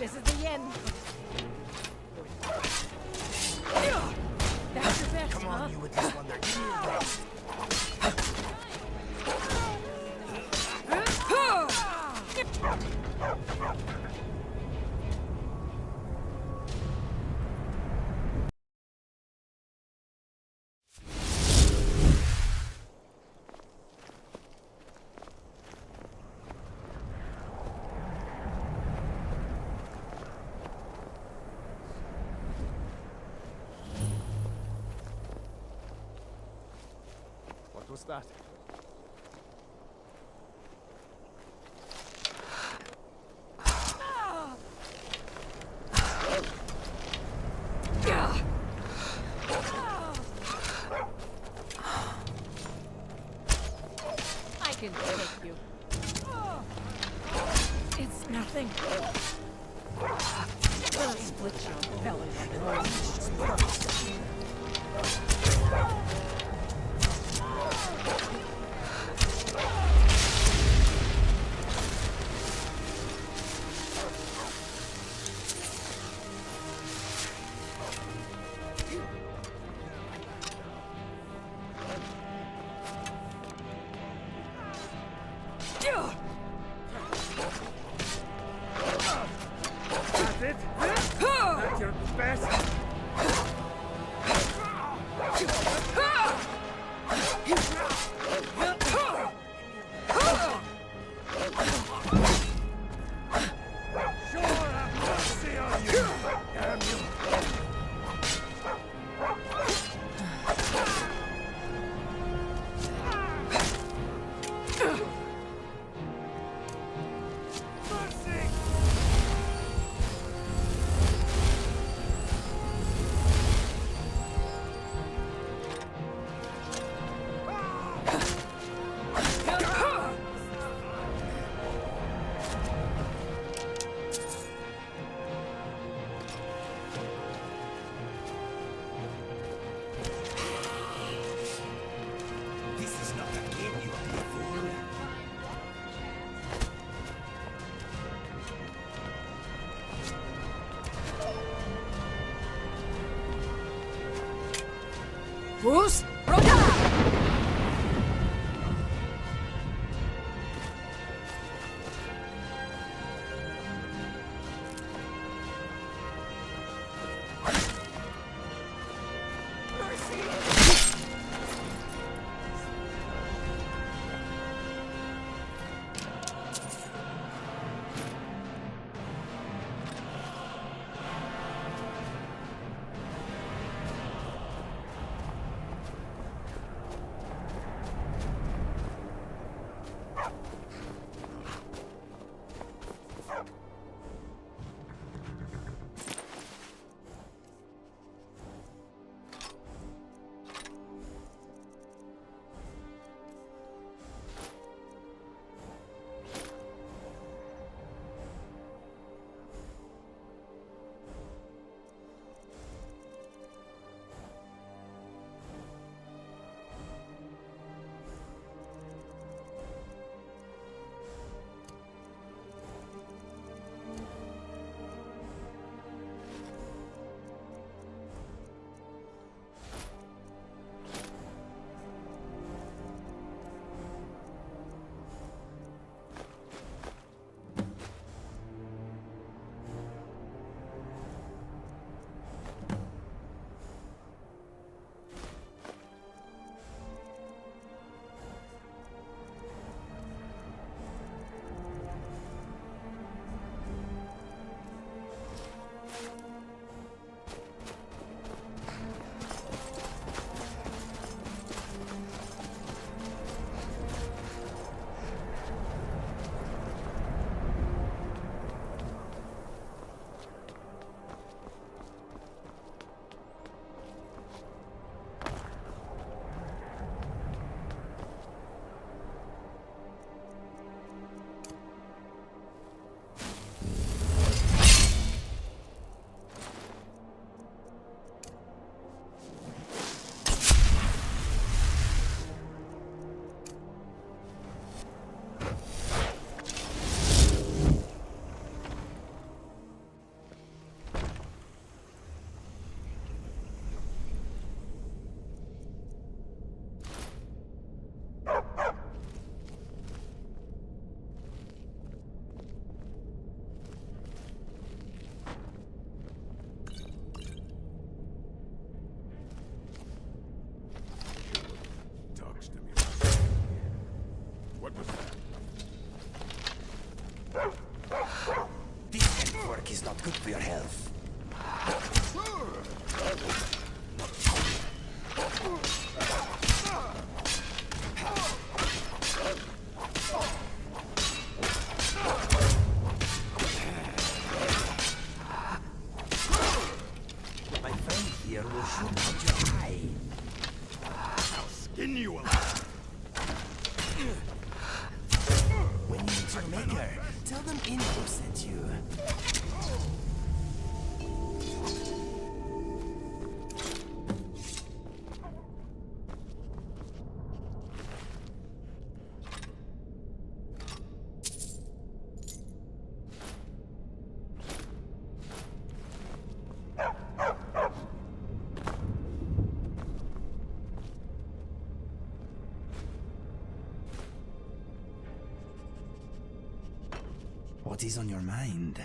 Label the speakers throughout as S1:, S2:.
S1: This is the end. That's your best,
S2: Come
S1: huh?
S2: on, you with this one there. Give me a rest.
S3: What was that?
S1: I can take you. It's nothing. I'll split your belly like
S3: That's it? That's your best? Sure have mercy on you! Damn you! Mercy!
S2: This is not a game, you ugly fool.
S1: Bruce, Rhoda!
S2: drink is not good for your health. My friend here will shoot out your eye.
S3: Skin you alive.
S2: When you meet your maker, tell them Ingo sent you. What is on your mind?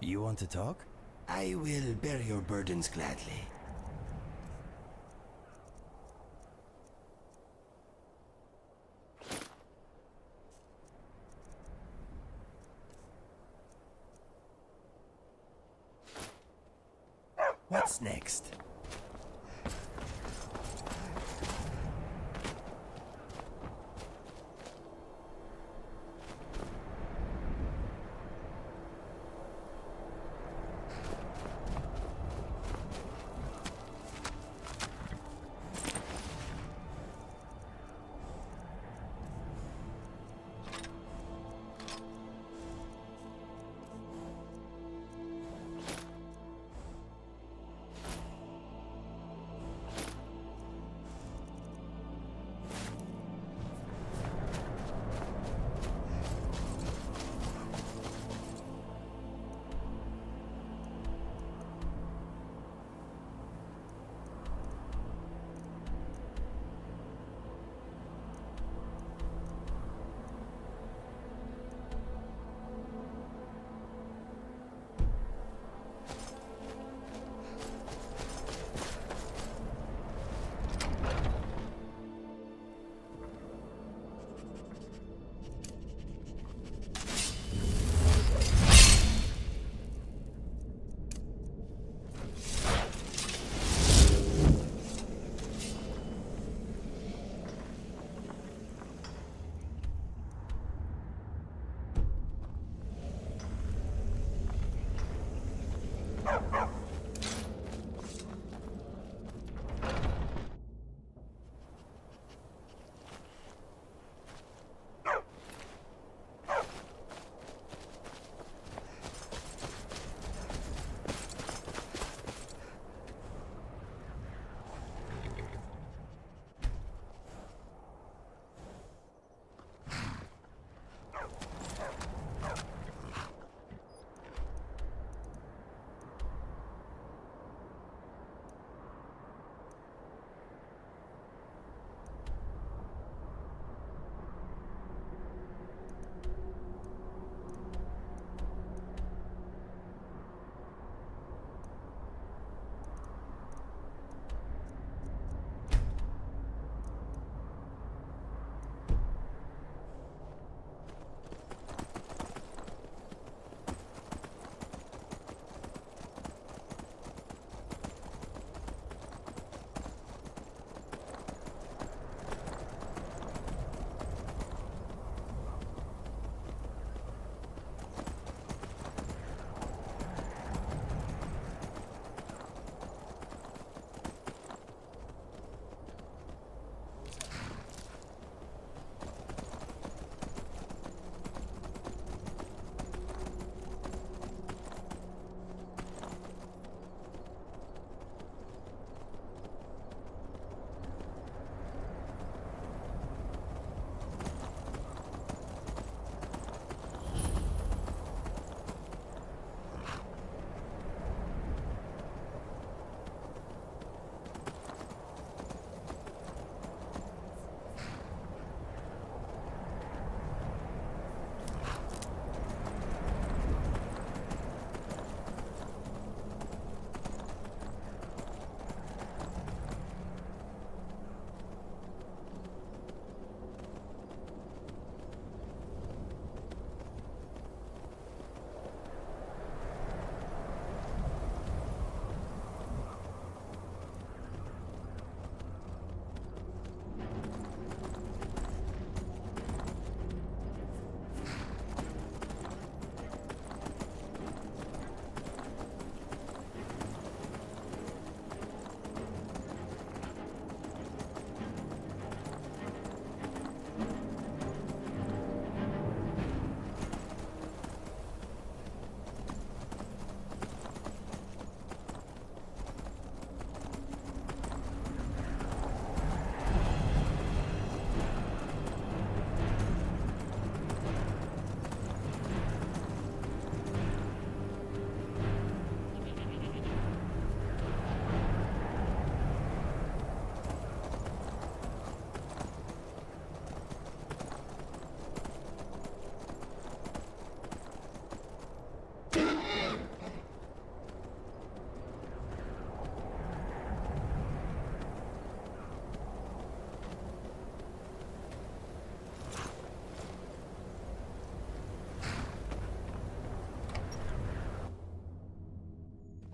S2: You want to talk? I will bear your burdens gladly. What's next?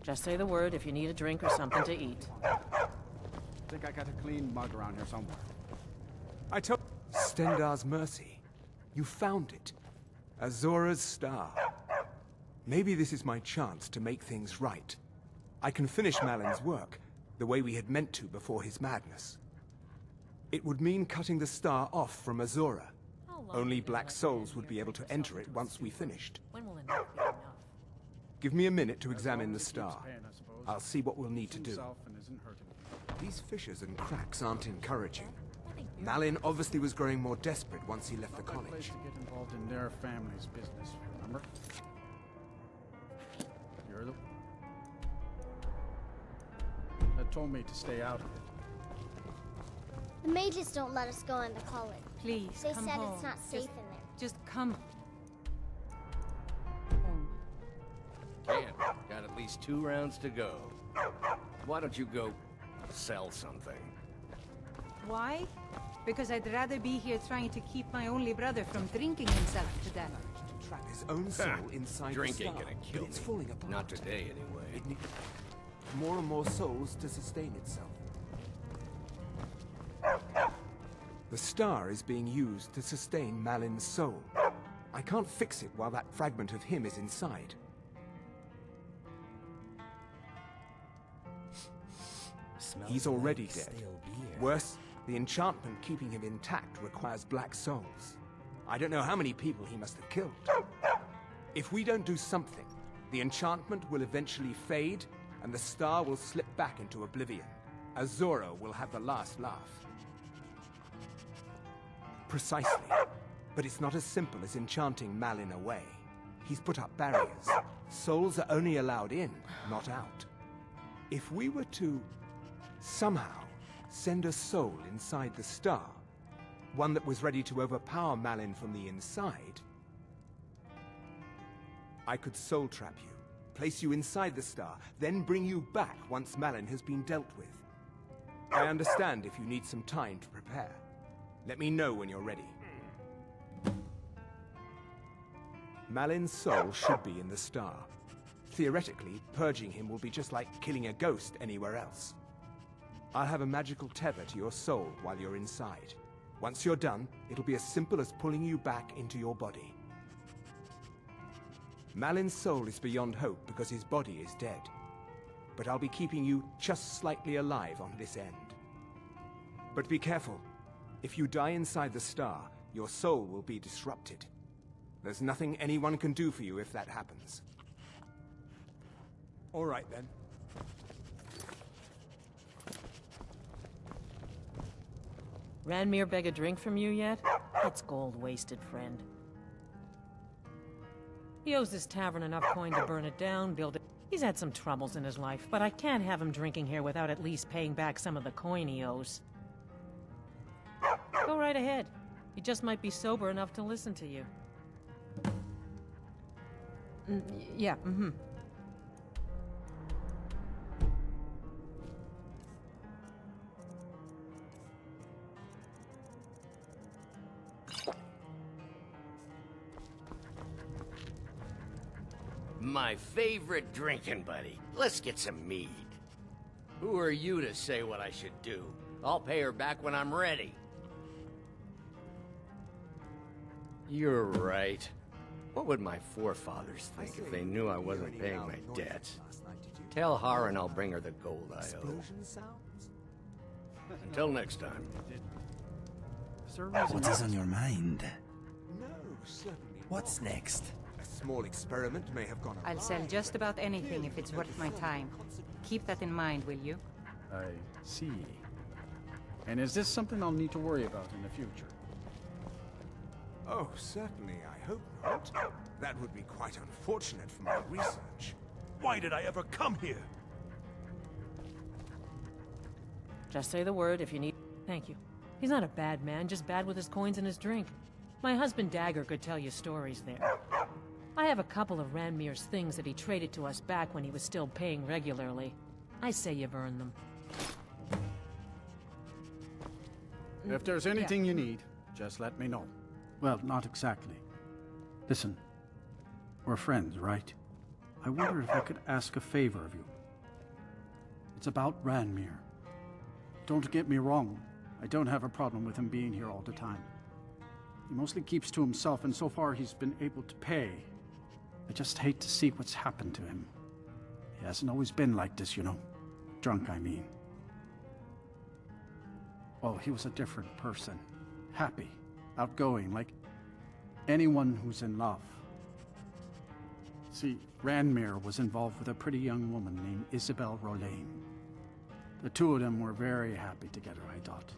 S4: Just say the word if you need a drink or something to eat.
S5: Think I got a clean mug around here somewhere. I told Stendar's Mercy. You found it. Azora's Star. Maybe this is my chance to make things right. I can finish Malin's work, the way we had meant to before his madness. It would mean cutting the star off from Azora. Only black souls would be able to enter it once we finished.
S4: When will enough be enough?
S5: Give me a minute to examine the star. I'll see what we'll need to do.
S3: And isn't hurting me.
S5: These fissures and cracks aren't encouraging. Malin obviously was growing more desperate once he left the
S3: Place
S5: college.
S3: to get involved in their family's business, remember? You're the... That told me to stay out of it.
S6: The mages don't let us go in the college.
S1: Please,
S6: They
S1: come
S6: said
S1: home.
S6: it's not safe in there.
S1: Just come home.
S7: Can't. Got at least 2 rounds to go. Why don't you go sell something?
S8: Why? Because I'd rather be here trying to keep my only brother from drinking himself to death.
S5: To trap his own soul inside
S7: Drink
S5: the
S7: ain't
S5: star,
S7: gonna
S5: but
S7: kill
S5: it's
S7: me.
S5: falling apart.
S7: Not today, anyway.
S5: It needs more and more souls to sustain itself. The star is being used to sustain Malin's soul. I can't fix it while that fragment of him is inside.
S2: Smells
S5: He's already
S2: like
S5: dead.
S2: stale beer.
S5: Worse, the enchantment keeping him intact requires black souls. I don't know how many people he must have killed. If we don't do something, the enchantment will eventually fade, and the star will slip back into oblivion. Azora will have the last laugh. Precisely. But it's not as simple as enchanting Malin away. He's put up barriers. Souls are only allowed in, not out. If we were to somehow send a soul inside the star, one that was ready to overpower Malin from the inside, I could soul trap you, place you inside the star, then bring you back once Malin has been dealt with. I understand if you need some time to prepare. Let me know when you're ready. Malin's soul should be in the star. Theoretically, purging him will be just like killing a ghost anywhere else. I'll have a magical tether to your soul while you're inside. Once you're done, it'll be as simple as pulling you back into your body. Malin's soul is beyond hope because his body is dead. But I'll be keeping you just slightly alive on this end. But be careful. If you die inside the star, your soul will be disrupted. There's nothing anyone can do for you if that happens. All right, then.
S4: Ranmir beg a drink from you yet? That's gold wasted, friend. He owes this tavern enough coin to burn it down, build it. He's had some troubles in his life, but I can't have him drinking here without at least paying back some of the coin he owes. Go right ahead. He just might be sober enough to listen to you.
S8: Yeah, mm-hmm.
S7: My favorite drinking buddy. Let's get some mead. Who are you to say what I should do? I'll pay her back when I'm ready. You're right. What would my forefathers think if they knew I wasn't paying my debts? Tell Harren I'll bring her the gold I owe.
S5: Explosion sounds?
S7: Until next time.
S3: Is there a reason
S2: What is on your mind?
S5: No, certainly
S2: What's
S5: not.
S2: next?
S5: A small experiment may have gone awry.
S8: I'll sell just
S5: but
S8: about anything if it's worth my time. Keep that in mind, will you?
S3: I see. And is this something I'll need to worry about in the future?
S5: Oh, certainly, I hope not. That would be quite unfortunate for my research. Why did I ever come here?
S4: Just say the word if you need. Thank you. He's not a bad man, just bad with his coins and his drink. My husband Dagger could tell you stories there. I have a couple of Ranmir's things that he traded to us back when he was still paying regularly. I say you've earned them.
S3: If there's anything you need, just let me know. Well, not exactly. Listen, we're friends, right? I wonder if I could ask a favor of you. It's about Ranmir. Don't get me wrong, I don't have a problem with him being here all the time. He mostly keeps to himself, and so far he's been able to pay. I just hate to see what's happened to him. He hasn't always been like this, you know. Drunk, I mean. Well, he was a different person. Happy, outgoing, like anyone who's in love. See, Ranmir was involved with a pretty young woman named Isabel Rolane. The two of them were very happy together, I thought.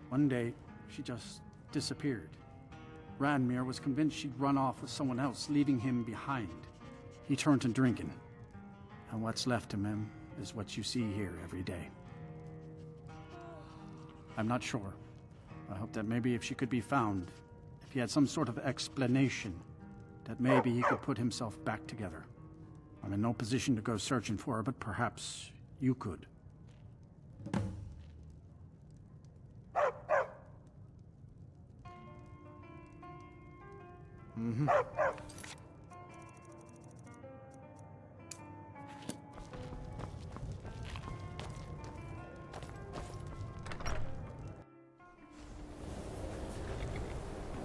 S3: One day, she just disappeared. Ranmir was convinced she'd run off with someone else, leaving him behind. He turned to drinking. And what's left of him is what you see here every day. I'm not sure. I hope that maybe if she could be found, if he had some sort of explanation, that maybe he could put himself back together. I'm in no position to go searching for her, but perhaps you could.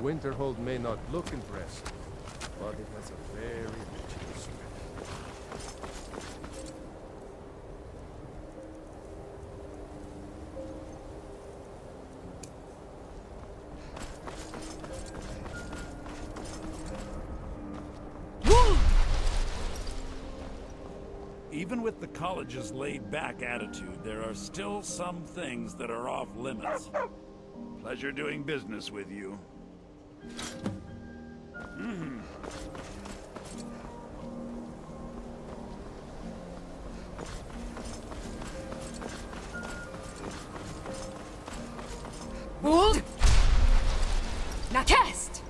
S5: Winterhold may not look impressive, but it has a very rich history.
S9: Even with the college's laid-back attitude, there are still some things that are off limits. Pleasure doing business with you.
S1: Hold! Now cast!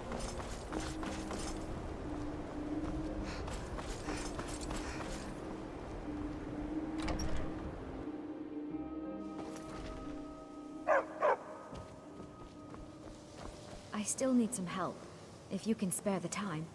S10: I still need some help, if you can spare the time.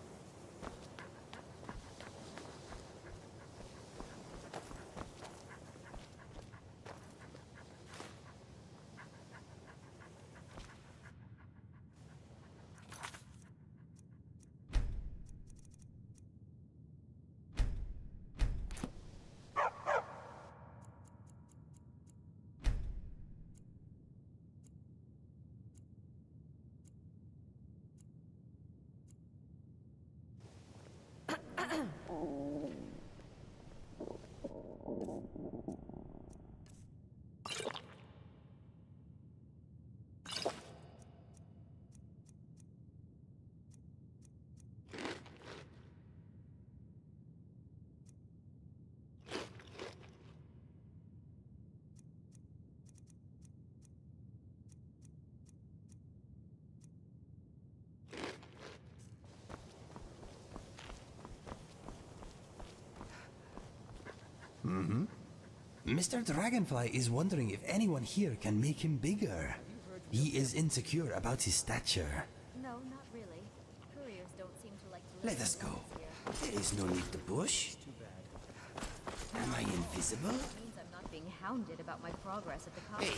S2: Mr. Dragonfly is wondering if anyone here can make him bigger. He is insecure about his stature.
S10: No, not really. Couriers don't seem to like to
S2: Let us go. There is no need to push. Am I invisible?
S10: It means I'm not being hounded about my progress at the college.
S2: Hey.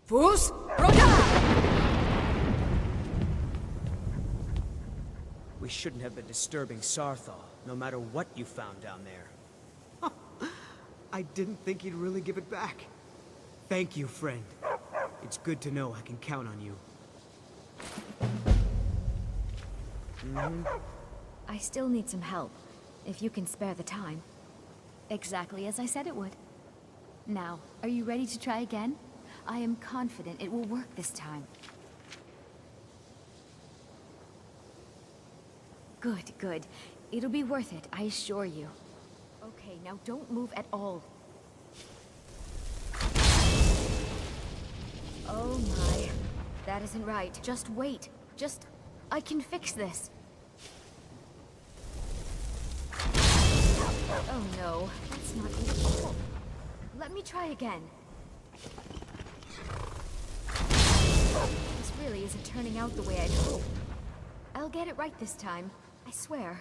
S1: Fus! Roda!
S11: We shouldn't have been disturbing Sarthal, no matter what you found down there. I didn't think he'd really give it back. Thank you, friend. It's good to know I can count on you.
S10: I still need some help, if you can spare the time. Exactly as I said it would. Now, are you ready to try again? I am confident it will work this time. Good, good. It'll be worth it, I assure you. Okay, now don't move at all. Oh my. That isn't right. Just wait. I can fix this. Oh no, that's not equal. Let me try again. This really isn't turning out the way I'd hoped. I'll get it right this time, I swear.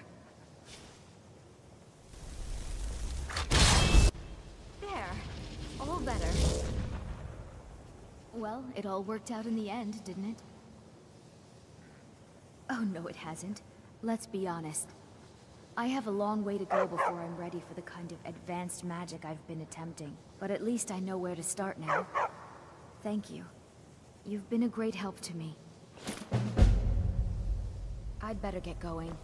S10: All better. Well, it all worked out in the end, didn't it? Oh, no, it hasn't. Let's be honest. I have a long way to go before I'm ready for the kind of advanced magic I've been attempting. But at least I know where to start now. Thank you. You've been a great help to me. I'd better get going.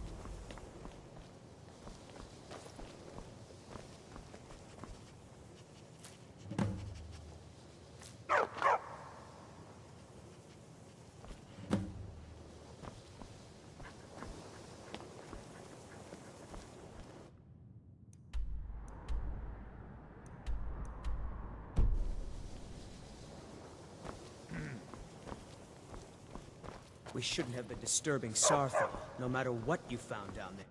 S11: We shouldn't have been disturbing Sarthal, no matter what you found down there.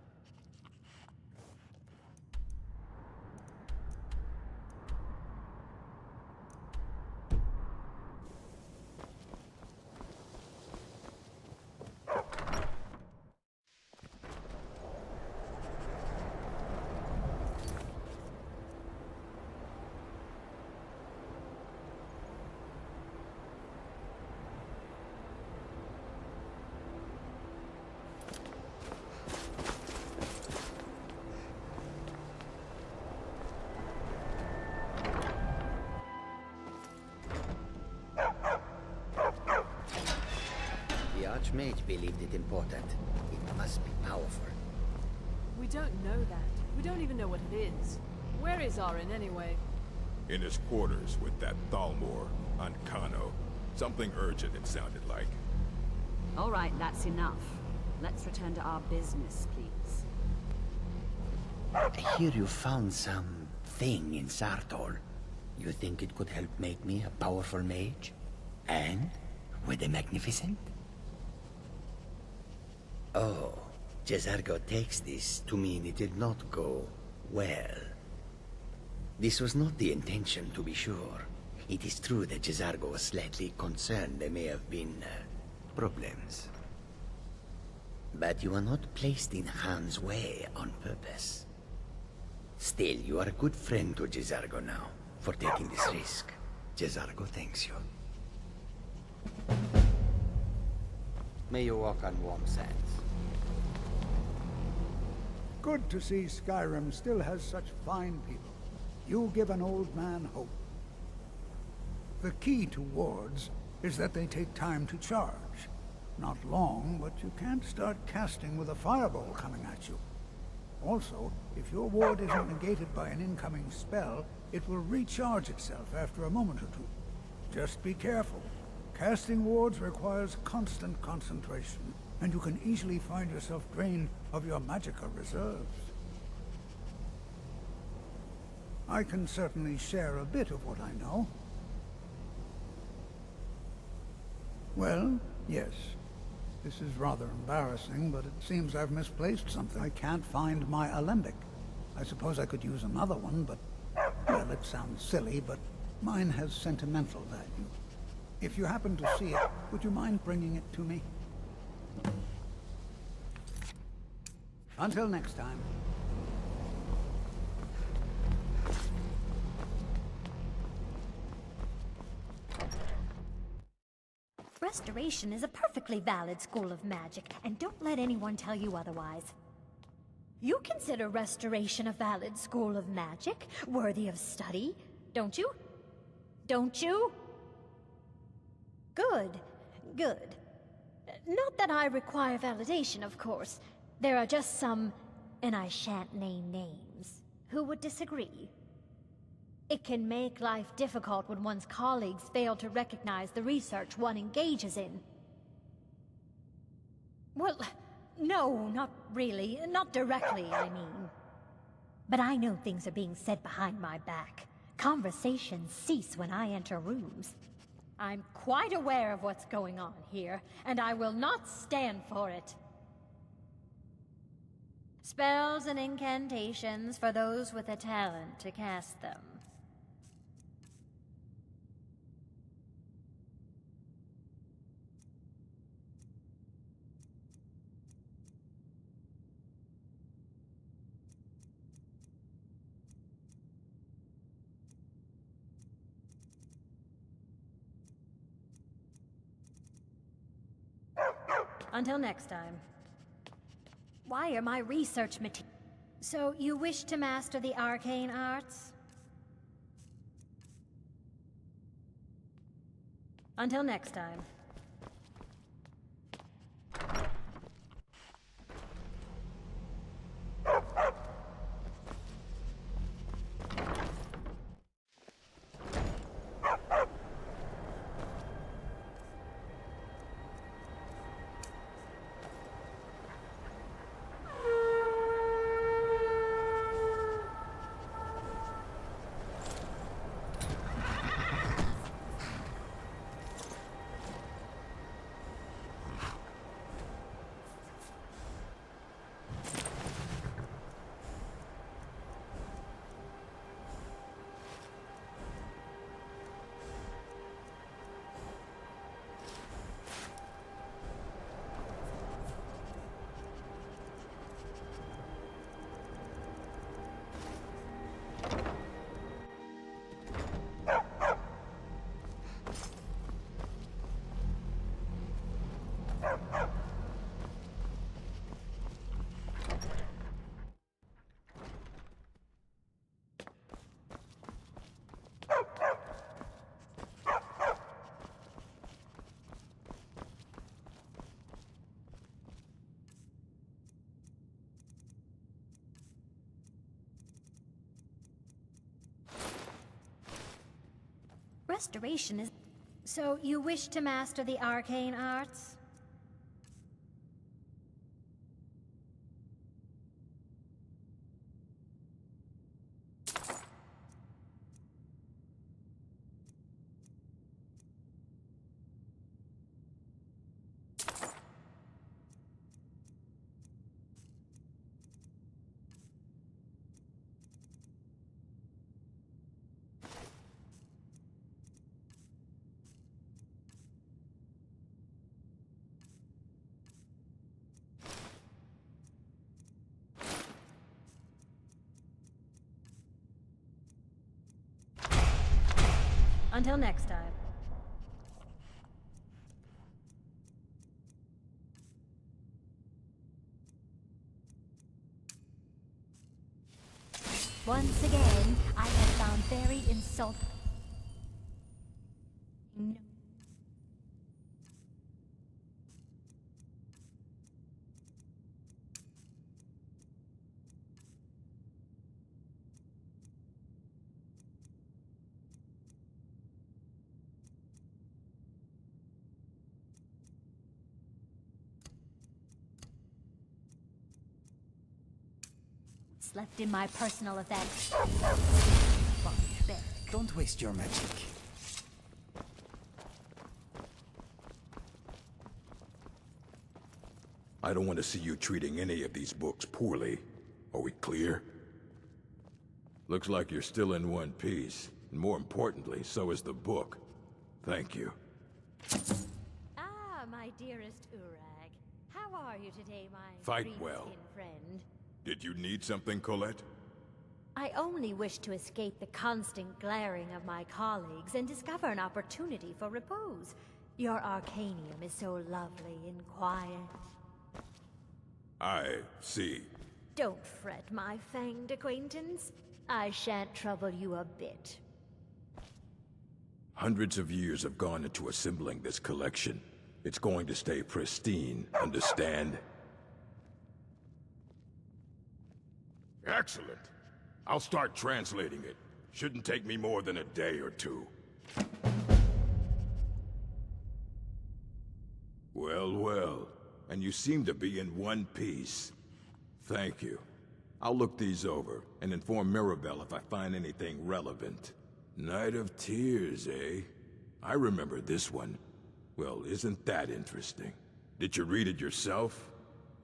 S7: The Archmage believed it important. It must be powerful.
S1: We don't know that. We don't even know what it is. Where is Arin anyway?
S12: In his quarters with that Thalmor on Kano. Something urgent, it sounded like.
S13: All right, that's enough. Let's return to our business, please.
S7: I hear you found some thing in Sartol. You think it could help make me a powerful mage? And with a magnificent? Oh, Jezargo takes this to mean it did not go well. This was not the intention, to be sure. It is true that Jezargo was slightly concerned there may have been problems. But you are not placed in harm's way on purpose. Still, you are a good friend to Jezargo now, for taking this risk. Jezargo thanks you. May you walk on warm sands.
S14: Good to see Skyrim still has such fine people. You give an old man hope. The key to wards is that they take time to charge. Not long, but you can't start casting with a fireball coming at you. Also, if your ward isn't negated by an incoming spell, it will recharge itself after a moment or two. Just be careful. Casting wards requires constant concentration, and you can easily find yourself drained of your magicka reserves. I can certainly share a bit of what I know. Well, yes. This is rather embarrassing, but it seems I've misplaced something. I can't find my alembic. I suppose I could use another one, but... well, it sounds silly, but mine has sentimental value. If you happen to see it, would you mind bringing it to me? Until next time.
S15: Restoration is a perfectly valid school of magic, and don't let anyone tell you otherwise. You consider Restoration a valid school of magic, worthy of study, don't you? Don't you? Good, good. Not that I require validation, of course. There are just some, and I shan't name names, who would disagree. It can make life difficult when one's colleagues fail to recognize the research one engages in. Well, no, not really. Not directly, I mean. But I know things are being said behind my back. Conversations cease when I enter rooms. I'm quite aware of what's going on here, and I will not stand for it. Spells and incantations for those with a talent to cast them. Until next time. Why are my research materials? So you wish to master the arcane arts? Until next time. Restoration is... So you wish to master the arcane arts? Until next time. Once again, I have found very insulting. Left in my personal effects.
S2: Don't waste your magic.
S12: I don't want to see you treating any of these books poorly. Are we clear? Looks like you're still in one piece. And more importantly, so is the book. Thank you.
S15: Ah, my dearest Urag. How are you today, my
S12: Fight
S15: green
S12: well.
S15: skin friend?
S12: Did you need something, Colette?
S15: I only wish to escape the constant glaring of my colleagues and discover an opportunity for repose. Your Arcanium is so lovely and quiet.
S12: I see.
S15: Don't fret, my fanged acquaintance. I shan't trouble you a bit.
S12: Hundreds of years have gone into assembling this collection. It's going to stay pristine, understand? Excellent. I'll start translating it. Shouldn't take me more than a day or two. Well, well. And you seem to be in one piece. Thank you. I'll look these over and inform Mirabelle if I find anything relevant. Night of Tears, eh? I remember this one. Well, isn't that interesting? Did you read it yourself?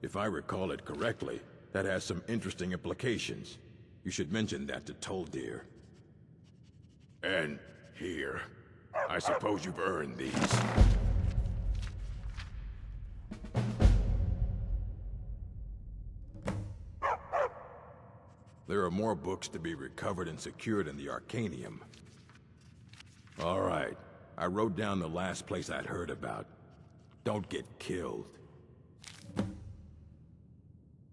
S12: If I recall it correctly, that has some interesting implications. You should mention that to Toldir. And here. I suppose you've earned these. There are more books to be recovered and secured in the Arcanium. All right. I wrote down the last place I'd heard about. Don't get killed.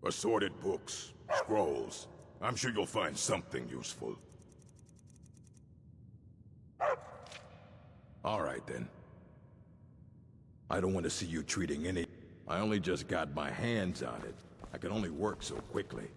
S12: Assorted books, scrolls. I'm sure you'll find something useful. All right, then. I don't want to see you treating any... I only just got my hands on it. I can only work so quickly.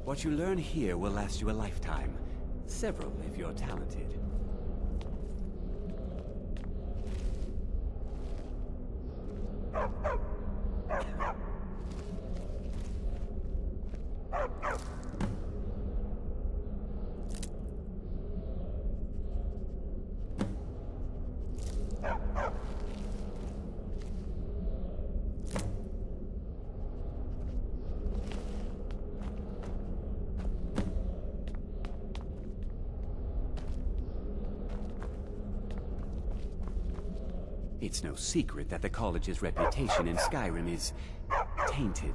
S16: What you learn here will last you a lifetime. Several, if you're talented. It's no secret that the college's reputation in Skyrim is tainted.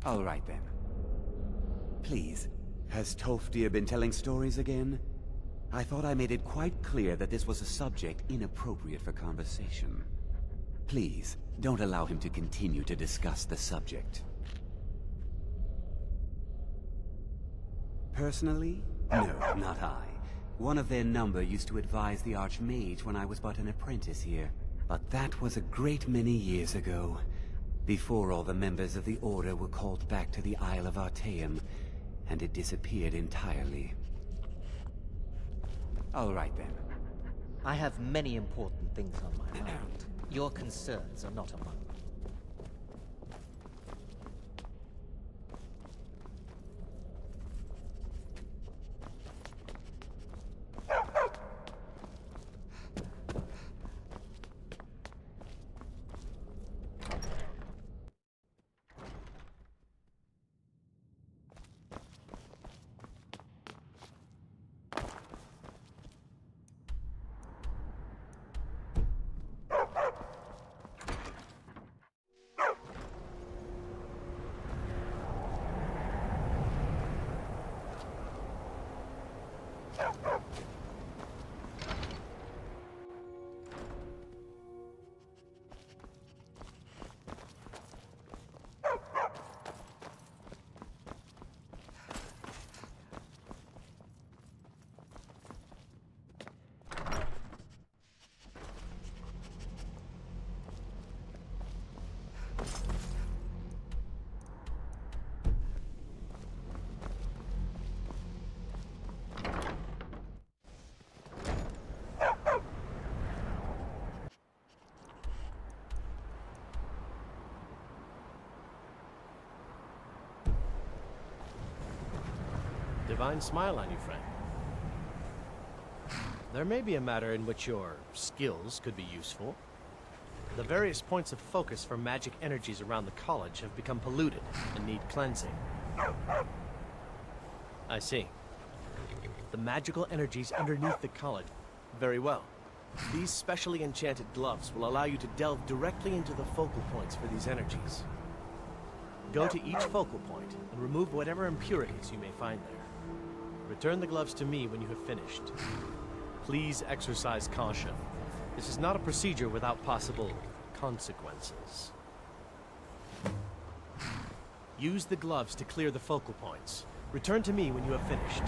S16: All right, then. Please, has Tolfdir been telling stories again? I thought I made it quite clear that this was a subject inappropriate for conversation. Please, don't allow him to continue to discuss the subject. Personally? No, not I. One of their number used to advise the Archmage when I was but an apprentice here. But that was a great many years ago. Before all the members of the Order were called back to the Isle of Artaeum, and it disappeared entirely. All right, then.
S17: I have many important things on my mind. Your concerns are not among them.
S18: Divine smile on you, friend. There may be a matter in which your skills could be useful. The various points of focus for magic energies around the college have become polluted and need cleansing. I see. The magical energies underneath the college. Very well. These specially enchanted gloves will allow you to delve directly into the focal points for these energies. Go to each focal point and remove whatever impurities you may find there. Return the gloves to me when you have finished. Please exercise caution. This is not a procedure without possible consequences. Use the gloves to clear the focal points. Return to me when you have finished.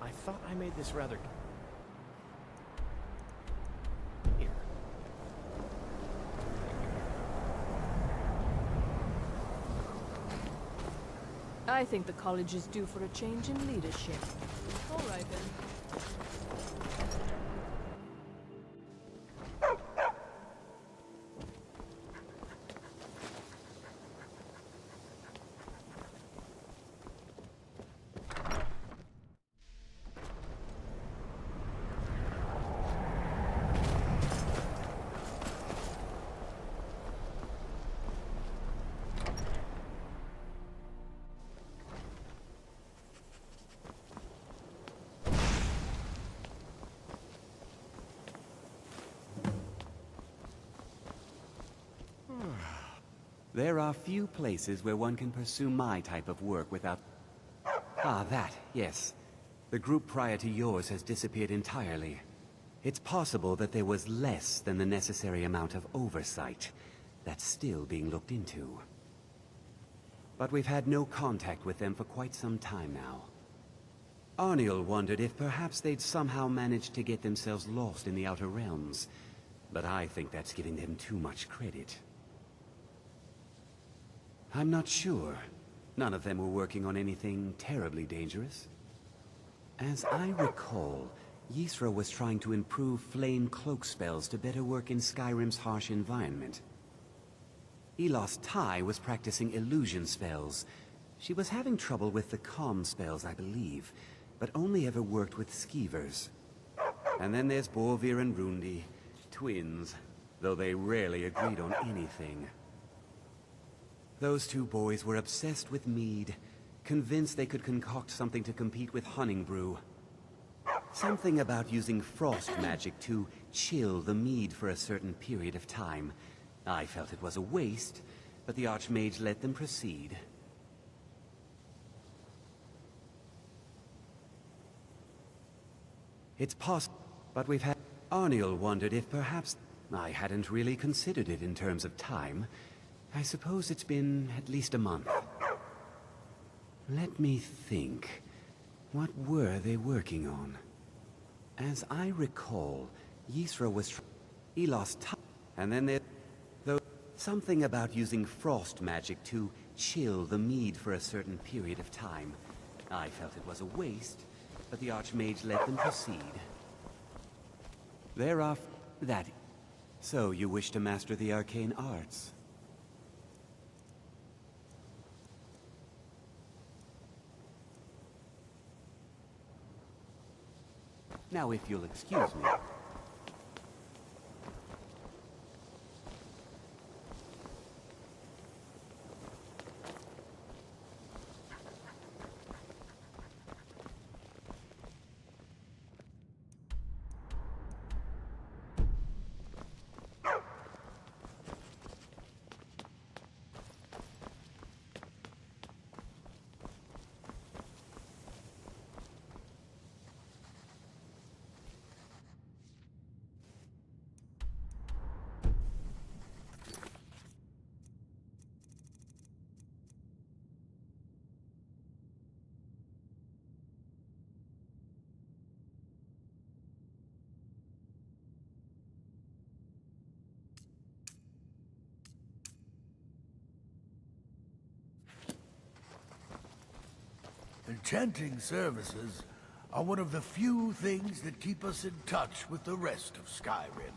S18: I thought I made this rather...
S1: I think the college is due for a change in leadership. All right then.
S16: There are few places where one can pursue my type of work without... Ah, that, yes. The group prior to yours has disappeared entirely. It's possible that there was less than the necessary amount of oversight that's still being looked into. But we've had no contact with them for quite some time now. Arniel wondered if perhaps they'd somehow managed to get themselves lost in the Outer Realms, but I think that's giving them too much credit. I'm not sure. None of them were working on anything terribly dangerous. As I recall, Ysra was trying to improve flame cloak spells to better work in Skyrim's harsh environment. Elos Tai was practicing illusion spells. She was having trouble with the calm spells, I believe, but only ever worked with skeevers. And then there's Borvir and Rundi, twins, though they rarely agreed on anything. Those two boys were obsessed with mead, convinced they could concoct something to compete with Honningbrew. Something about using frost magic to chill the mead for a certain period of time. I felt it was a waste, but the Archmage let them proceed. It's possible, but we've had... Arniel wondered if perhaps... I hadn't really considered it in terms of time. I suppose it's been at least a month. Let me think. What were they working on? As I recall, Ysra was... Elos... And then there's... Something about using frost magic to chill the mead for a certain period of time. I felt it was a waste, but the Archmage let them proceed. There are... That... So you wish to master the arcane arts? Now, if you'll excuse me.
S14: Enchanting services are one of the few things that keep us in touch with the rest of Skyrim.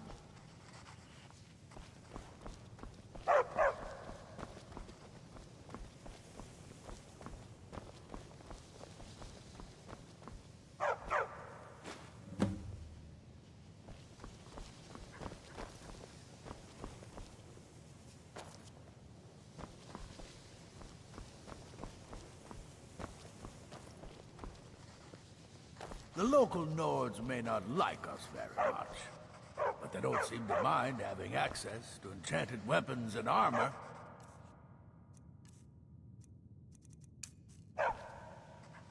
S14: The local Nords may not like us very much, but they don't seem to mind having access to enchanted weapons and armor.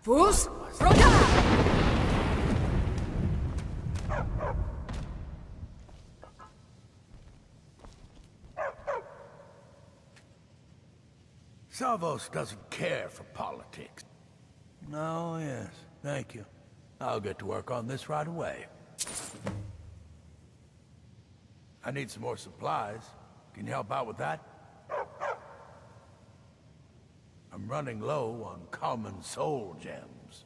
S1: Fus Roda!
S14: Savos doesn't care for politics. Oh, yes. Thank you. I'll get to work on this right away. I need some more supplies. Can you help out with that?
S19: I'm running low on common soul gems.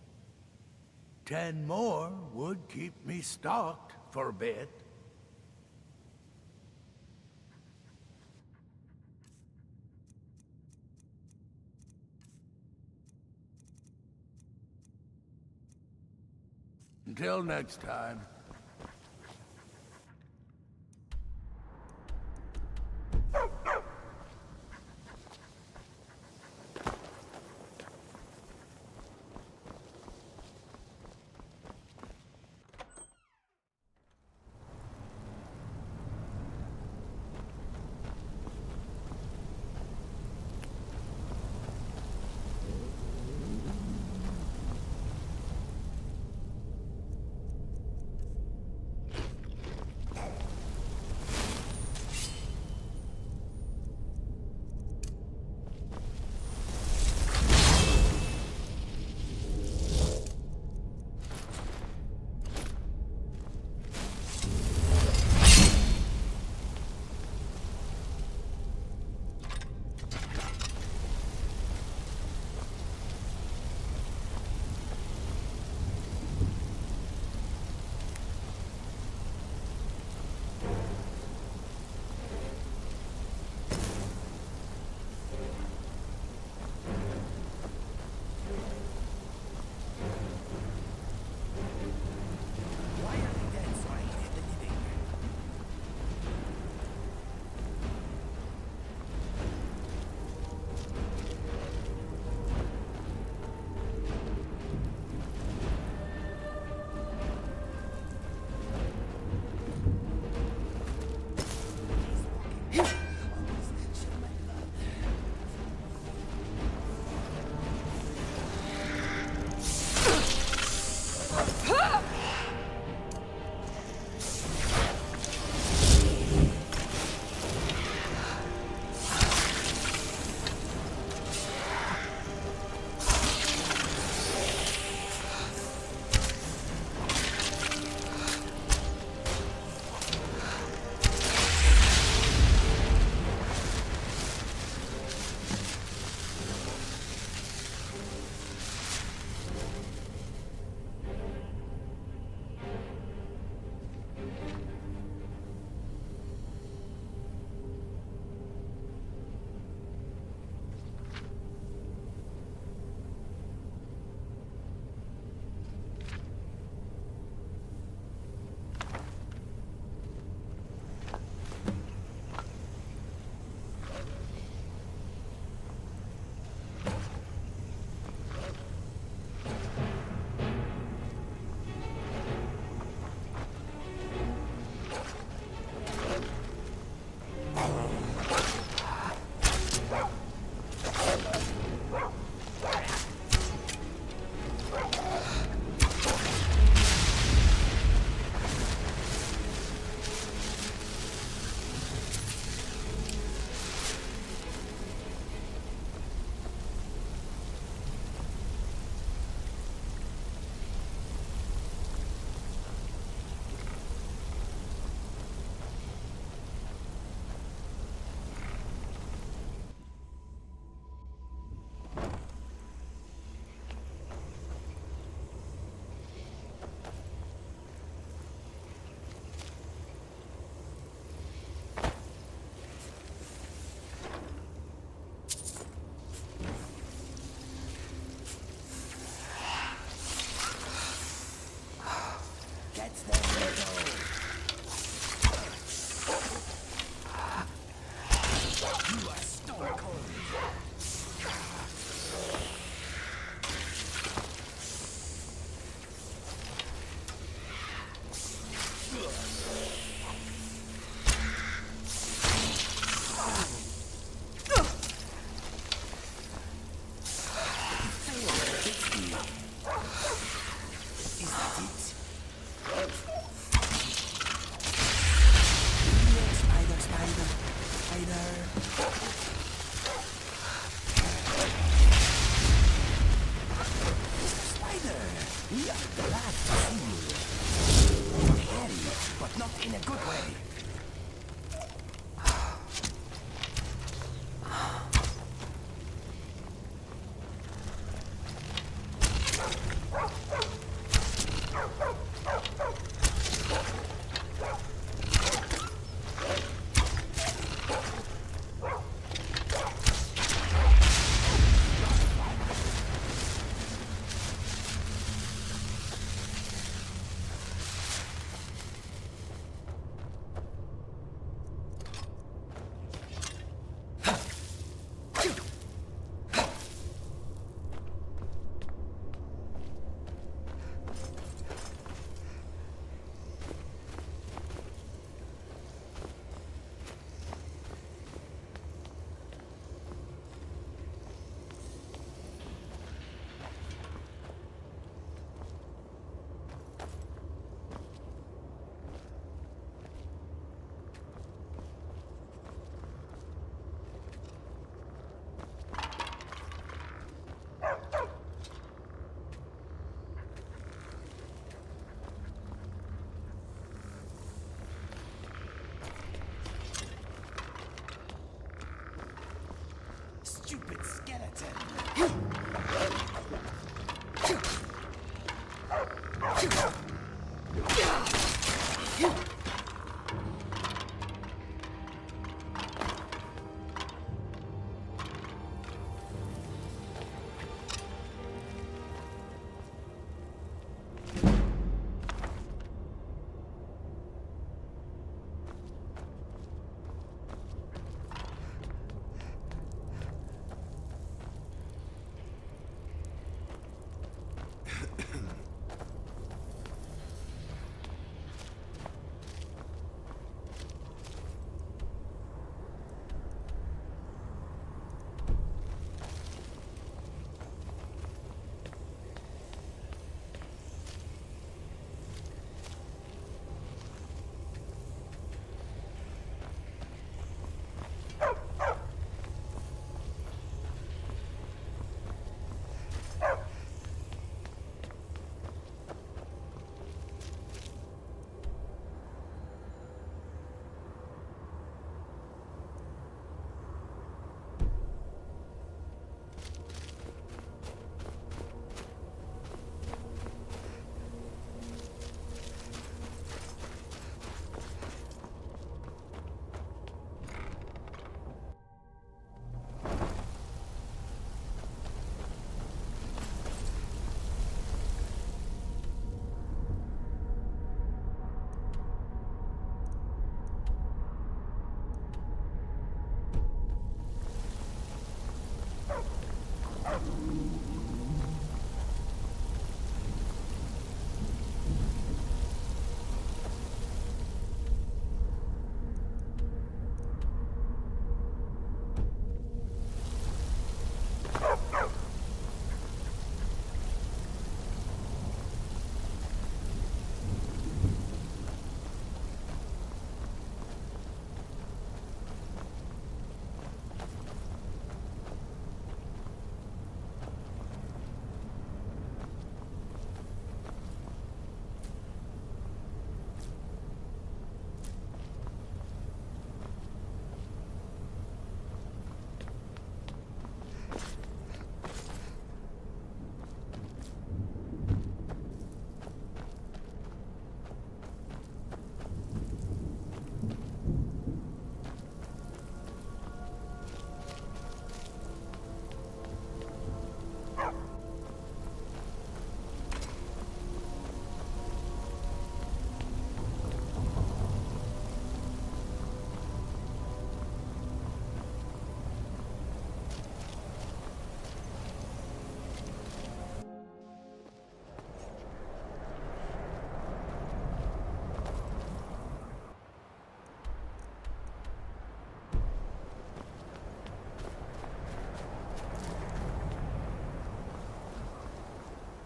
S19: 10 more would keep me stocked for a bit. Until next time.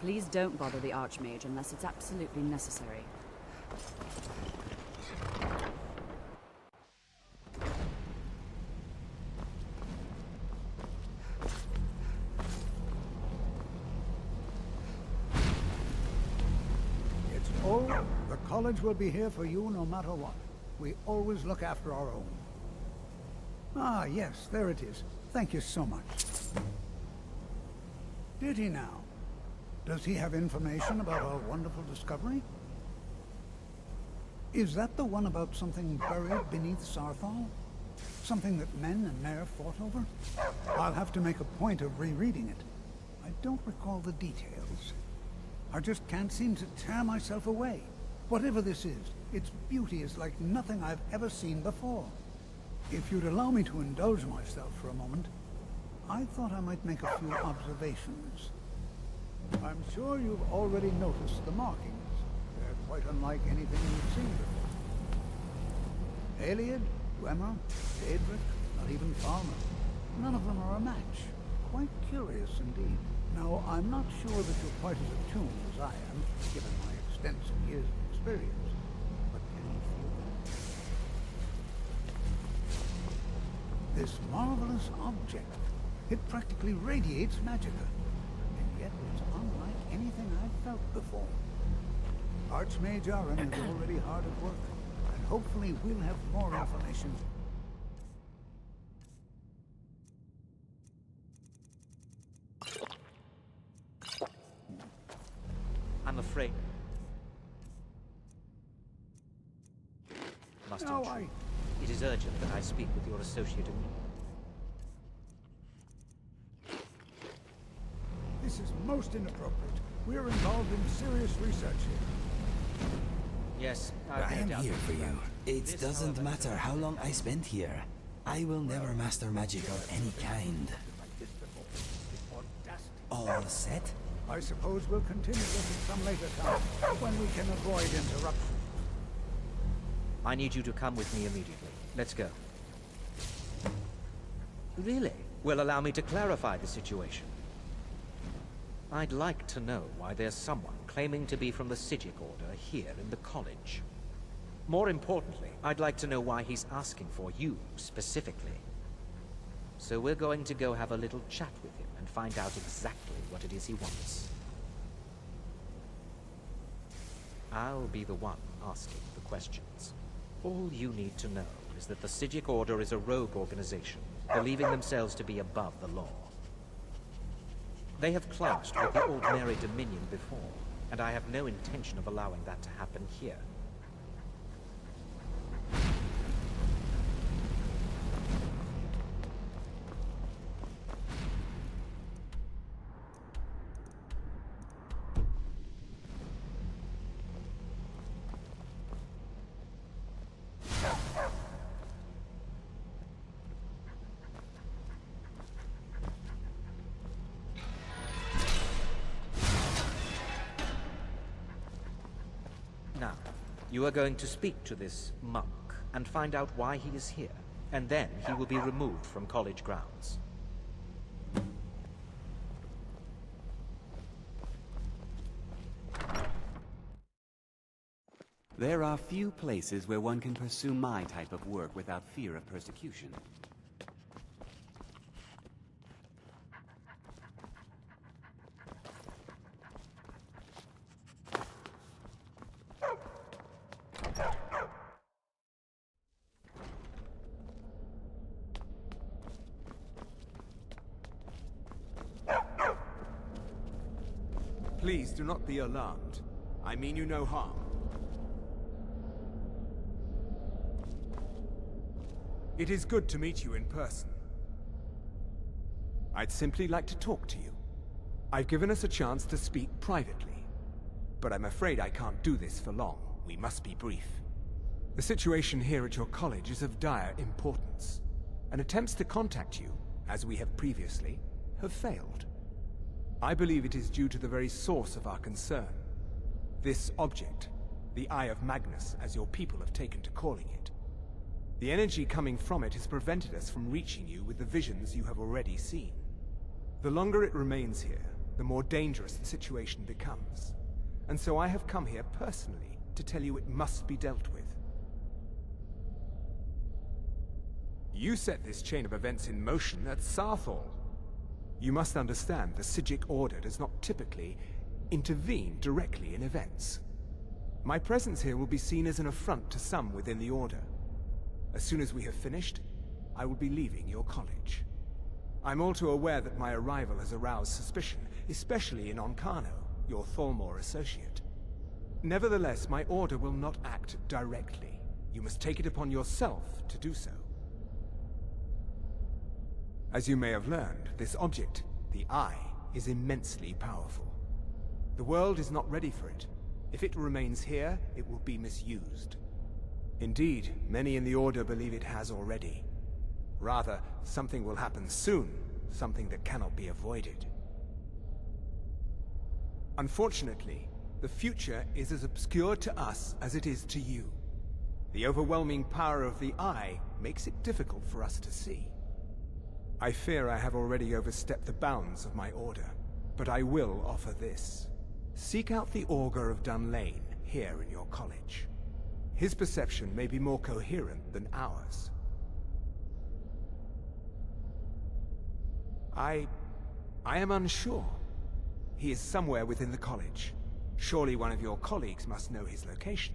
S13: Please don't bother the Archmage unless it's absolutely necessary.
S14: The college will be here for you no matter what. We always look after our own. Ah, yes, there it is. Thank you so much. Did he now? Does he have information about our wonderful discovery? Is that the one about something buried beneath Sarthal? Something that men and Mare fought over? I'll have to make a point of rereading it. I don't recall the details. I just can't seem to tear myself away. Whatever this is, its beauty is like nothing I've ever seen before. If you'd allow me to indulge myself for a moment, I thought I might make a few observations. I'm sure you've already noticed the markings. They're quite unlike anything you've seen before. Aliad, Dwemer, Daedric, not even Farmer. None of them are a match. Quite curious indeed. Now, I'm not sure that you're quite as attuned as I am, given my extensive years of experience. But can you feel that? This marvelous object. It practically radiates magicka. And yet it's unlike anything I've felt before. Archmage Aaron is already hard at work, and hopefully we'll have more information.
S17: I'm afraid. Must intrude. It is urgent that I speak with your associate immediately.
S14: This is most inappropriate. We're involved in serious research here.
S17: Yes,
S2: I am here for you. It doesn't matter how long I spend here. I will never master magic of any kind. All set?
S14: I suppose we'll continue this at some later time, when we can avoid interruptions.
S17: I need you to come with me immediately. Let's go. Really? Well, allow me to clarify the situation. I'd like to know why there's someone claiming to be from the Psijic Order here in the college. More importantly, I'd like to know why he's asking for you, specifically. So we're going to go have a little chat with him and find out exactly what it is he wants. I'll be the one asking the questions. All you need to know is that the Psijic Order is a rogue organization, believing themselves to be above the law. They have clashed with the Old Mary Dominion before, and I have no intention of allowing that to happen here. Now, you are going to speak to this monk and find out why he is here, and then he will be removed from college grounds.
S16: There are few places where one can pursue my type of work without fear of persecution.
S5: Please do not be alarmed. I mean you no harm. It is good to meet you in person. I'd simply like to talk to you. I've given us a chance to speak privately, but I'm afraid I can't do this for long. We must be brief. The situation here at your college is of dire importance, and attempts to contact you, as we have previously, have failed. I believe it is due to the very source of our concern. This object, the Eye of Magnus, as your people have taken to calling it. The energy coming from it has prevented us from reaching you with the visions you have already seen. The longer it remains here, the more dangerous the situation becomes. And so I have come here personally to tell you it must be dealt with. You set this chain of events in motion at Sarthal. You must understand the Psijic Order does not typically intervene directly in events. My presence here will be seen as an affront to some within the Order. As soon as we have finished, I will be leaving your college. I'm all too aware that my arrival has aroused suspicion, especially in Onkano, your Thalmor associate. Nevertheless, my Order will not act directly. You must take it upon yourself to do so. As you may have learned, this object, the Eye, is immensely powerful. The world is not ready for it. If it remains here, it will be misused. Indeed, many in the Order believe it has already. Rather, something will happen soon, something that cannot be avoided. Unfortunately, the future is as obscure to us as it is to you. The overwhelming power of the Eye makes it difficult for us to see. I fear I have already overstepped the bounds of my Order, but I will offer this. Seek out the Augur of Dunlane here in your college. His perception may be more coherent than ours. I am unsure. He is somewhere within the college. Surely one of your colleagues must know his location.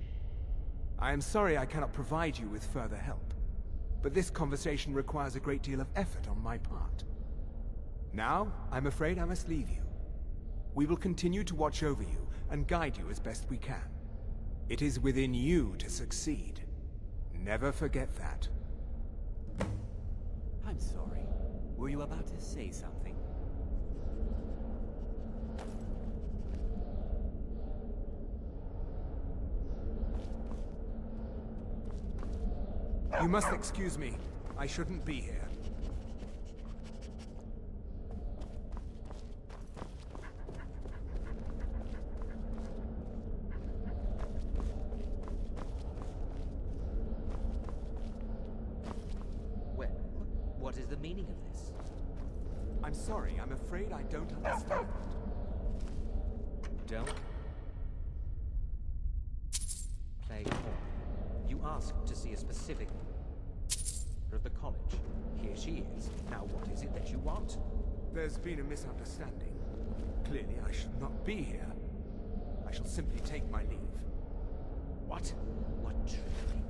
S5: I am sorry I cannot provide you with further help, but this conversation requires a great deal of effort on my part. Now, I'm afraid I must leave you. We will continue to watch over you and guide you as best we can. It is within you to succeed. Never forget that.
S16: I'm sorry. Were you about to say something?
S5: You must excuse me. I shouldn't be here.
S17: Well, what is the meaning of this?
S5: I'm sorry, I'm afraid I don't understand.
S17: Don't play coy. You asked to see a specific of the college. Here she is. Now what is it that you want?
S5: There's been a misunderstanding. Clearly I should not be here. I shall simply take my leave.
S17: What? What trickery?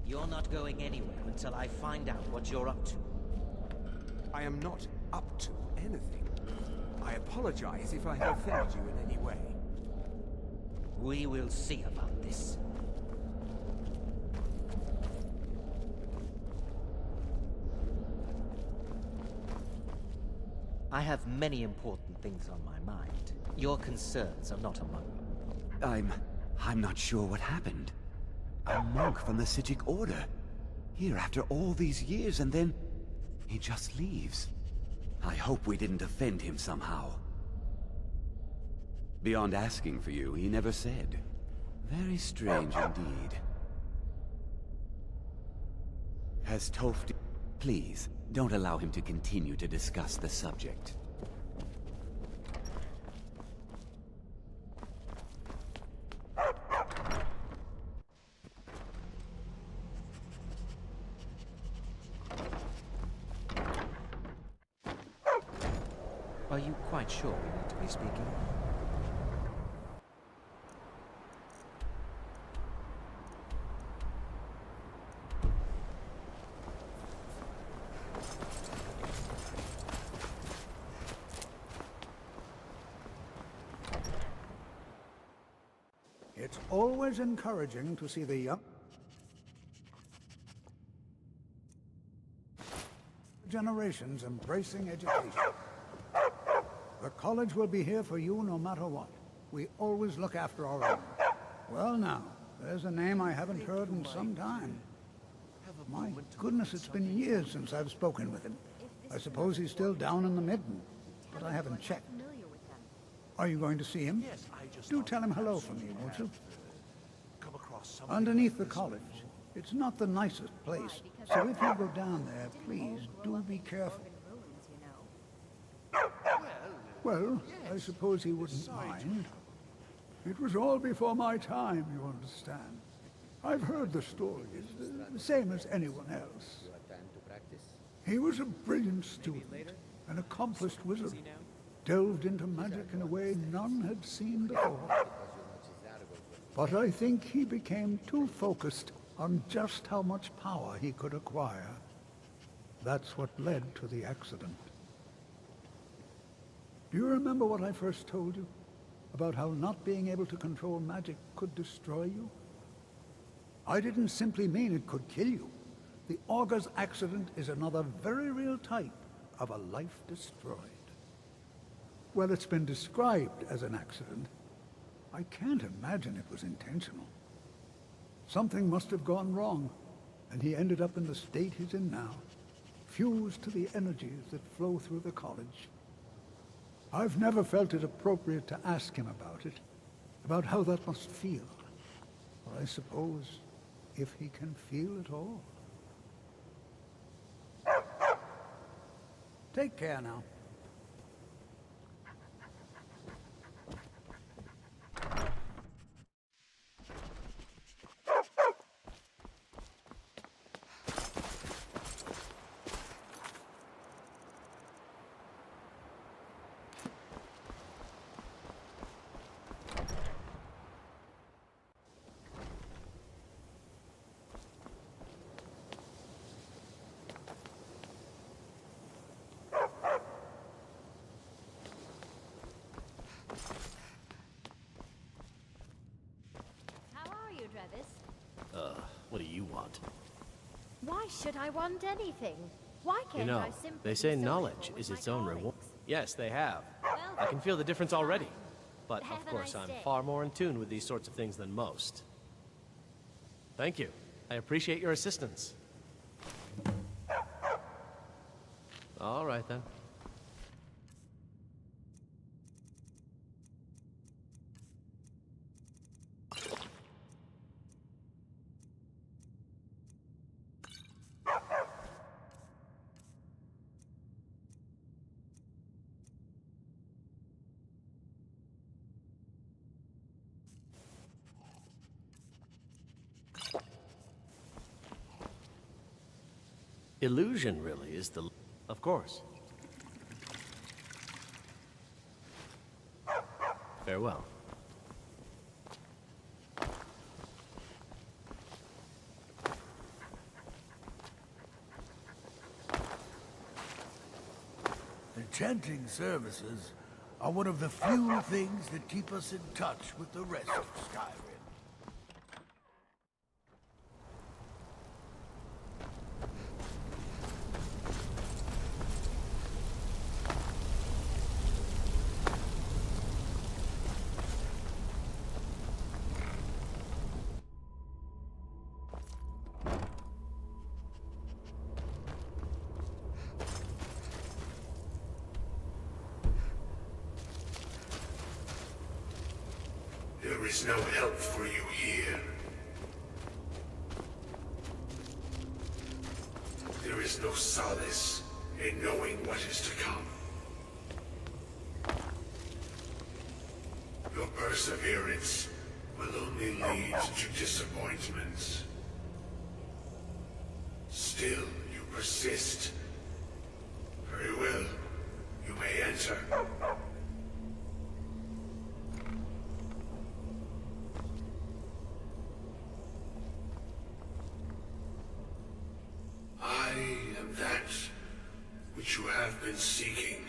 S17: You're not going anywhere until I find out what you're up to.
S5: I am not up to anything. I apologize if I have offended you in any way.
S17: We will see about this. I have many important things on my mind. Your concerns are not among them.
S16: I'm not sure what happened. A monk from the Psijic Order. Here after all these years, and then he just leaves. I hope we didn't offend him somehow. Beyond asking for you, he never said. Very strange indeed. Has Tofti... Please, don't allow him to continue to discuss the subject.
S17: Are you quite sure we need to be speaking?
S14: It's always encouraging to see the young generations embracing education. The college will be here for you no matter what. We always look after our own. Well now, There's a name I haven't heard in some time. My goodness, it's been years since I've spoken with him. I suppose he's still down in the Midden, but I haven't checked. Are you going to see him? Do tell him hello for me, won't you? Underneath the college. It's not the nicest place, so if you go down there, please do be careful. Well, I suppose he wouldn't mind. It was all before my time, you understand. I've heard the stories, the same as anyone else. He was a brilliant student, an accomplished wizard, delved into magic in a way none had seen before. But I think he became too focused on just how much power he could acquire. That's what led to the accident. Do you remember what I first told you? About how not being able to control magic could destroy you? I didn't simply mean it could kill you. The Augur's accident is another very real type of a life destroyed. Well, it's been described as an accident. I can't imagine it was intentional. Something must have gone wrong, and he ended up in the state he's in now, fused to the energies that flow through the college. I've never felt it appropriate to ask him about how that must feel. Or I suppose, if he can feel at all. Take care now.
S18: What do you want?
S15: Why should I want anything? Why can't
S18: You know,
S15: I simply
S18: they say
S15: be
S18: knowledge
S15: social
S18: is
S15: with
S18: its
S15: my
S18: own
S15: colleagues?
S18: reward. Yes, they have. I can feel the difference already. But of course, I'm far more in tune with these sorts of things than most. Thank you. I appreciate your assistance. All right, then. Illusion, really, is the... Of course. Farewell.
S19: Enchanting services are one of the few things that keep us in touch with the rest of Skyrim.
S20: There is no help for you here. There is no solace in knowing what is to come. Your perseverance will only lead to disappointments. Still, you persist. Very well. You may enter. I am that which you have been seeking.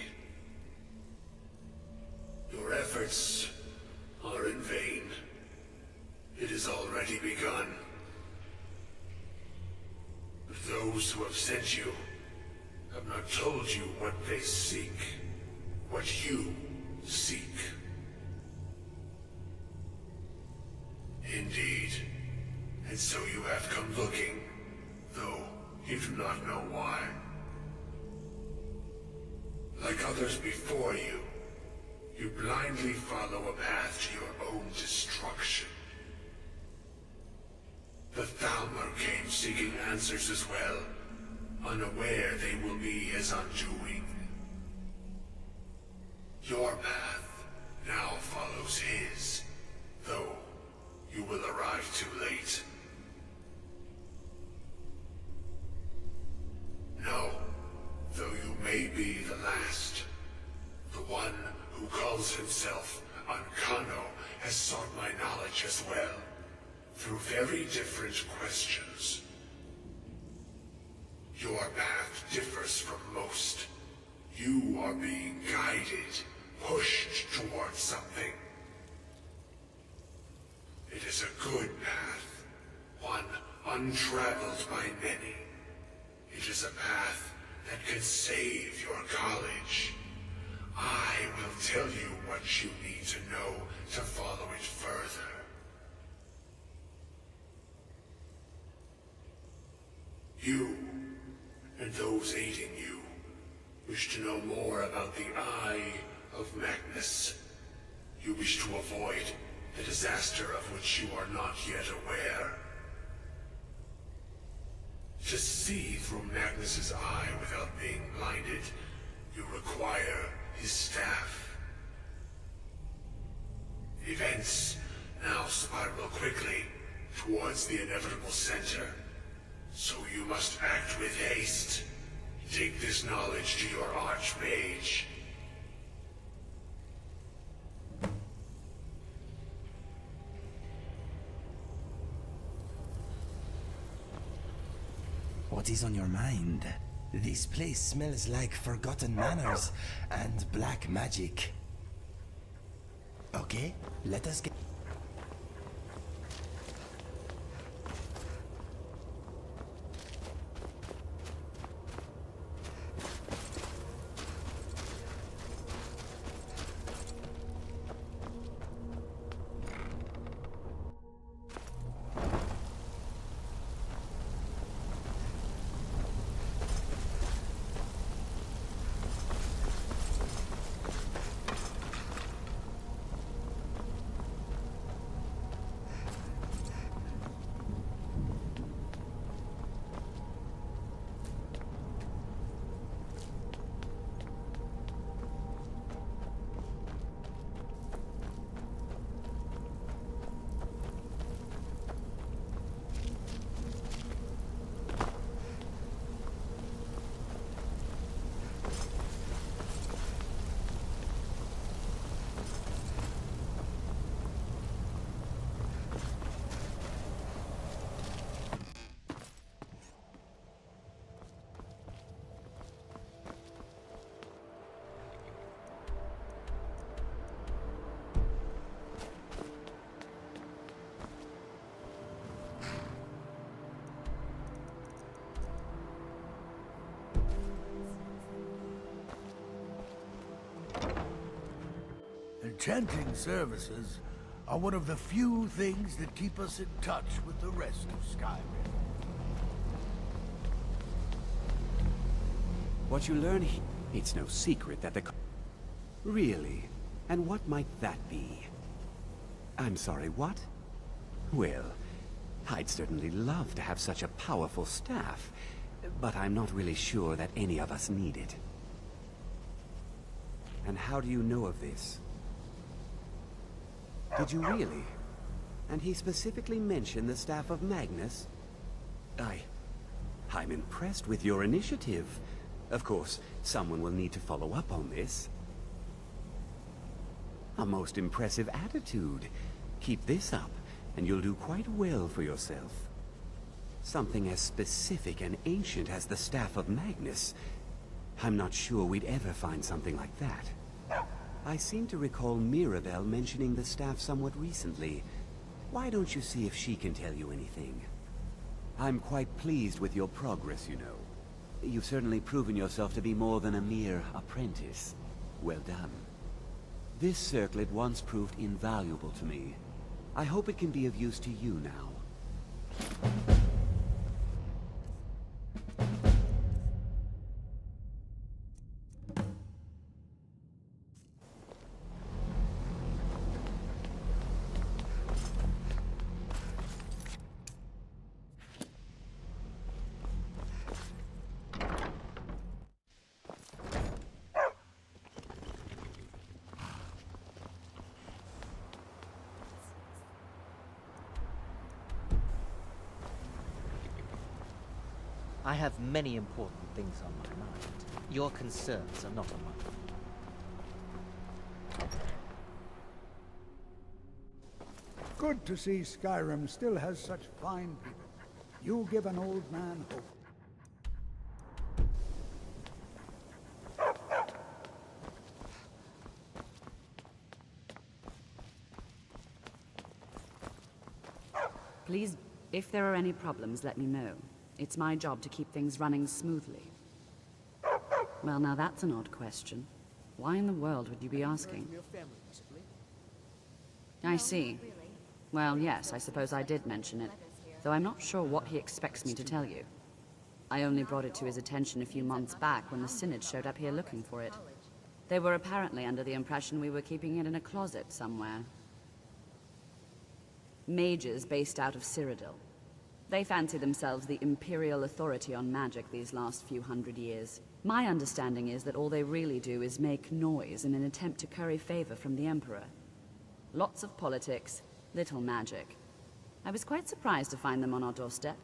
S20: Your efforts are in vain. It has already begun. But those who have sent you have not told you what they seek, what you seek. Indeed, so you have come looking, though you do not know why. Like others before you, you blindly follow a path to your own destruction. The Thalmor came seeking answers as well, unaware they will be his undoing. Your path now follows his, though you will arrive too late. No, though you may be the last, the one who calls himself Ancano has sought my knowledge as well, through very different questions. Your path differs from most. You are being guided, pushed towards something. It is a good path, one untraveled by many. It is a path that can save your college. I will tell you what you need to know to follow it further. You, and those aiding you, wish to know more about the Eye of Magnus. You wish to avoid the disaster of which you are not yet aware. To see through Magnus's eye without being blinded, you require his staff. Events now spiral quickly towards the inevitable center, so you must act with haste. Take this knowledge to your Archmage.
S2: What is on your mind? This place smells like forgotten manners and black magic. Okay, let us get...
S19: Enchanting services are one of the few things that keep us in touch with the rest of Skyrim.
S16: What you learn here, it's no secret that the... Really? And what might that be? I'm sorry, what? Well, I'd certainly love to have such a powerful staff, but I'm not really sure that any of us need it. And how do you know of this? Did you really? And he specifically mentioned the staff of Magnus? I'm impressed with your initiative. Of course, someone will need to follow up on this. A most impressive attitude. Keep this up, and you'll do quite well for yourself. Something as specific and ancient as the staff of Magnus. I'm not sure we'd ever find something like that. I seem to recall Mirabelle mentioning the staff somewhat recently. Why don't you see if she can tell you anything? I'm quite pleased with your progress, you know. You've certainly proven yourself to be more than a mere apprentice. Well done. This circlet once proved invaluable to me. I hope it can be of use to you now.
S17: I have many important things on my mind. Your concerns are not among them.
S14: Good to see Skyrim still has such fine people. You give an old man hope.
S13: Please, if there are any problems, let me know. It's my job to keep things running smoothly. Well, now that's an odd question. Why in the world would you be asking? I see. Well, yes, I suppose I did mention it, though I'm not sure what he expects me to tell you. I only brought it to his attention a few months back when the Synod showed up here looking for it. They were apparently under the impression we were keeping it in a closet somewhere. Mages based out of Cyrodiil. They fancy themselves the imperial authority on magic these last few hundred years. My understanding is that all they really do is make noise in an attempt to curry favor from the Emperor. Lots of politics, little magic. I was quite surprised to find them on our doorstep.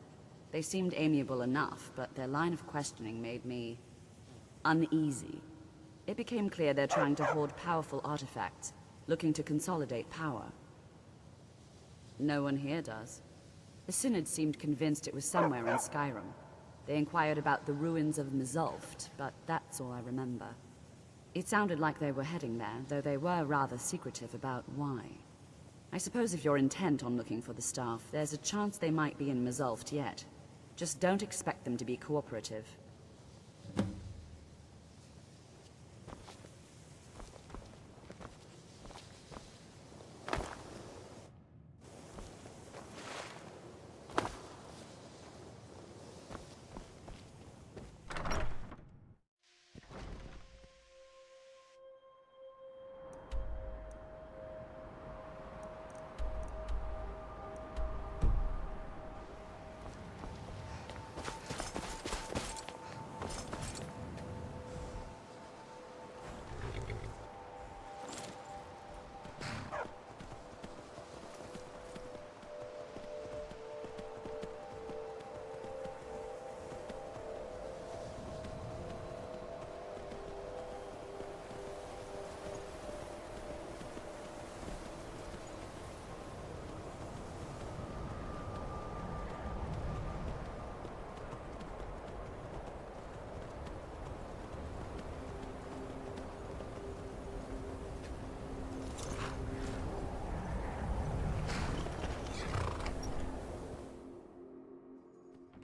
S13: They seemed amiable enough, but their line of questioning made me uneasy. It became clear they're trying to hoard powerful artifacts, looking to consolidate power. No one here does. The Synod seemed convinced it was somewhere in Skyrim. They inquired about the ruins of Mzulft, but that's all I remember. It sounded like they were heading there, though they were rather secretive about why. I suppose if you're intent on looking for the staff, there's a chance they might be in Mzulft yet. Just don't expect them to be cooperative.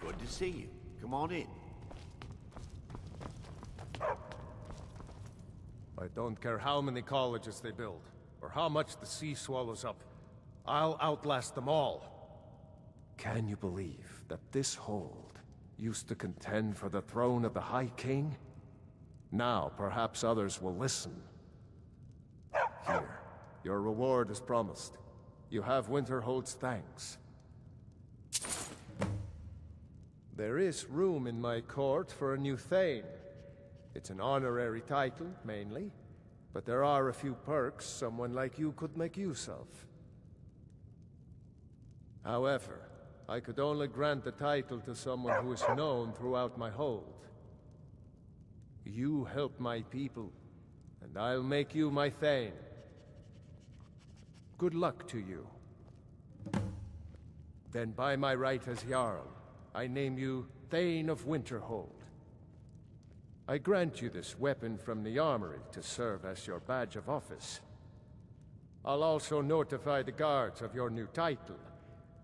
S21: Good to see you. Come on in.
S22: I don't care how many colleges they build, or how much the sea swallows up. I'll outlast them all. Can you believe that this hold used to contend for the throne of the High King? Now, perhaps others will listen. Here, your reward is promised. You have Winterhold's thanks. There is room in my court for a new Thane. It's an honorary title, mainly, but there are a few perks someone like you could make use of. However, I could only grant the title to someone who is known throughout my hold. You help my people, and I'll make you my Thane. Good luck to you. Then by my right as Jarl, I name you Thane of Winterhold. I grant you this weapon from the armory to serve as your badge of office. I'll also notify the guards of your new title.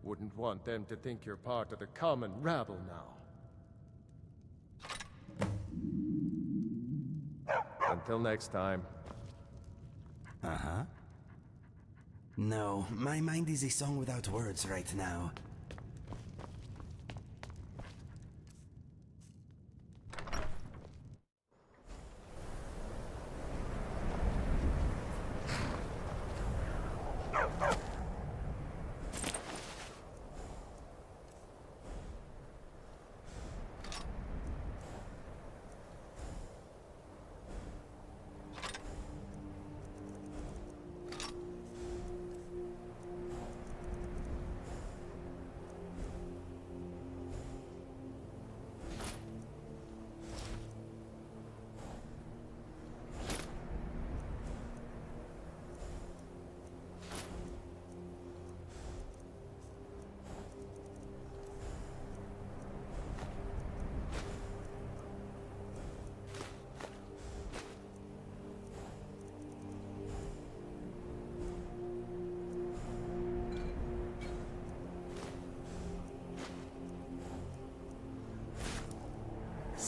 S22: Wouldn't want them to think you're part of the common rabble now. Until next time.
S2: Uh-huh. No, my mind is a song without words right now.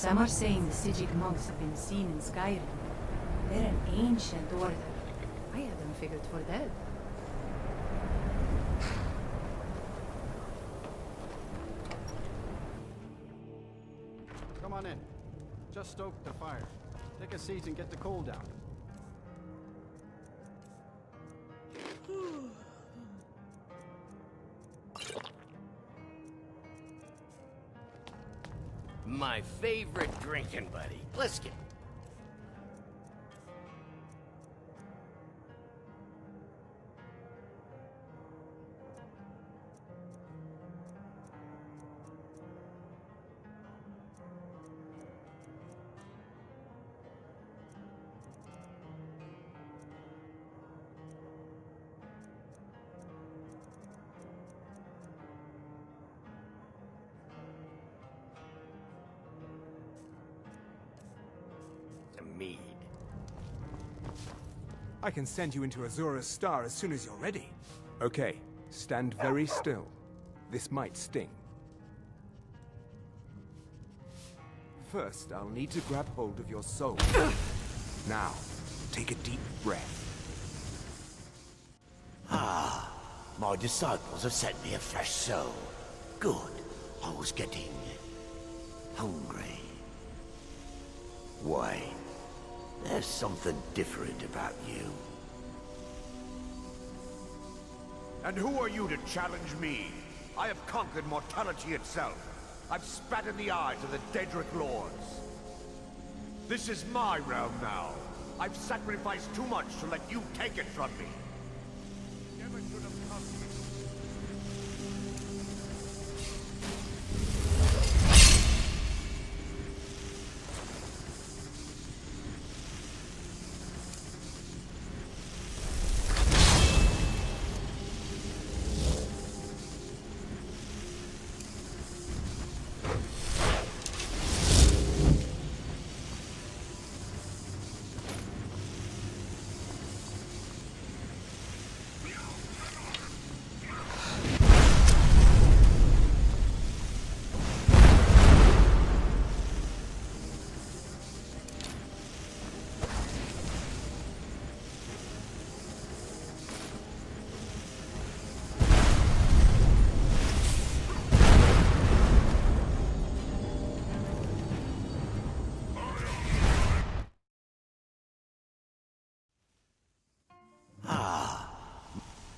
S6: Some are saying the Sijic monks have been seen in Skyrim. They're an ancient order. I had them figured for dead.
S8: Come on in. Just stoke the fire. Take a seat and get the coal down.
S23: My favorite drinking buddy. Let's get... mead.
S5: I can send you into Azura's Star as soon as you're ready. Okay, stand very still. This might sting. First, I'll need to grab hold of your soul. Now, take a deep breath.
S21: Ah, my disciples have sent me a fresh soul. Good. I was getting... hungry. Why? There's something different about you.
S24: And who are you to challenge me? I have conquered mortality itself. I've spat in the eyes of the Daedric Lords. This is my realm now. I've sacrificed too much to let you take it from me. Never should have come to you.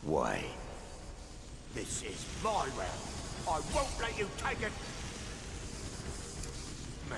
S21: Why?
S24: This is my realm. I won't let you take it. Me.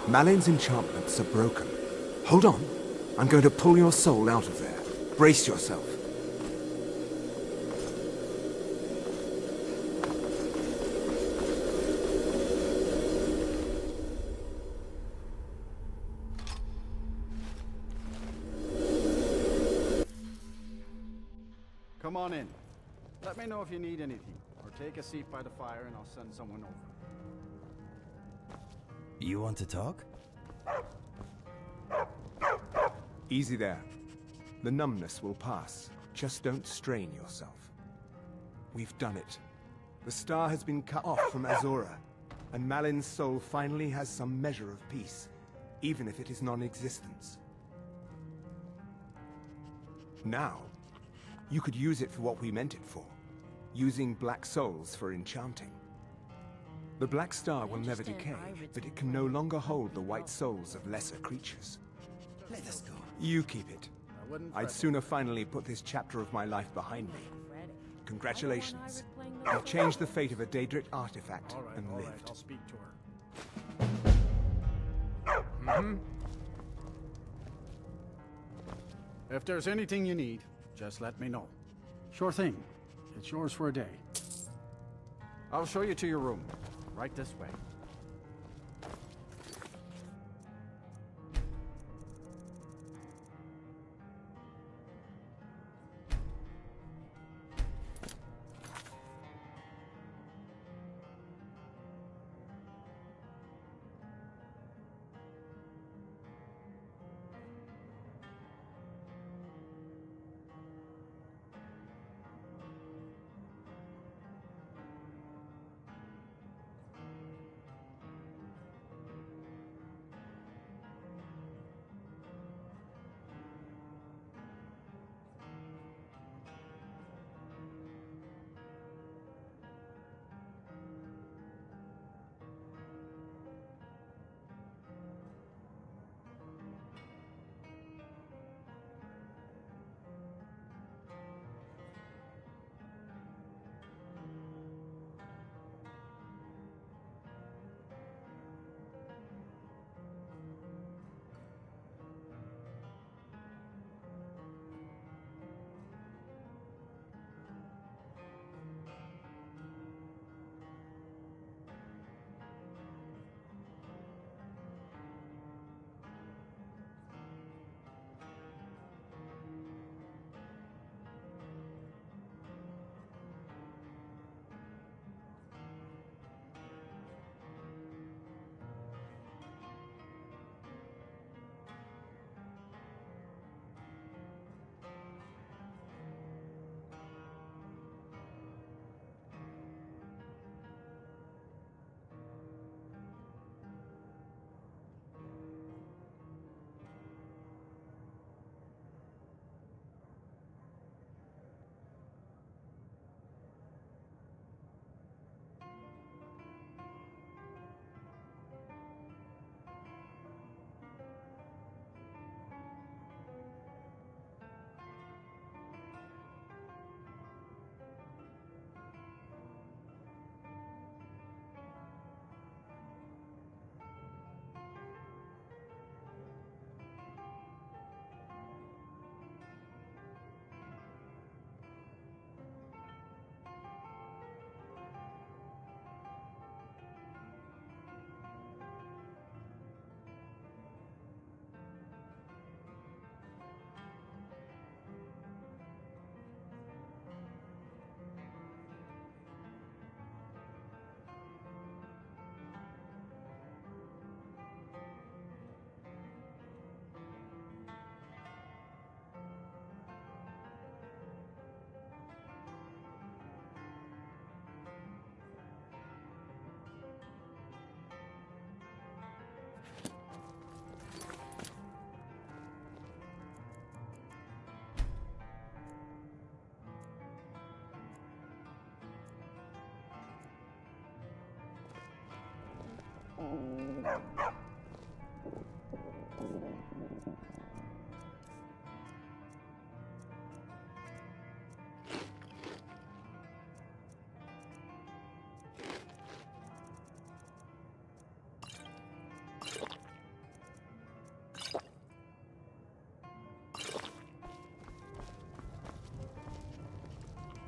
S5: Malin's enchantments are broken. Hold on. I'm going to pull your soul out of there. Brace yourself.
S8: Come on in. Let me know if you need anything, or take a seat by the fire and I'll send someone over.
S2: You want to talk?
S5: Easy there. The numbness will pass. Just don't strain yourself. We've done it. The star has been cut off from Azora, and Malin's soul finally has some measure of peace, even if it is non-existence. Now, you could use it for what we meant it for, using black souls for enchanting. The Black Star will never decay, but it can no longer hold the white souls of lesser creatures.
S2: Let us go.
S5: You keep it. I'd sooner finally put this chapter of my life behind me. Congratulations. You've changed the fate of a Daedric artifact and lived.
S8: I'll speak to her. If there's anything you need, just let me know. Sure thing. It's yours for a day. I'll show you to your room. Right this way.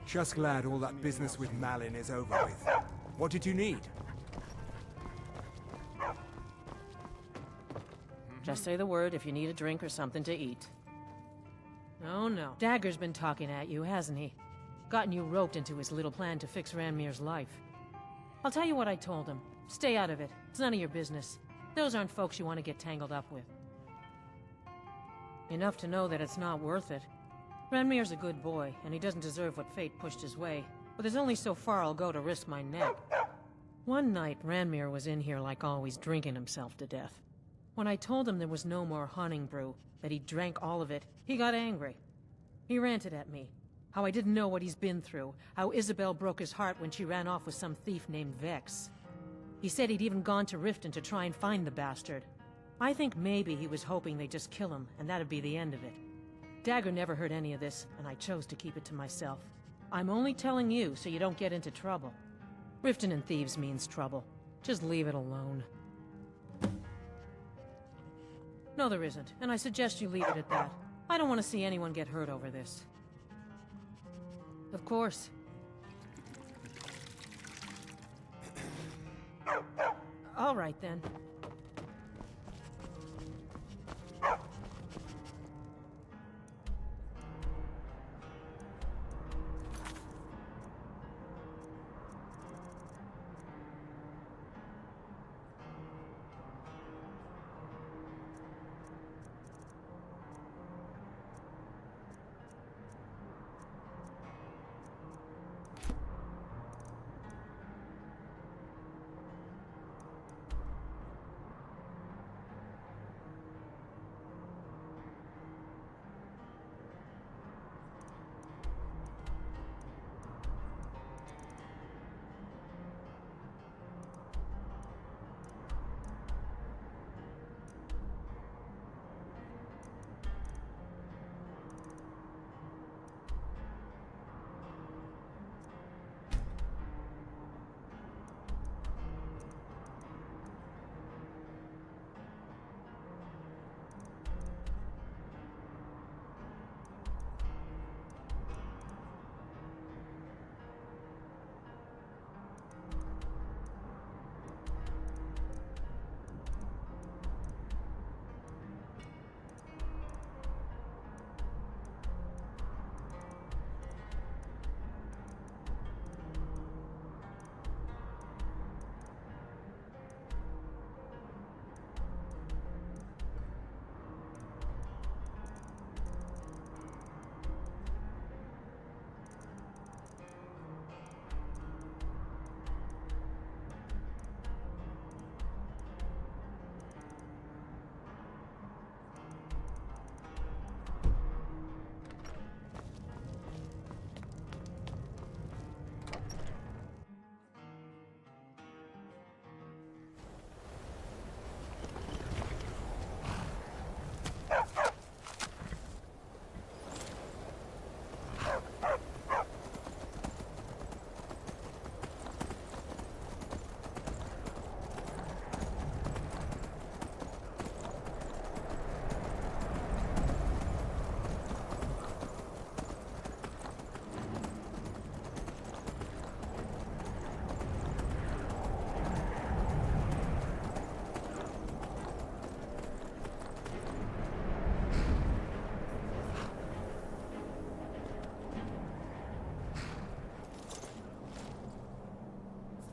S5: Just glad all that business with Malin is over with. What did you need?
S3: Just say the word if you need a drink or something to eat. Oh no. Dagger's been talking at you, hasn't he? Gotten you roped into his little plan to fix Ranmir's life. I'll tell you what I told him. Stay out of it. It's none of your business. Those aren't folks you want to get tangled up with. Enough to know that it's not worth it. Ranmir's a good boy, and he doesn't deserve what fate pushed his way. But there's only so far I'll go to risk my neck. One night, Ranmir was in here like always, drinking himself to death. When I told him there was no more hunting brew, that he drank all of it, he got angry. He ranted at me. How I didn't know what he's been through. How Isabel broke his heart when she ran off with some thief named Vex. He said he'd even gone to Riften to try and find the bastard. I think maybe he was hoping they'd just kill him, and that'd be the end of it. Dagger never heard any of this, and I chose to keep it to myself. I'm only telling you so you don't get into trouble. Riften and thieves means trouble. Just leave it alone. No, there isn't, and I suggest you leave it at that. I don't want to see anyone get hurt over this. Of course. All right, then.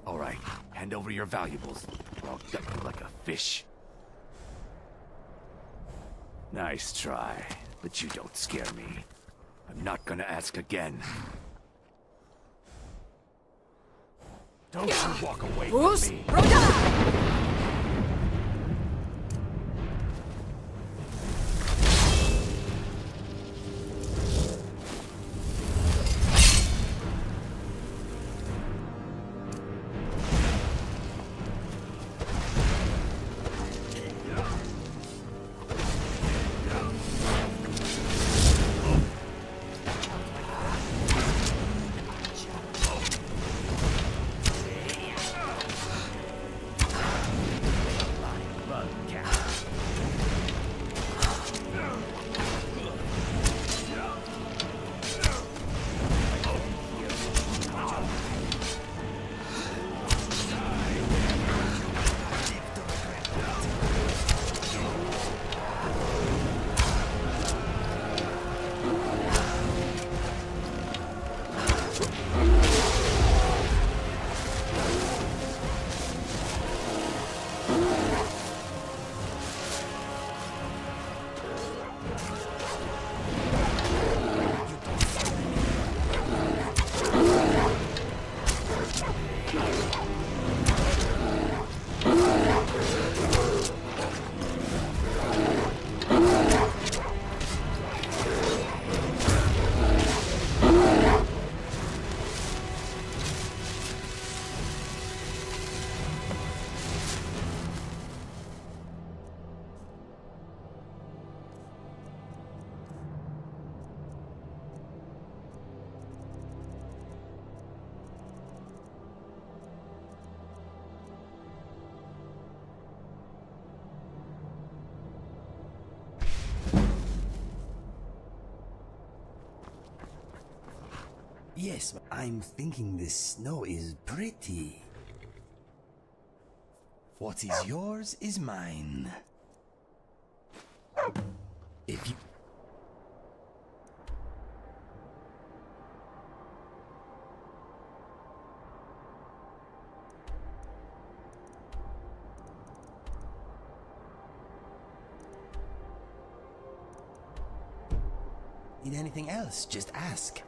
S21: All right, hand over your valuables, or I'll gut you like a fish. Nice try, but you don't scare me. I'm not gonna ask again. Don't you walk away from me!
S2: Yes, but I'm thinking the snow is pretty. What is yours is mine. If you... Need anything else, just ask.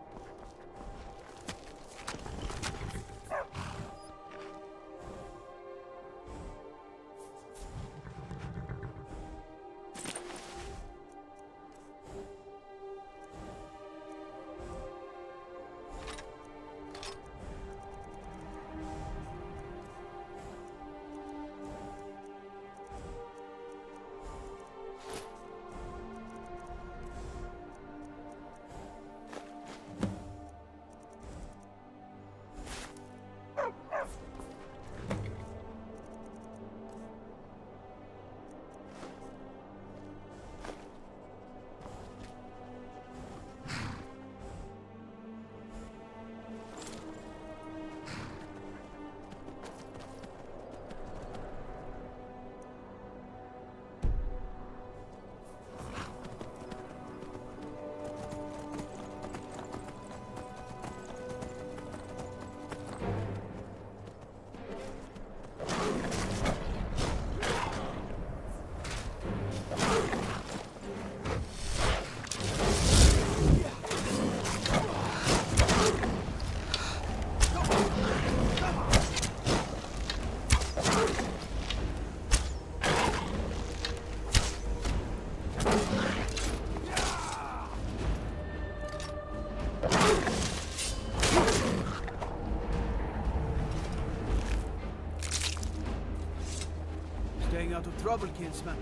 S4: Staying out of trouble, kinsman.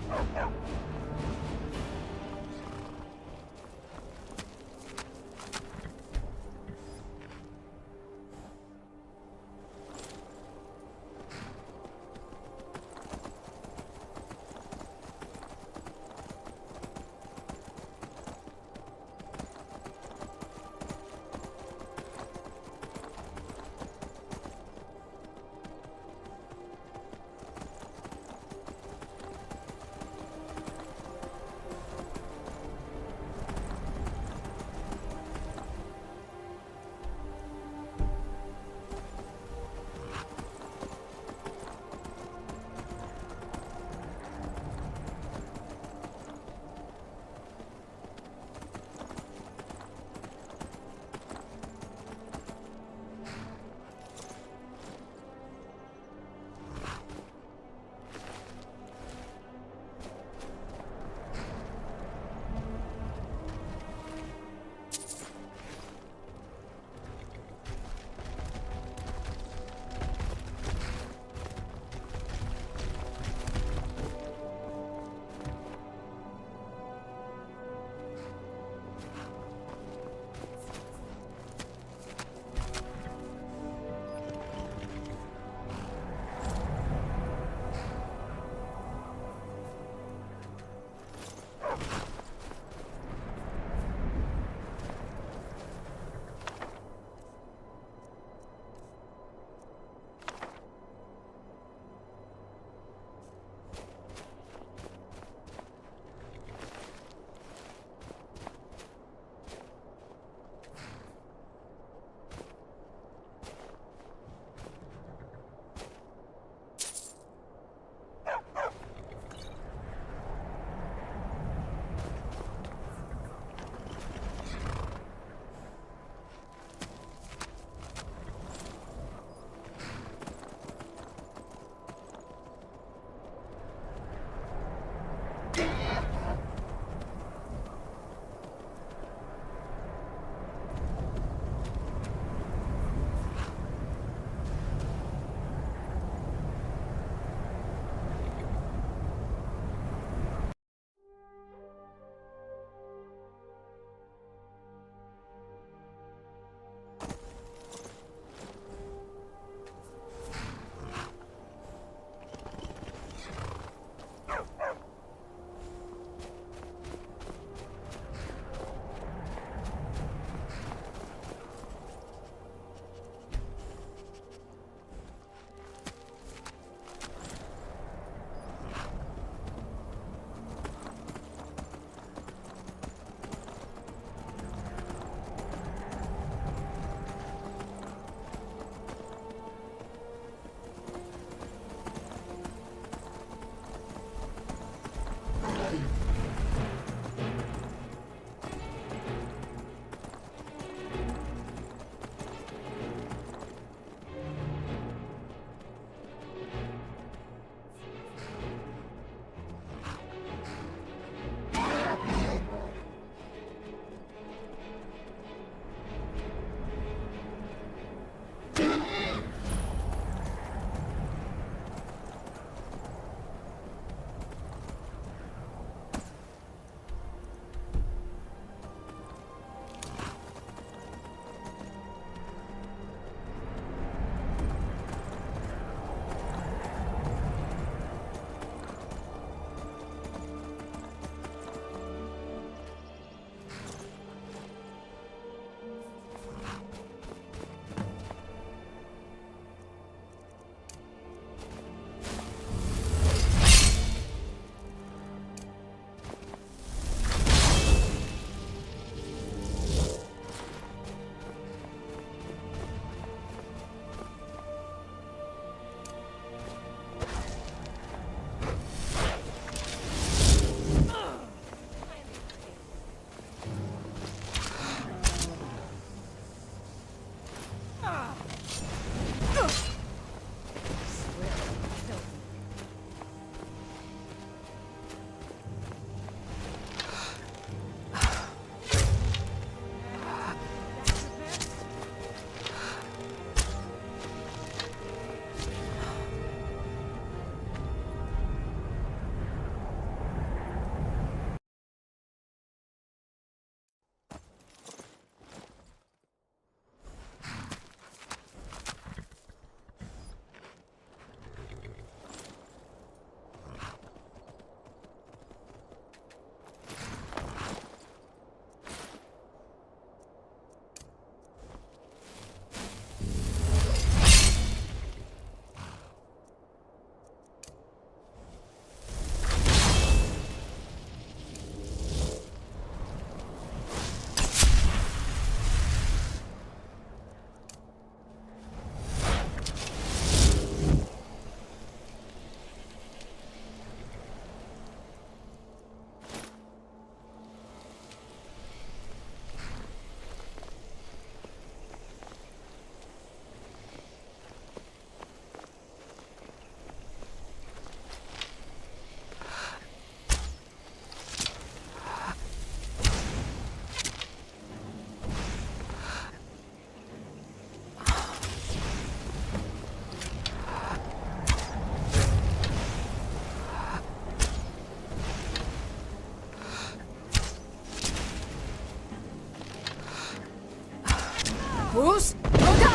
S1: Who's? Roda!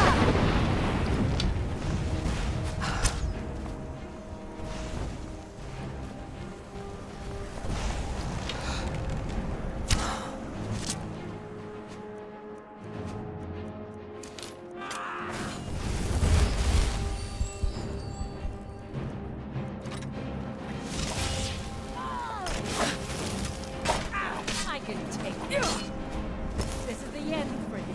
S3: I can take you. This is the end for you.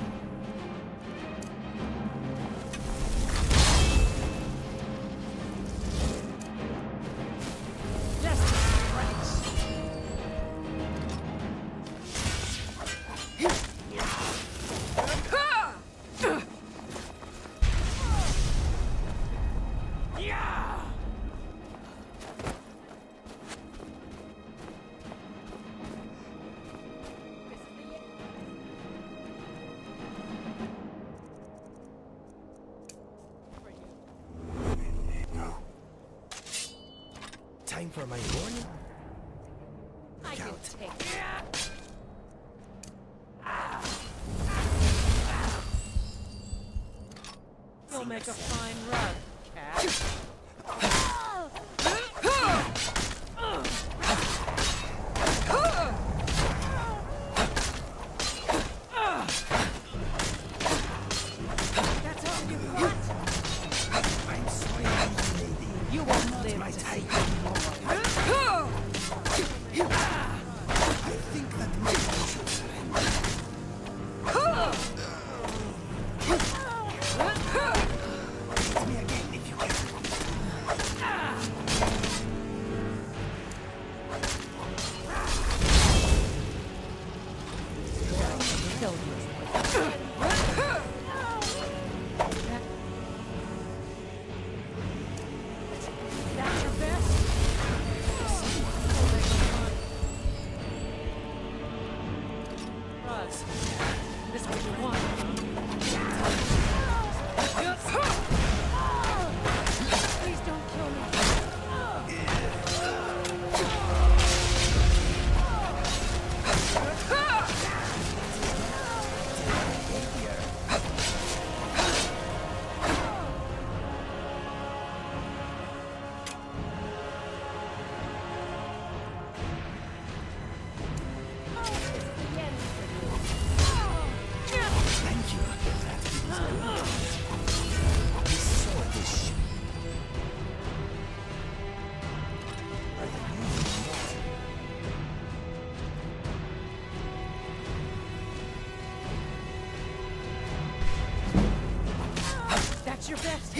S2: Time for my morning?
S3: I can take you. You'll make a fine rug, cat.
S1: That's all you got?
S2: I'm sorry, lady.
S1: You won't
S2: Not
S1: live
S2: my
S1: to
S2: type.
S1: see.
S2: I think that maybe I should surrender. Hit me again if you can.
S1: That's your best?
S3: Rugs. This is what you want.
S1: Please don't kill me.
S2: Thank you. That feels good. This sword is shit. Are they using that?
S1: That's your best?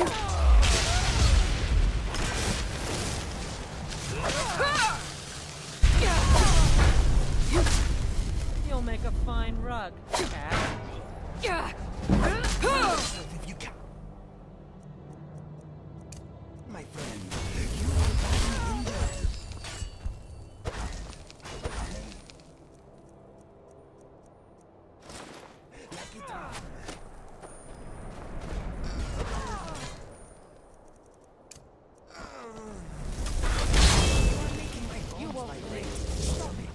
S3: You'll make a fine rug, cat.
S2: If you can. My friend, you are badly injured. Like it up. You are making my bones vibrate. Stop it.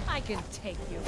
S3: I can take you.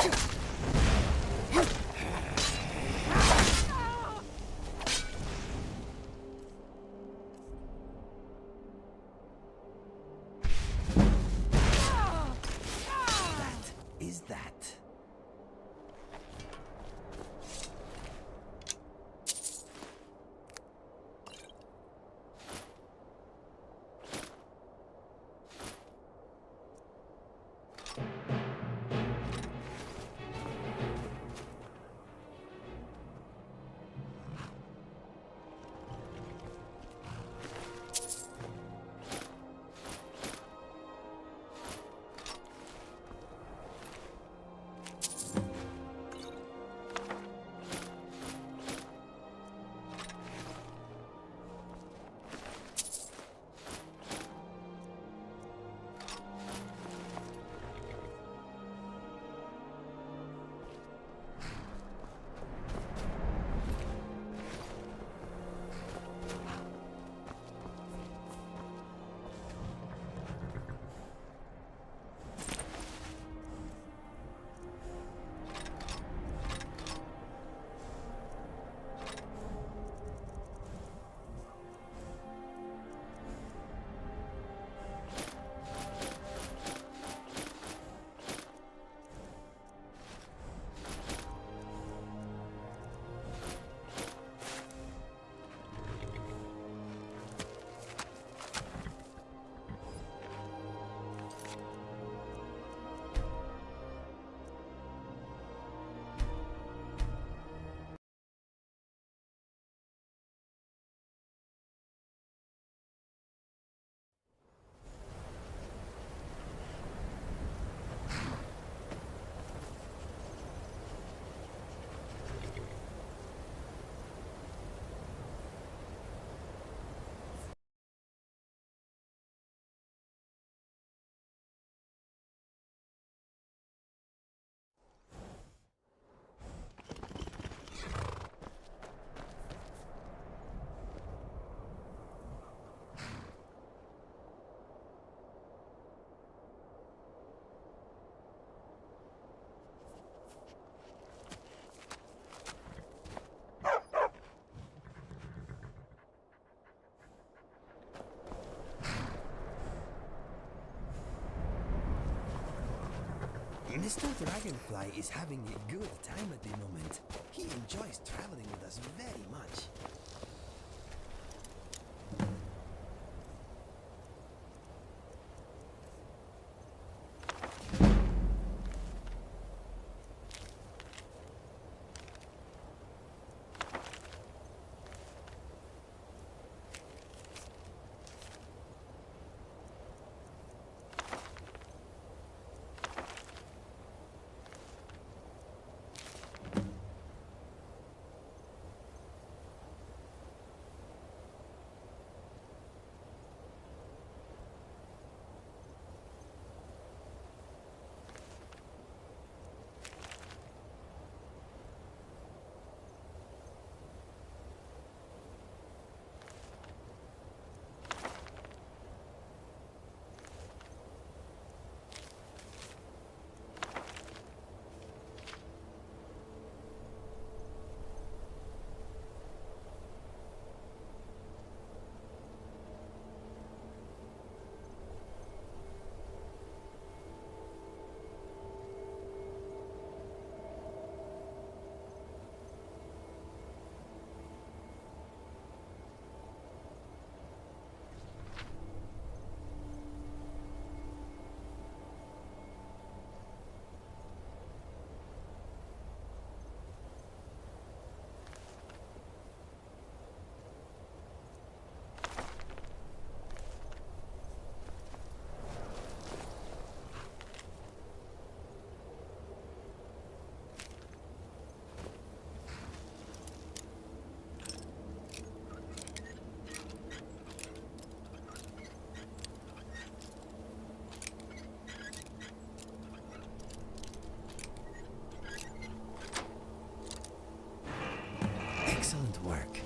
S2: Mr. Dragonfly is having a good time at the moment. He enjoys traveling with us very much. Excellent work.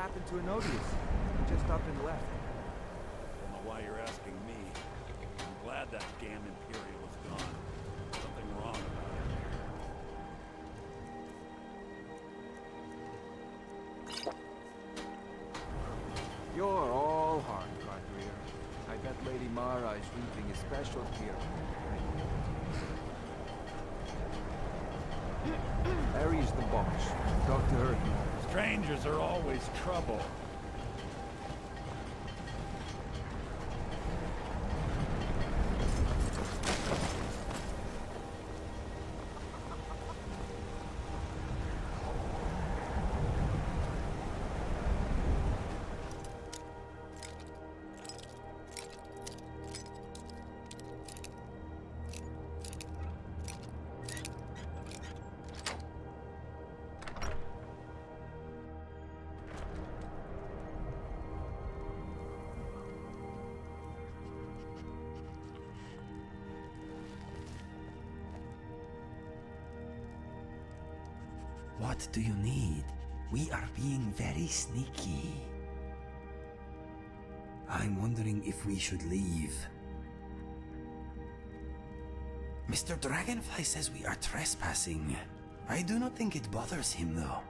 S7: happened to Enodius? He just up and left.
S9: Don't know why you're asking me. I'm glad that damn Imperial is gone. Something wrong about it.
S7: You're all heart, Cartier. I bet Lady Mara is reaping a special tear. Harry's the boss. Talk to her.
S9: Strangers are always trouble.
S2: What do you need? We are being very sneaky. I'm wondering if we should leave. Mr. Dragonfly says we are trespassing. I do not think it bothers him, though.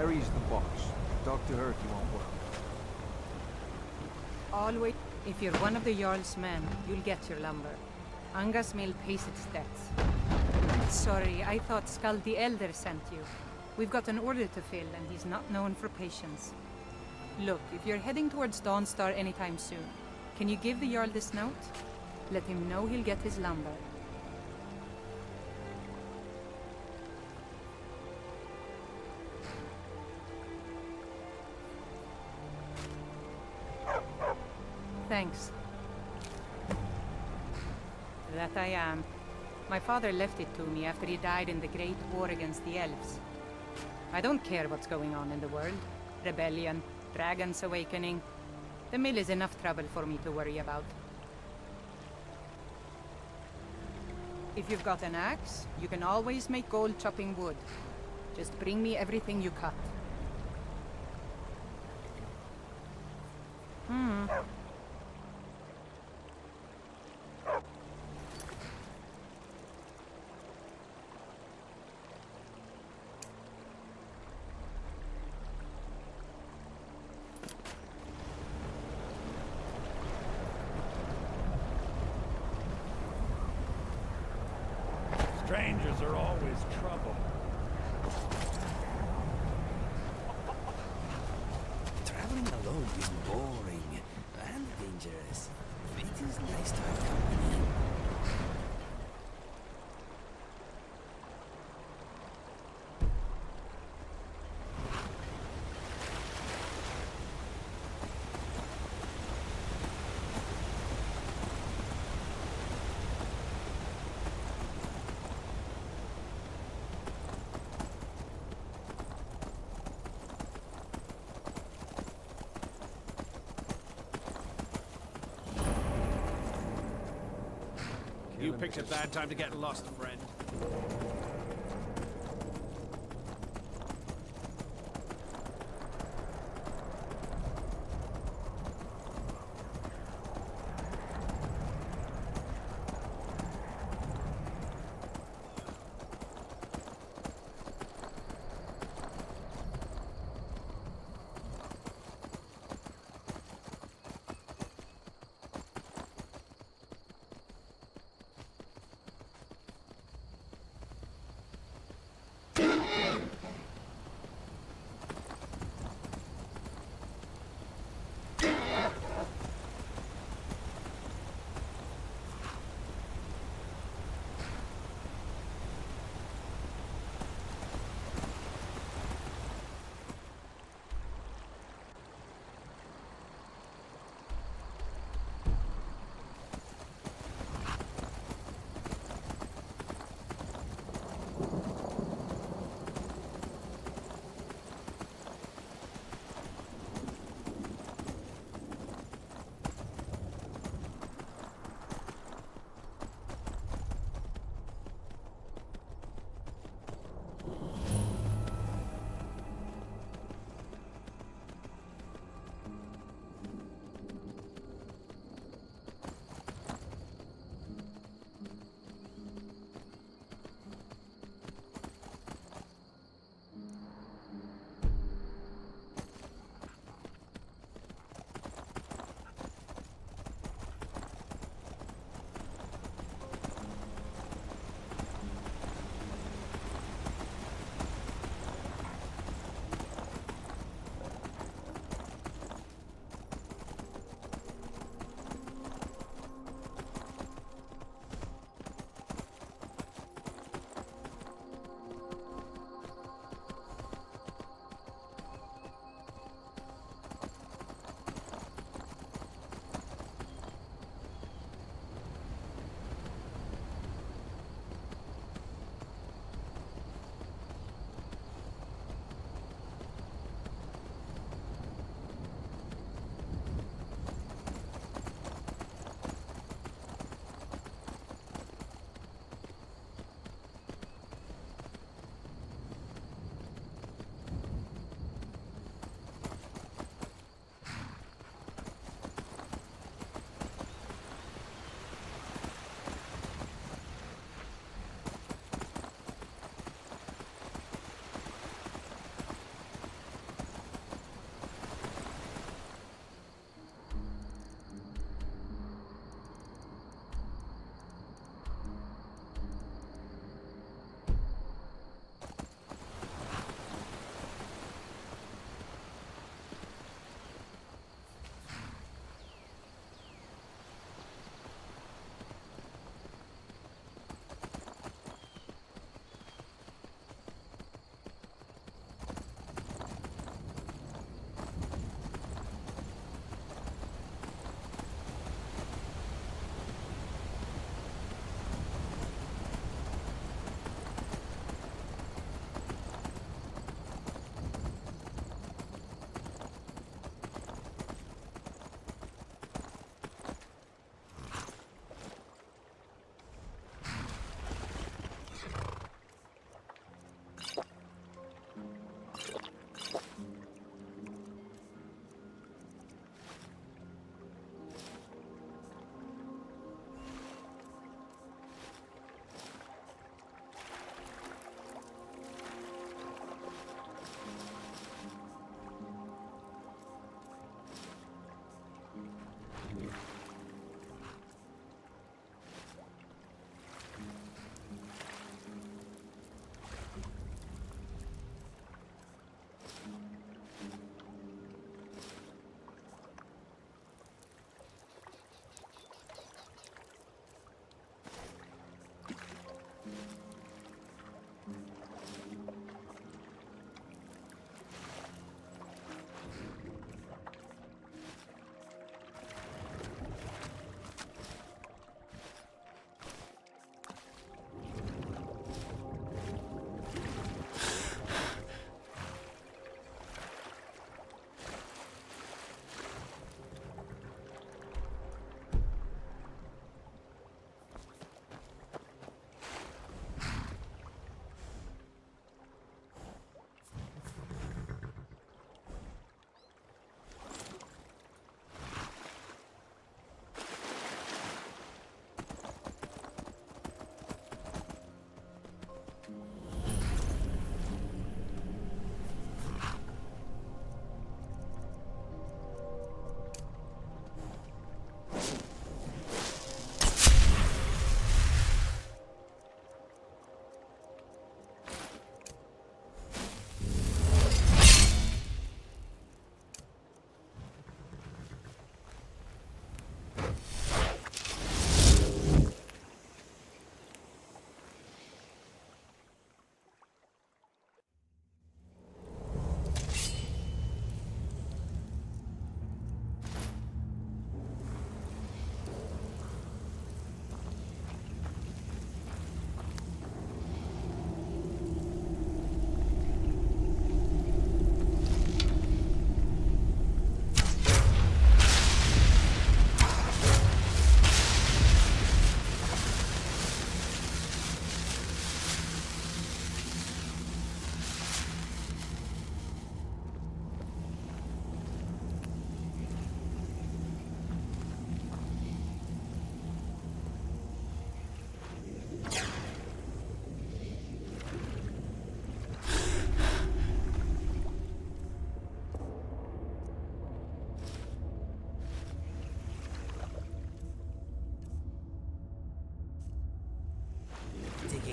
S5: Harry's the boss. Dr. Herky won't work.
S6: Always, if you're one of the Jarl's men, you'll get your lumber. Angus Mill pays its debts. Sorry, I thought Skald the Elder sent you. We've got an order to fill, and he's not known for patience. Look, if you're heading towards Dawnstar anytime soon, can you give the Jarl this note? Let him know he'll get his lumber. Thanks. That I am. My father left it to me after he died in the Great War against the Elves. I don't care what's going on in the world. Rebellion, dragons awakening. The mill is enough trouble for me to worry about. If you've got an axe, you can always make gold chopping wood. Just bring me everything you cut.
S9: Strangers are always trouble.
S2: Traveling alone is boring and dangerous. It is nice to have company.
S18: You picked a bad time to get lost, friend.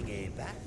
S2: taking a bath?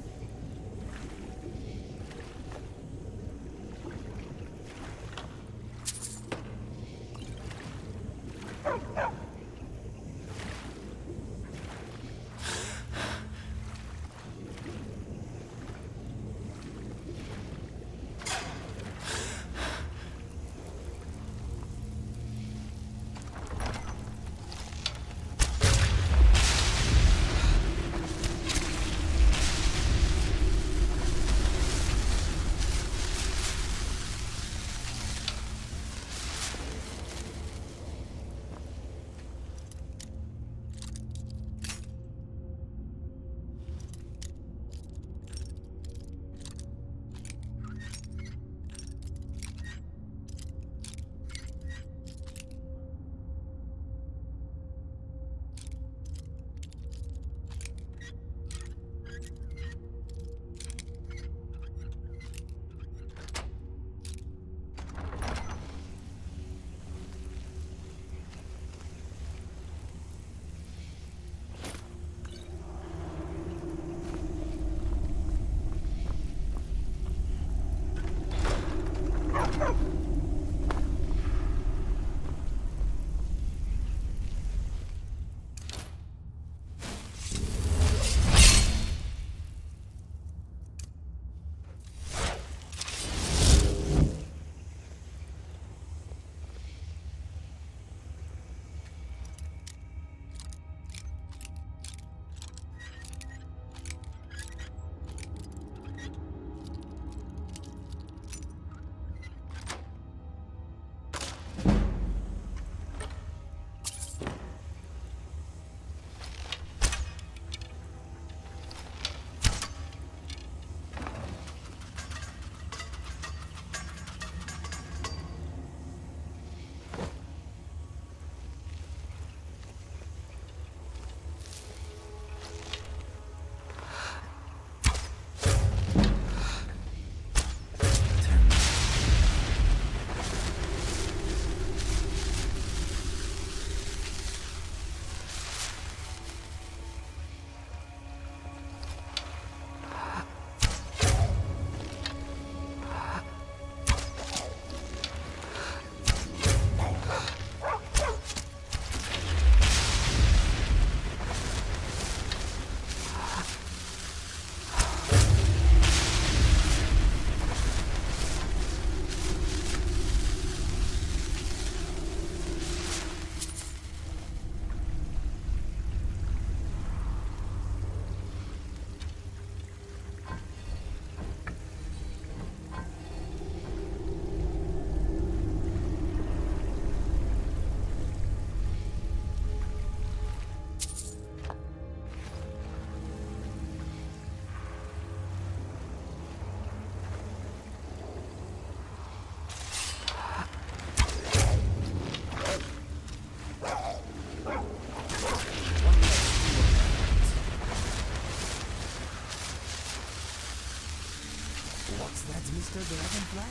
S2: What's that, Mr. Dragonfly?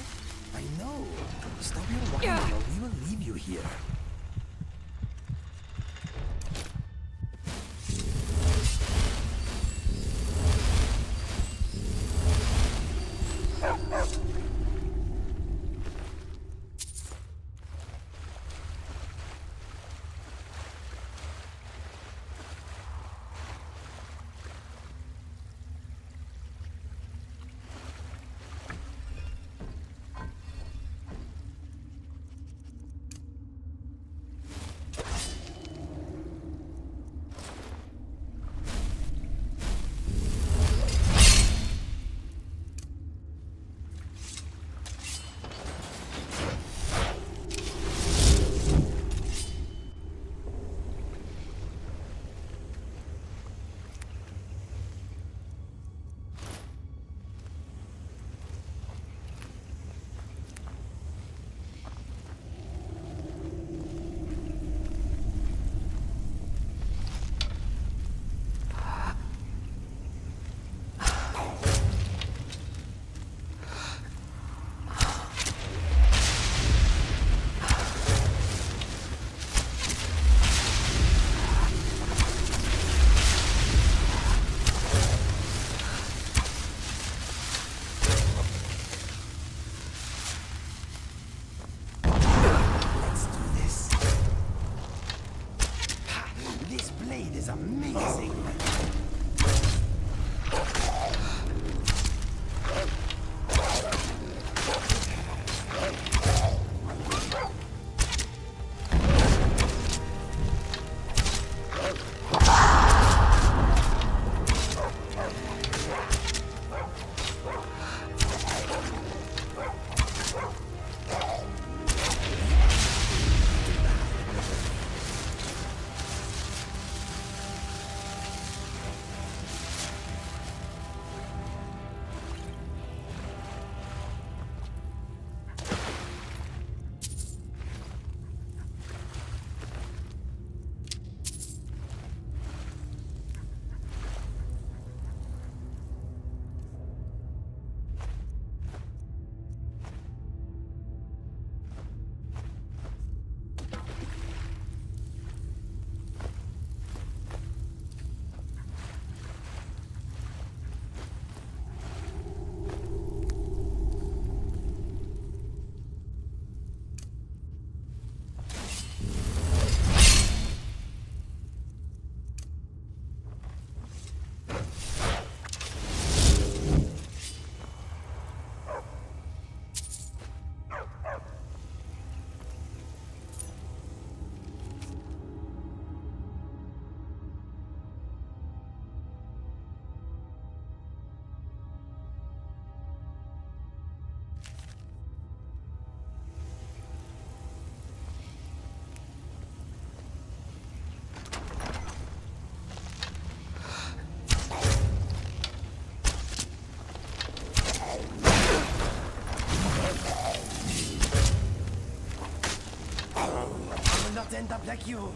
S2: I know. Stop your whining or we will leave you here. up like you.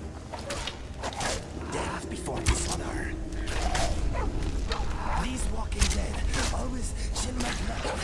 S2: Death before dishonor. These walking dead always chill my blood.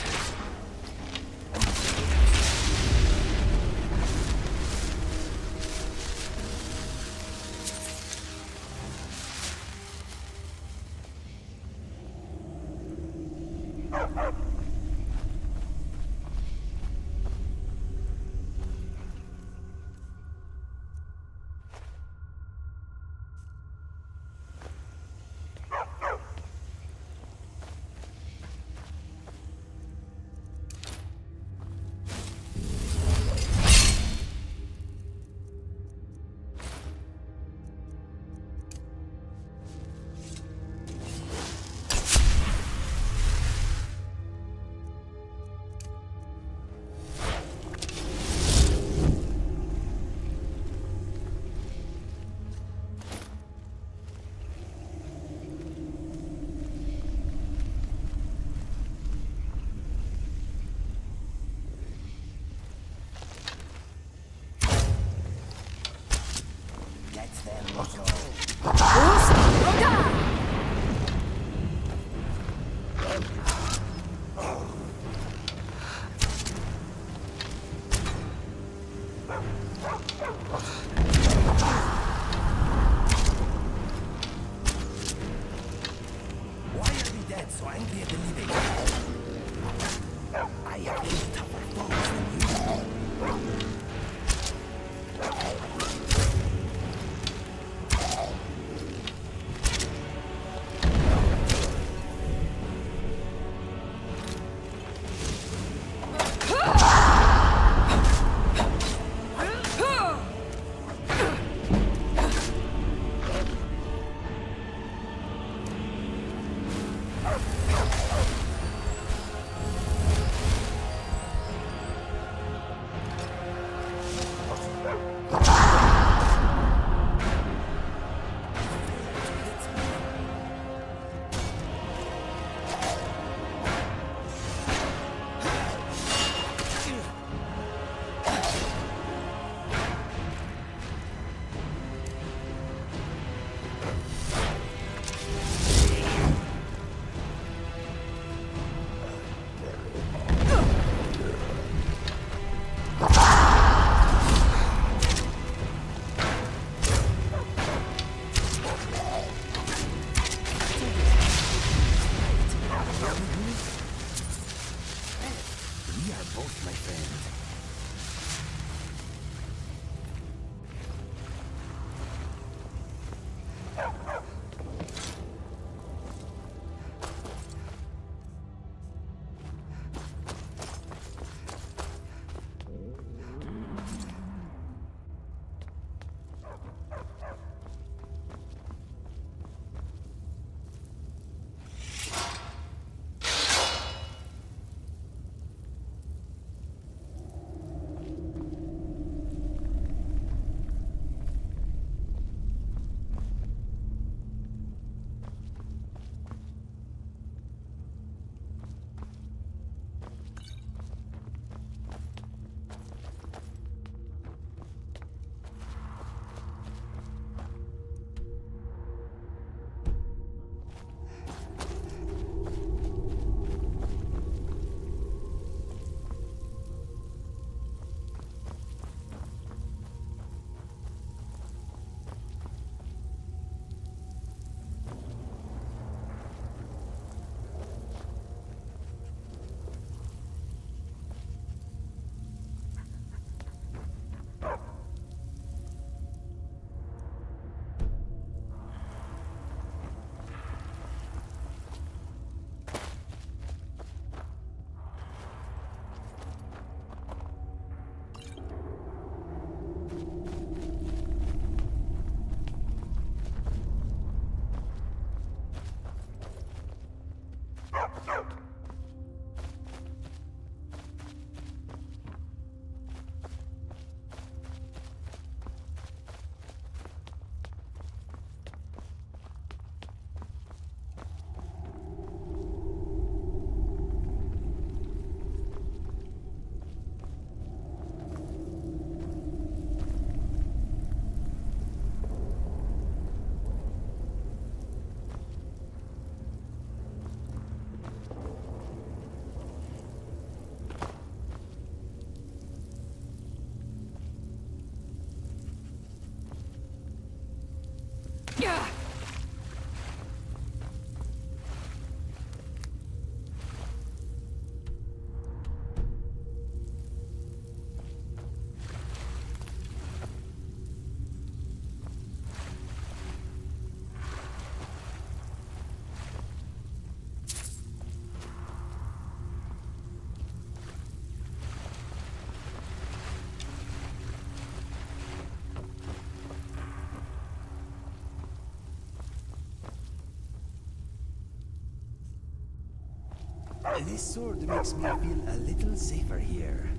S2: This sword makes me feel a little safer here.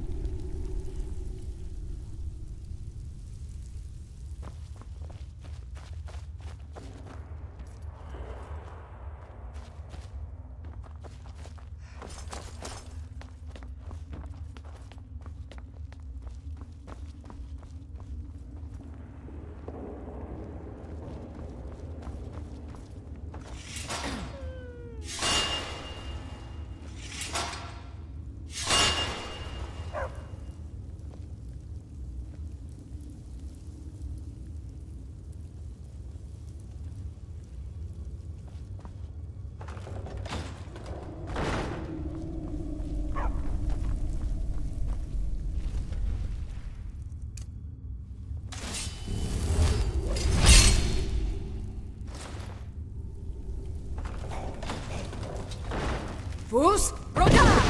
S1: Fus, Roda!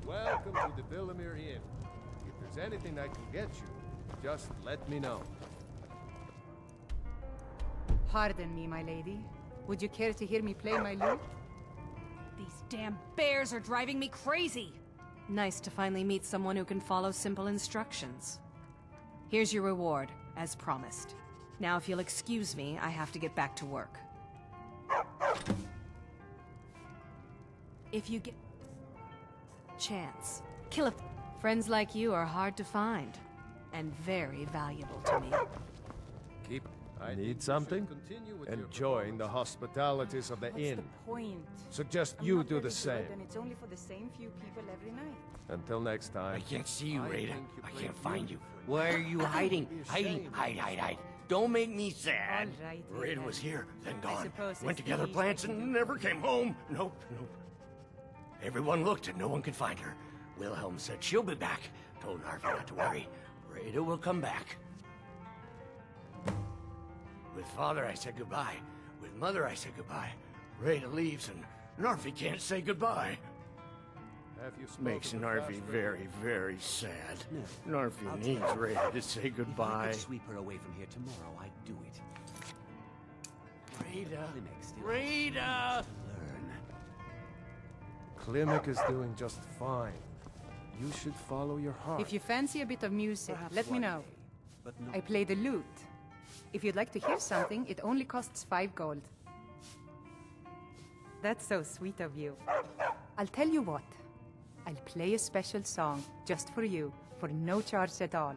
S22: Welcome to the Villamere Inn. If there's anything I can get you, just let me know.
S6: Pardon me, my lady. Would you care to hear me play my lute?
S10: These damn bears are driving me crazy! Nice to finally meet someone who can follow simple instructions. Here's your reward, as promised. Now if you'll excuse me, I have to get back to work. If you get... chance. Kill a... Friends like you are hard to find. And very valuable to me.
S22: I need something? Enjoying the hospitalities of the inn.
S6: What's the point?
S22: Suggest
S6: I'm
S22: you
S6: not
S22: do
S6: very
S22: the
S6: good,
S22: same.
S6: and it's only for the same few people every night.
S22: Until next time.
S23: I can't see you, Rada. I can't find you. Where are you hiding? Hide. Don't make me sad.
S6: All right,
S23: Rada was here, then
S6: I
S23: gone.
S6: suppose
S23: Went to
S6: it's
S23: gather
S6: the
S23: plants
S6: least I can
S23: and never came home. Nope. Everyone looked and no one could find her. Wilhelm said she'll be back. Told Narvi not to worry. Rada will come back. With Father, I said goodbye. With Mother, I said goodbye. Rada leaves and Narvi can't say goodbye. Makes Narvi very, very sad.
S16: No.
S23: Narvi needs Rada to say
S16: If I
S23: goodbye.
S16: could sweep her away from here tomorrow, I'd do it.
S23: Rada!
S22: Klimek is doing just fine. You should follow your heart.
S6: If you fancy a bit of music,
S22: Perhaps
S6: let me
S22: one
S6: know.
S22: but
S6: I play the lute. If you'd like to hear something, it only costs 5 gold. That's so sweet of you. I'll tell you what. I'll play a special song just for you, for no charge at all.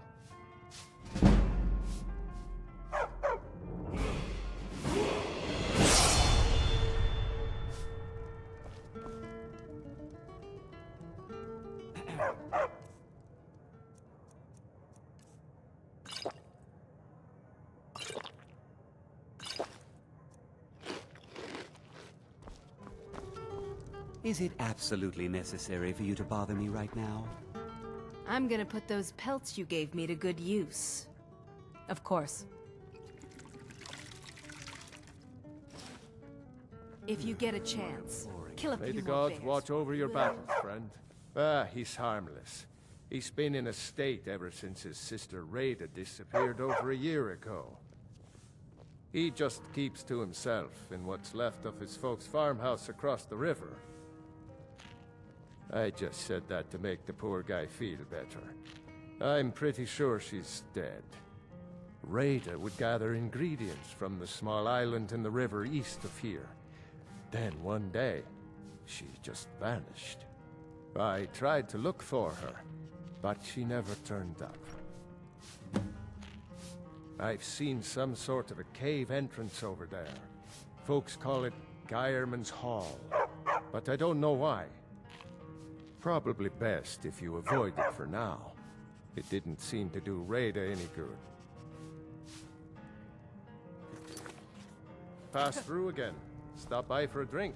S16: Is it absolutely necessary for you to bother me right now?
S10: I'm gonna put those pelts you gave me to good use. Of course. If you get a chance, kill a
S22: May
S10: few
S22: the
S10: more
S22: gods
S10: bears.
S22: watch over your battles, friend. Ah, he's harmless. He's been in a state ever since his sister Rada disappeared over a year ago. He just keeps to himself in what's left of his folks' farmhouse across the river. I just said that to make the poor guy feel better. I'm pretty sure she's dead. Rada would gather ingredients from the small island in the river east of here. Then one day, she just vanished. I tried to look for her, but she never turned up. I've seen some sort of a cave entrance over there. Folks call it Geierman's Hall, but I don't know why. Probably best if you avoid it for now. It didn't seem to do Rada any good. Pass through again. Stop by for a drink.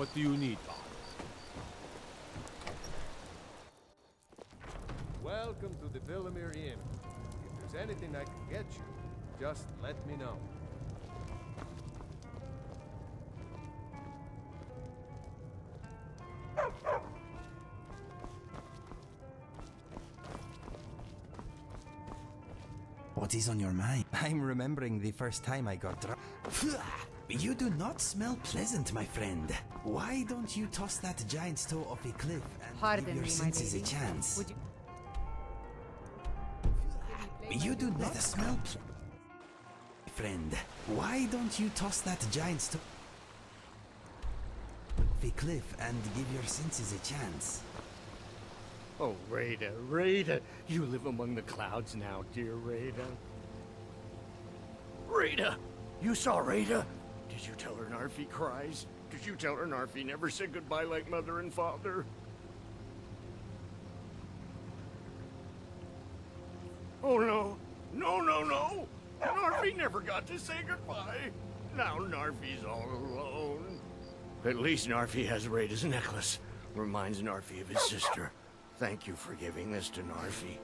S22: What do you need, boss? Welcome to the Villamere Inn. If there's anything I can get you, just let me know.
S2: What is on your mind? I'm remembering the first time I got drunk. You do not smell pleasant, my friend. Why don't you toss that giant toe off a cliff and
S6: Pardon
S2: give your
S6: me, my
S2: senses
S6: lady.
S2: a chance?
S6: Would you...
S2: You do not smell friend. Why don't you toss that giant toe off a cliff and give your senses a chance?
S23: Oh, Rada, Rada, you live among the clouds now, dear Rada. Rada! You saw Rada? Did you tell her Narfi cries? Did you tell her Narfi never said goodbye like mother and father? Oh no! No, no, no! Narfi never got to say goodbye! Now Narfi's all alone. At least Narfi has Rada's necklace. Reminds Narfi of his sister. Thank you for giving this to Narfi.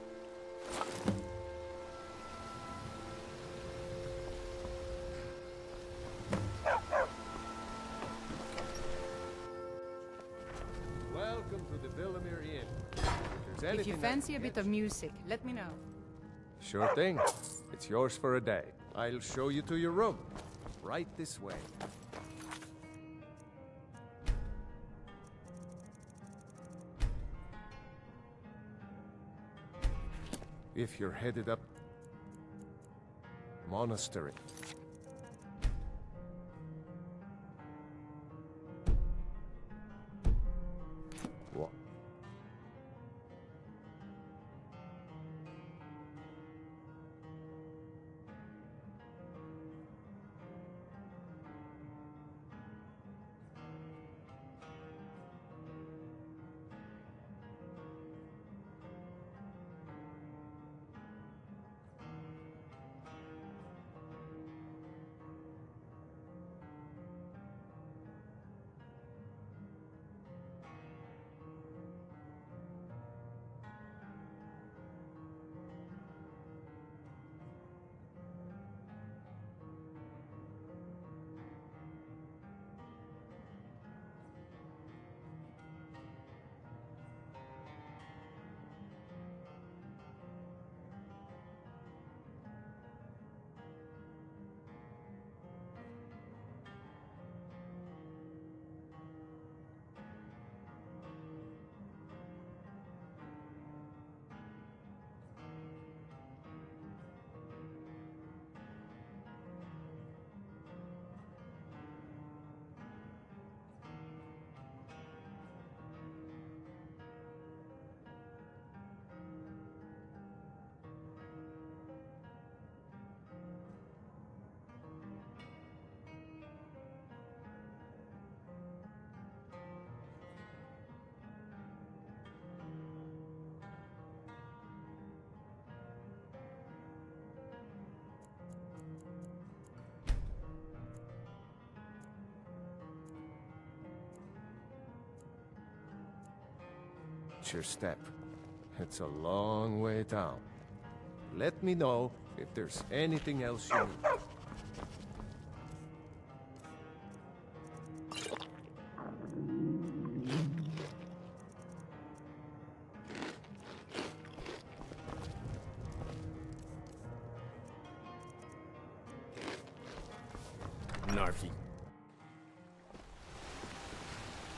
S22: Welcome to the Villamere Inn.
S6: If you fancy a bit of music, let me know.
S22: Sure thing. It's yours for a day. I'll show you to your room. Right this way. If you're headed up... Monastery. What? Watch your step. It's a long way down. Let me know if there's anything else you need.
S23: Narfi.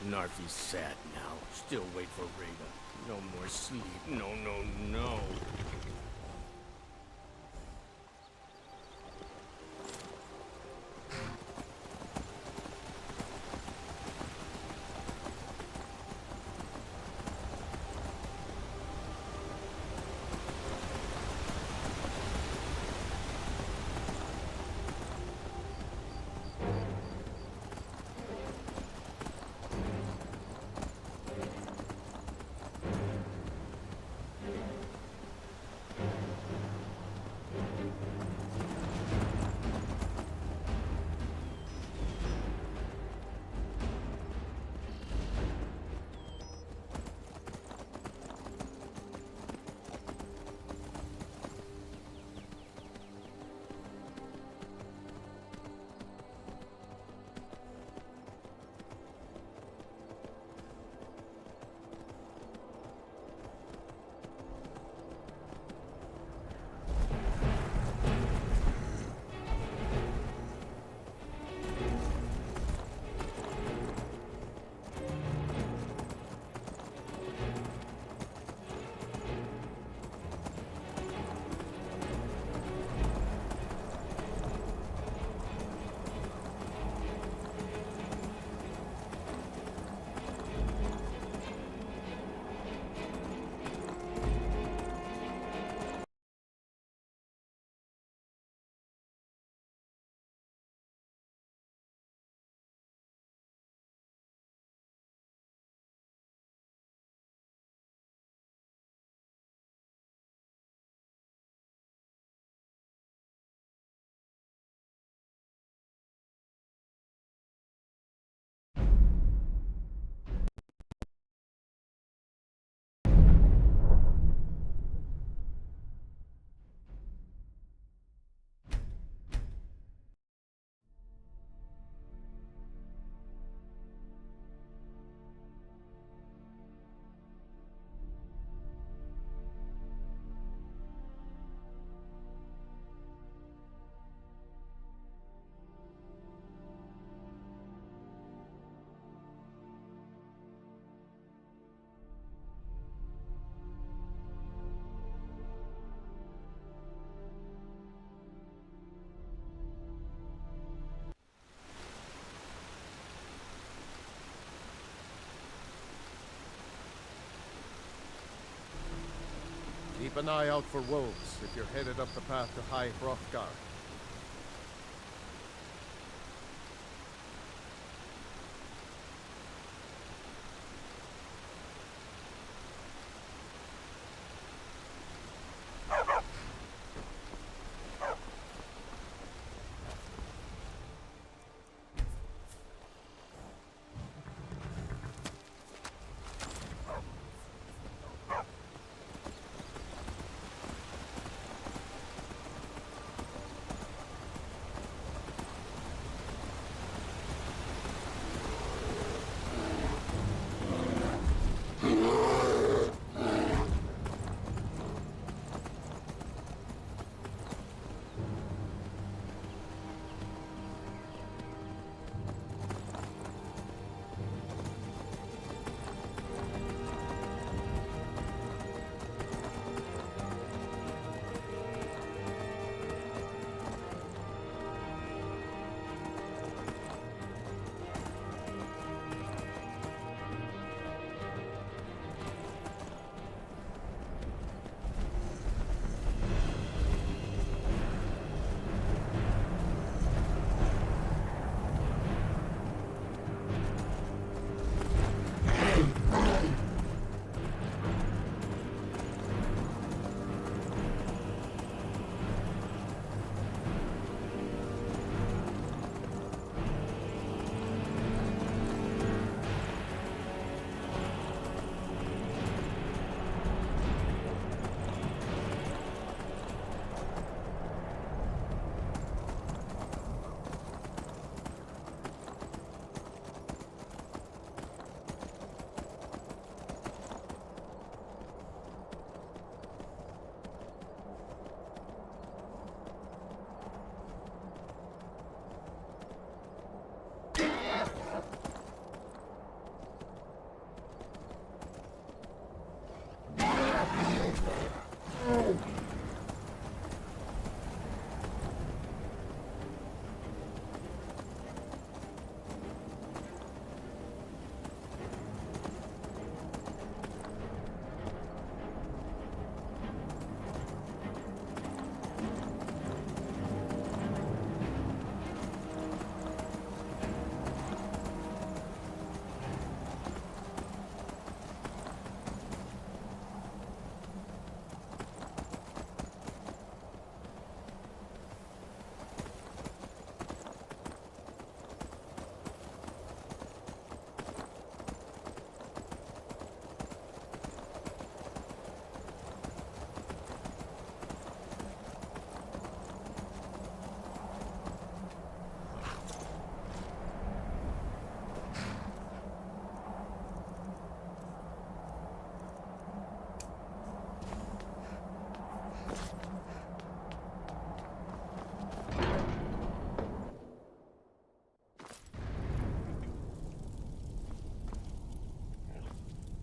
S23: Narfi's sad now. Still wait for Rada. No more sleep. No, no, no.
S22: Keep an eye out for wolves if you're headed up the path to High Hrothgar.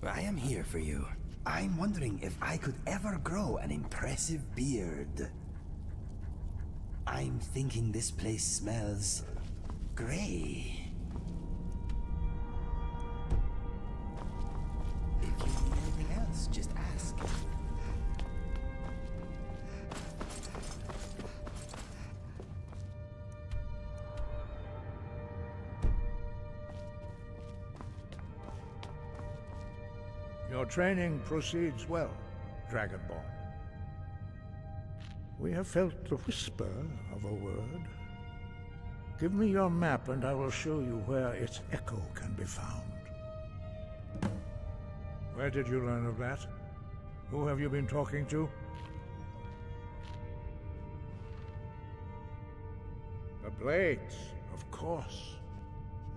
S2: I am here for you. I'm wondering if I could ever grow an impressive beard. I'm thinking this place smells gray. If you need anything else, just ask.
S14: Your training proceeds well, Dragonborn. We have felt the whisper of a word. Give me your map and I will show you where its echo can be found. Where did you learn of that? Who have you been talking to? The Blades, of course.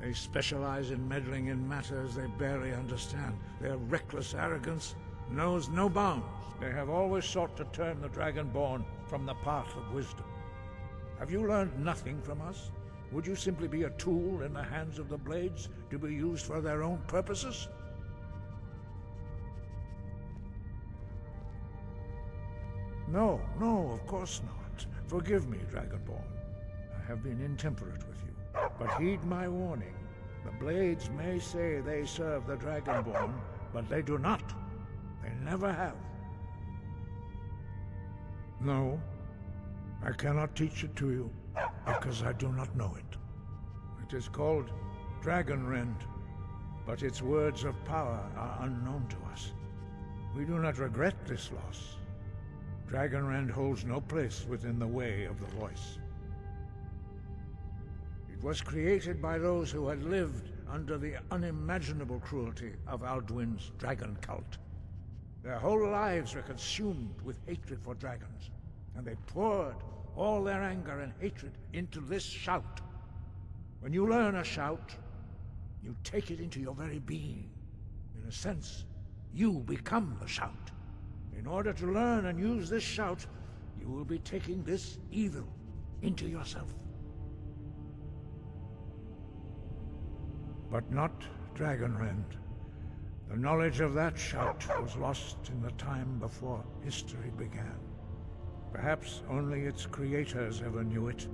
S14: They specialize in meddling in matters they barely understand. Their reckless arrogance knows no bounds. They have always sought to turn the Dragonborn from the path of wisdom. Have you learned nothing from us? Would you simply be a tool in the hands of the Blades to be used for their own purposes? No, of course not. Forgive me, Dragonborn. I have been intemperate with you. But heed my warning. The Blades may say they serve the Dragonborn, but they do not. They never have. No, I cannot teach it to you, because I do not know it. It is called Dragon Rend, but its words of power are unknown to us. We do not regret this loss. Dragon Rend holds no place within the way of the voice. It was created by those who had lived under the unimaginable cruelty of Alduin's dragon cult. Their whole lives were consumed with hatred for dragons, and they poured all their anger and hatred into this shout. When you learn a shout, you take it into your very being. In a sense, you become the shout. In order to learn and use this shout, you will be taking this evil into yourself. But not Dragonrend. The knowledge of that shout was lost in the time before history began. Perhaps only its creators ever knew it,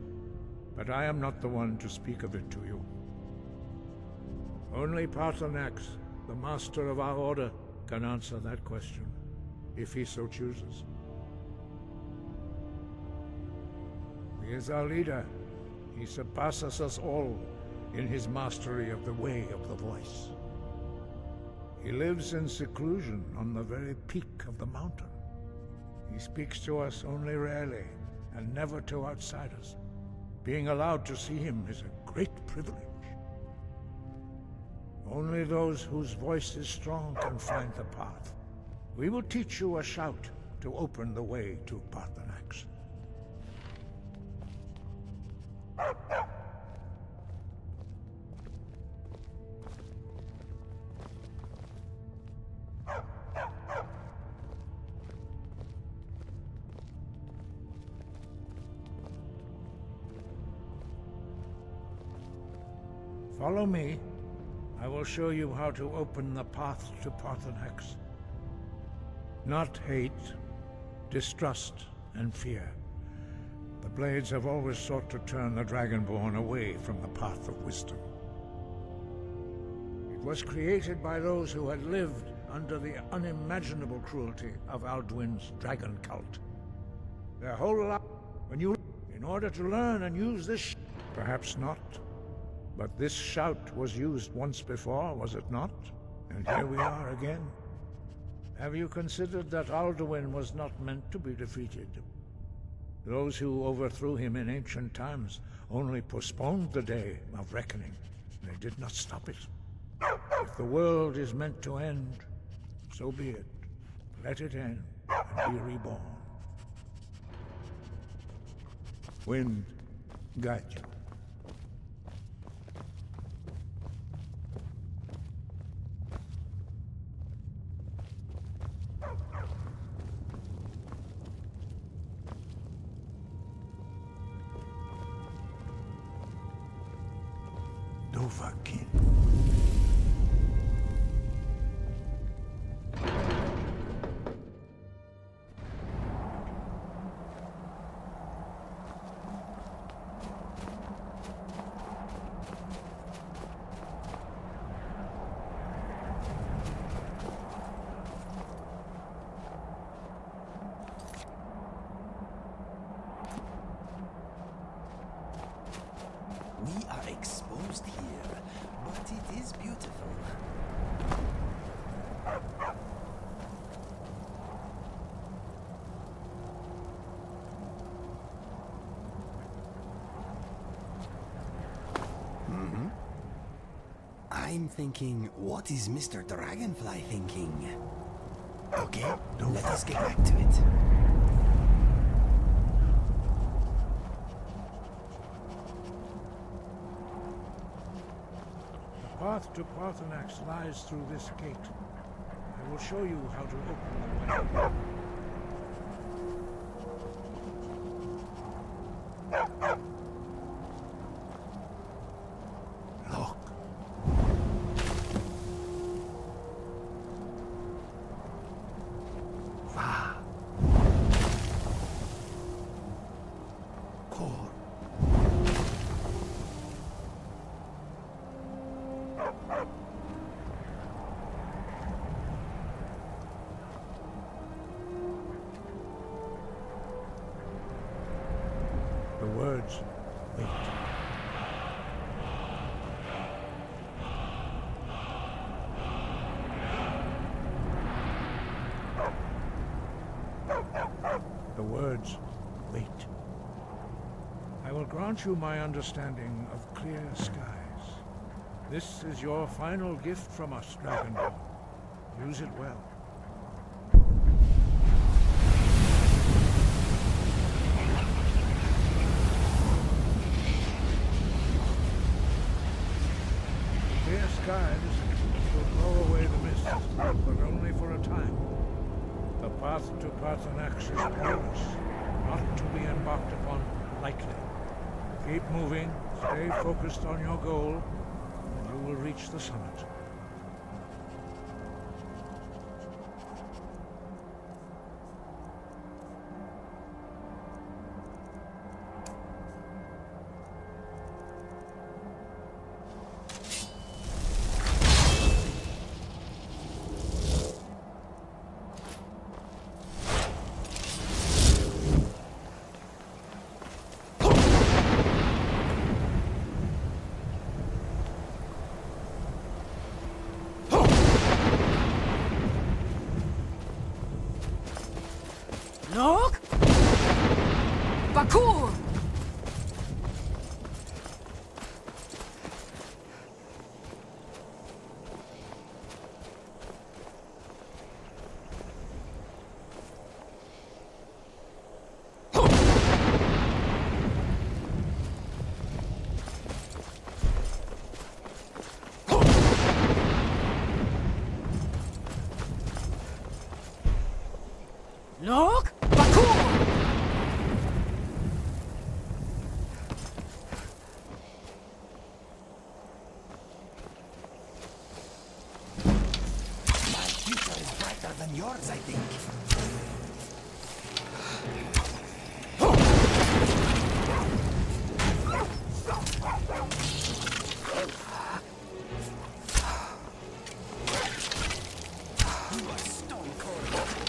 S14: but I am not the one to speak of it to you. Only Paarthurnax, the master of our order, can answer that question, if he so chooses. He is our leader. He surpasses us all in his mastery of the way of the voice. He lives in seclusion on the very peak of the mountain. He speaks to us only rarely, and never to outsiders. Being allowed to see him is a great privilege. Only those whose voice is strong can find the path. We will teach you a shout to open the way to Paarthurnax. Follow me. I will show you how to open the path to Paarthurnax. Not hate, distrust, and fear. The Blades have always sought to turn the Dragonborn away from the path of wisdom. It was created by those who had lived under the unimaginable cruelty of Alduin's dragon cult. Their whole life, in order to learn and use this, perhaps not. But this shout was used once before, was it not? And here we are again. Have you considered that Alduin was not meant to be defeated? Those who overthrew him in ancient times only postponed the day of reckoning. They did not stop it. If the world is meant to end, so be it. Let it end and be reborn. Wind, guide you. Dovahkiin.
S2: We are exposed here, but it is beautiful. I'm thinking, what is Mr. Dragonfly thinking? Okay, let us get back to it.
S14: The path to Paarthurnax lies through this gate. I will show you how to open the way. Look. Va. Kor.
S11: grant you my understanding of clear skies. This is your final gift from us, Dragonborn. Use it well. Clear skies will blow away the mist, but only for a time. The path to Pathanax is perilous, not to be embarked upon lightly. Keep moving, stay focused on your goal, and you will reach the summit.
S10: Nog? Bakur! Nog? Bakur!
S2: My future is brighter than yours, I think. You are stone cold.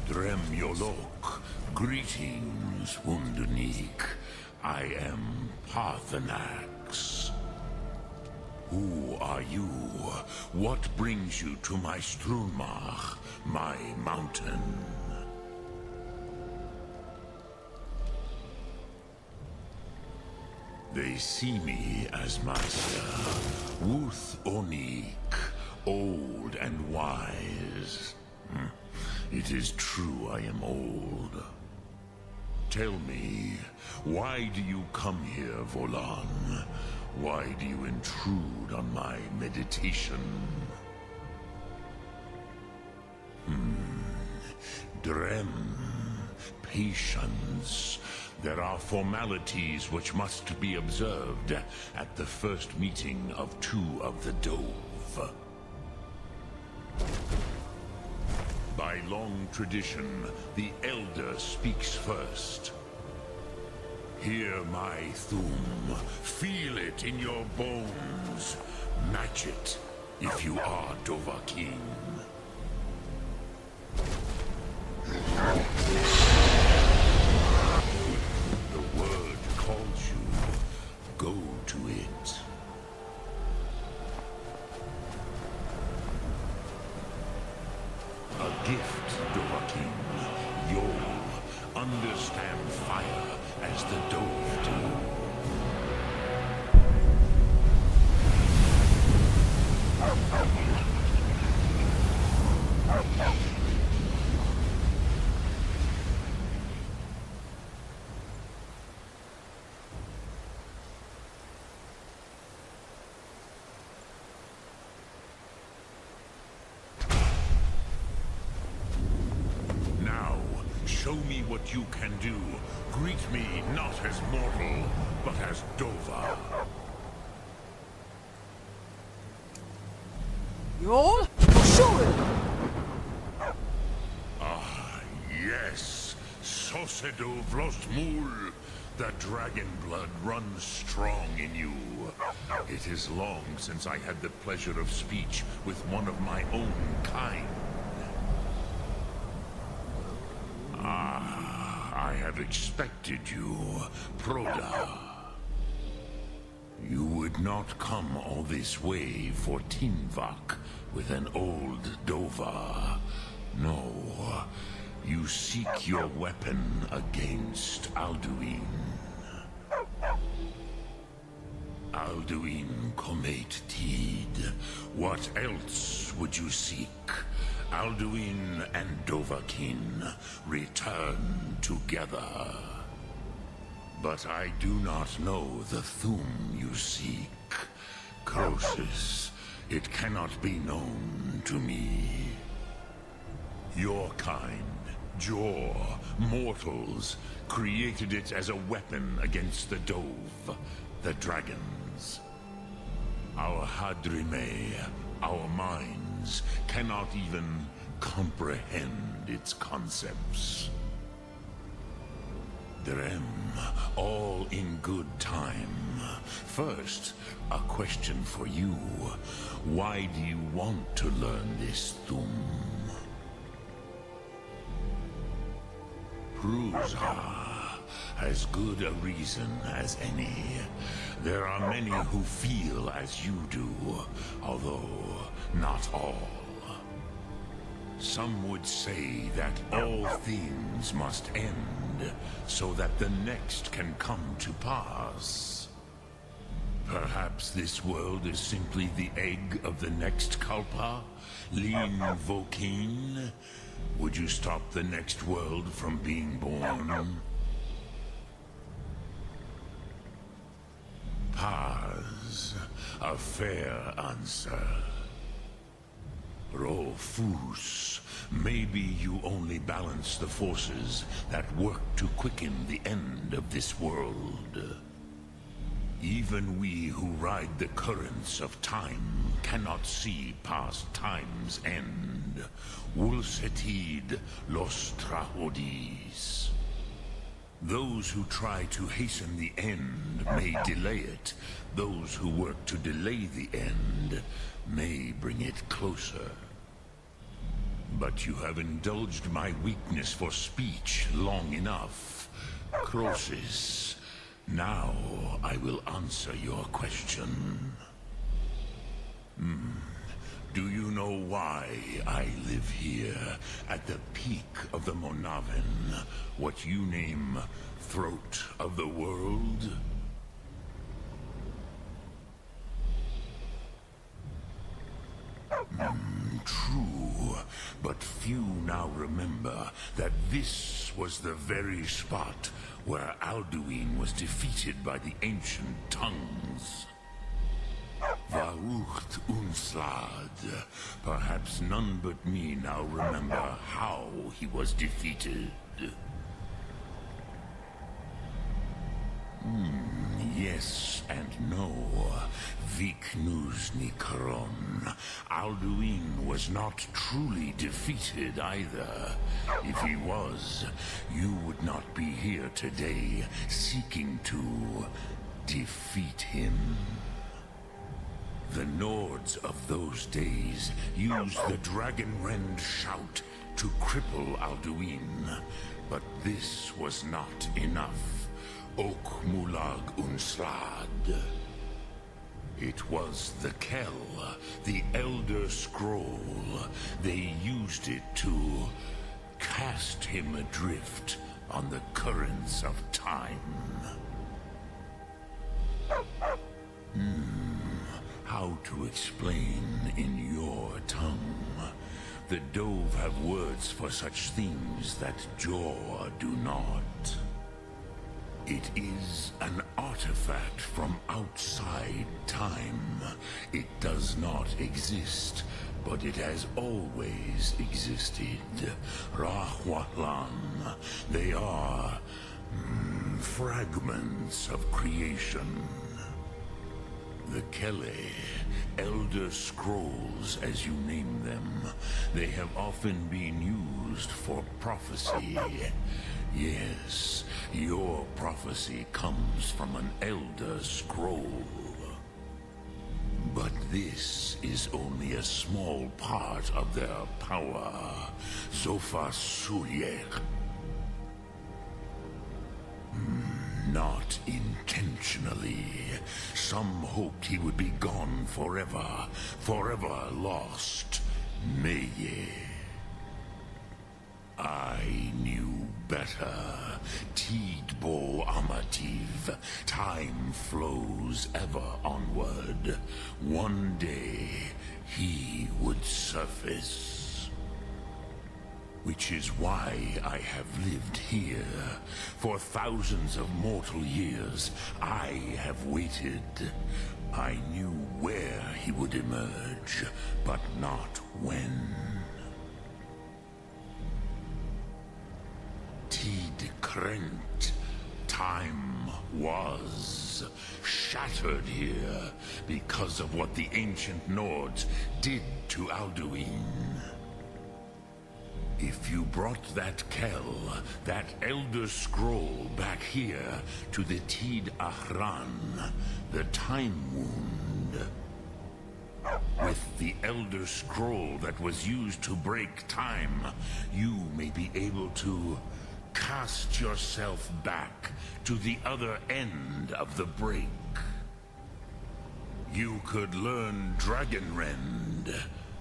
S12: Drem Yolok, greetings, Wunderneek. I am Parthenax. Who are you? What brings you to my Strunmach, my mountain? They see me as master, Wuth Onik, old and wise. It is true I am old. Tell me, why do you come here, Volan? Why do you intrude on my meditation? Drem, patience. There are formalities which must be observed at the first meeting of two of the Dove. By long tradition, the Elder speaks first. Hear my Thum. Feel it in your bones. Match it if you are Dovahkiin. The word calls you. Go to it. A gift, Dovahkiin. You'll understand fire as the Dove do. Now, show me what you can do. Greet me not as mortal, but as Dova.
S1: You're sure.
S12: Ah, yes. Sosedo Vlostmul. The dragon blood runs strong in you. It is long since I had the pleasure of speech with one of my own kind. I have expected you, Proda. You would not come all this way for Tinvak with an old Dova. No, you seek your weapon against Alduin. Alduin Comet Tid. What else would you seek? Alduin and Dovahkiin return together. But I do not know the Thum you seek. Croesus, it cannot be known to me. Your kind, Jor, mortals, created it as a weapon against the Dove, the dragons. Our Hadrime, our minds, cannot even comprehend its concepts. Drem, all in good time. First, a question for you. Why do you want to learn this Thum? Pruzha, as good a reason as any. There are many who feel as you do, although not all. Some would say that all things must end, so that the next can come to pass. Perhaps this world is simply the egg of the next Kalpa? Lin Vokin? Would you stop the next world from being born? Paz, a fair answer. Rofus, maybe you only balance the forces that work to quicken the end of this world. Even we who ride the currents of time cannot see past time's end. Wulsetid los trahodis. Those who try to hasten the end may delay it. Those who work to delay the end may bring it closer. But you have indulged my weakness for speech long enough. Croesus, now I will answer your question. Do you know why I live here, at the peak of the Monaven, what you name Throat of the World? True, but few now remember that this was the very spot where Alduin was defeated by the ancient tongues. Vaucht Unslad. Perhaps none but me now remember how he was defeated. Yes and no. Viknuzny Kron. Alduin was not truly defeated either. If he was, you would not be here today seeking to defeat him. The Nords of those days used the Dragonrend shout to cripple Alduin, but this was not enough. Ok Mulag Unslad. It was the Kell, the Elder Scroll. They used it to cast him adrift on the currents of time. How to explain in your tongue? The Dove have words for such things that Jor do not. It is an artifact from outside time. It does not exist, but it has always existed. Rahwatlan. They are fragments of creation. The Kele, Elder Scrolls as you name them, they have often been used for prophecy. Yes, your prophecy comes from an Elder Scroll. But this is only a small part of their power. Sofa Suyek. Not intentionally. Some hoped he would be gone forever, forever lost. Meye. I knew better. Tidbo Amativ. Time flows ever onward. One day, he would surface. Which is why I have lived here. For thousands of mortal years, I have waited. I knew where he would emerge, but not when. Tid Krent. Time was shattered here because of what the ancient Nords did to Alduin. If you brought that Kell, that Elder Scroll back here to the Tid Ahran, the Time Wound, with the Elder Scroll that was used to break time, you may be able to cast yourself back to the other end of the break. You could learn Dragonrend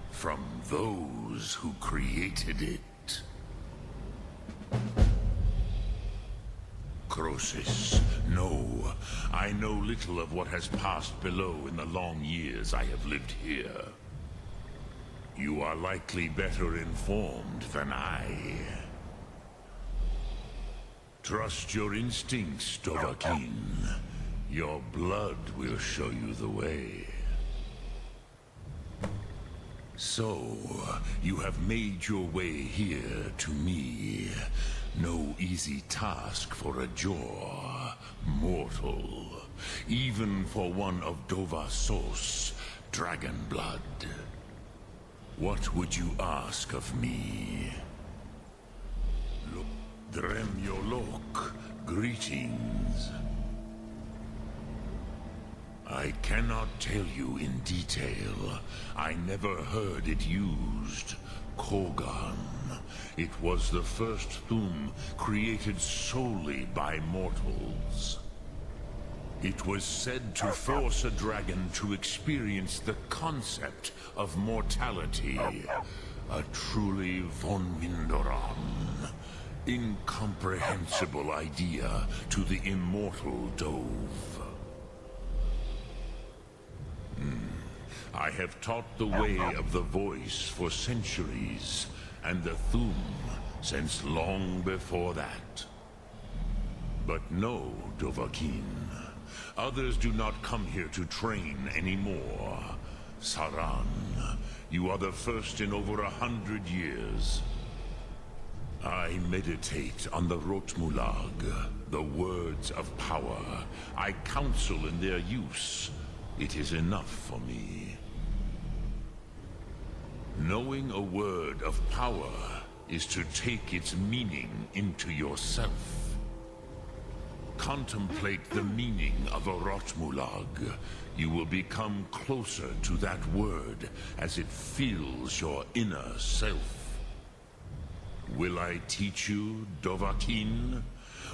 S12: from those who created it. Croesus, no. I know little of what has passed below in the long years I have lived here. You are likely better informed than I. Trust your instincts, Dovahkiin. Your blood will show you the way. So, you have made your way here to me. No easy task for a Jor, mortal. Even for one of Dovasos, dragon blood. What would you ask of me? Dremyolok, greetings. I cannot tell you in detail. I never heard it used. Kogan. It was the first tomb created solely by mortals. It was said to force a dragon to experience the concept of mortality. A truly von Windoran, incomprehensible idea to the immortal Dove. I have taught the way of the voice for centuries, and the Thum since long before that. But no, Dovahkiin. Others do not come here to train anymore. Saran, you are the first in over 100 years. I meditate on the Rotmulag, the words of power. I counsel in their use. It is enough for me. Knowing a word of power is to take its meaning into yourself. Contemplate the meaning of a Rotmulag. You will become closer to that word as it fills your inner self. Will I teach you, Dovahkiin?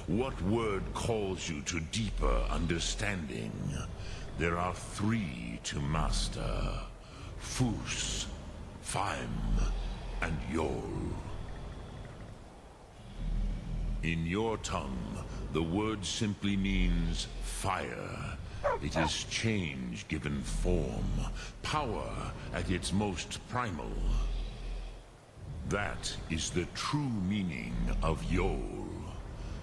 S12: What word calls you to deeper understanding? There are 3 to master. Fus, Faim, and Yol. In your tongue, the word simply means fire. It is change given form, power at its most primal. That is the true meaning of Yol.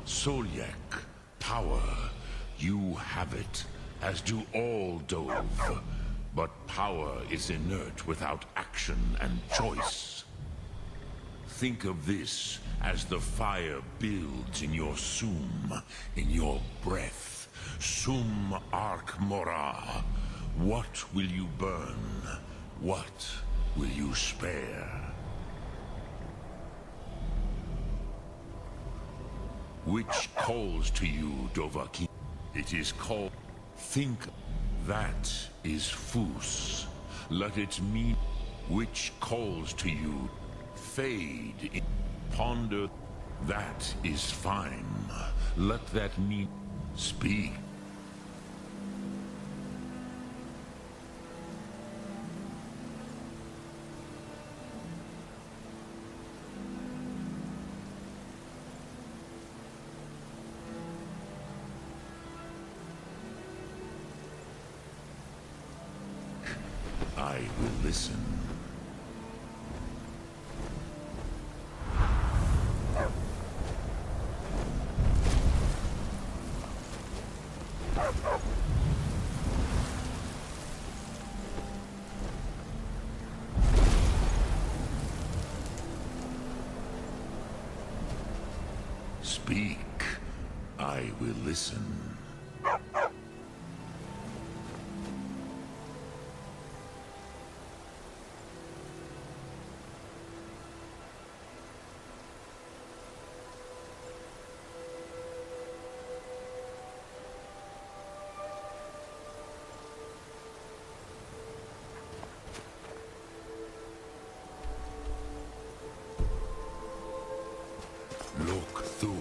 S12: Solyak, power. You have it, as do all Dove. But power is inert without action and choice. Think of this as the fire builds in your sum, in your breath. Sum Ark Mora. What will you burn? What will you spare? Which calls to you, Dovahkiin? It is called... Think. That is Fus. Let it mean... Which calls to you? Fade. Ponder. That is fine. Let that mean... Speak. I will listen. Speak. I will listen. Look Thum.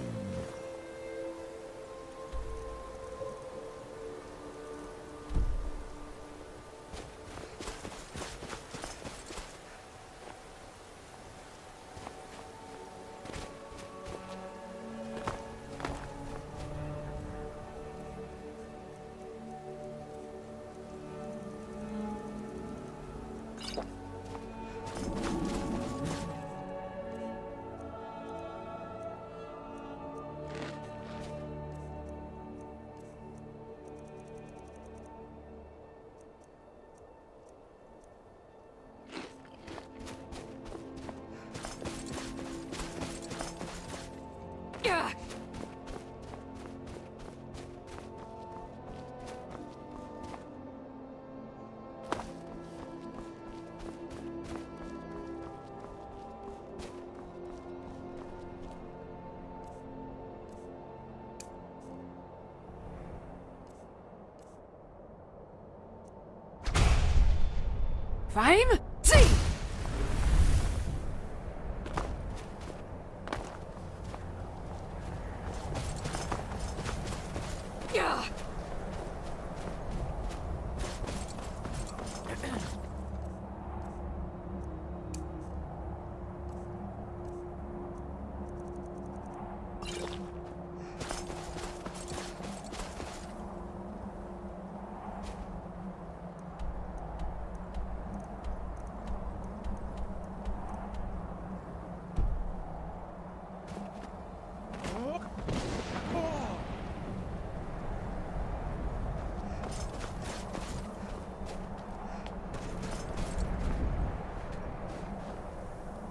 S1: Faim? See!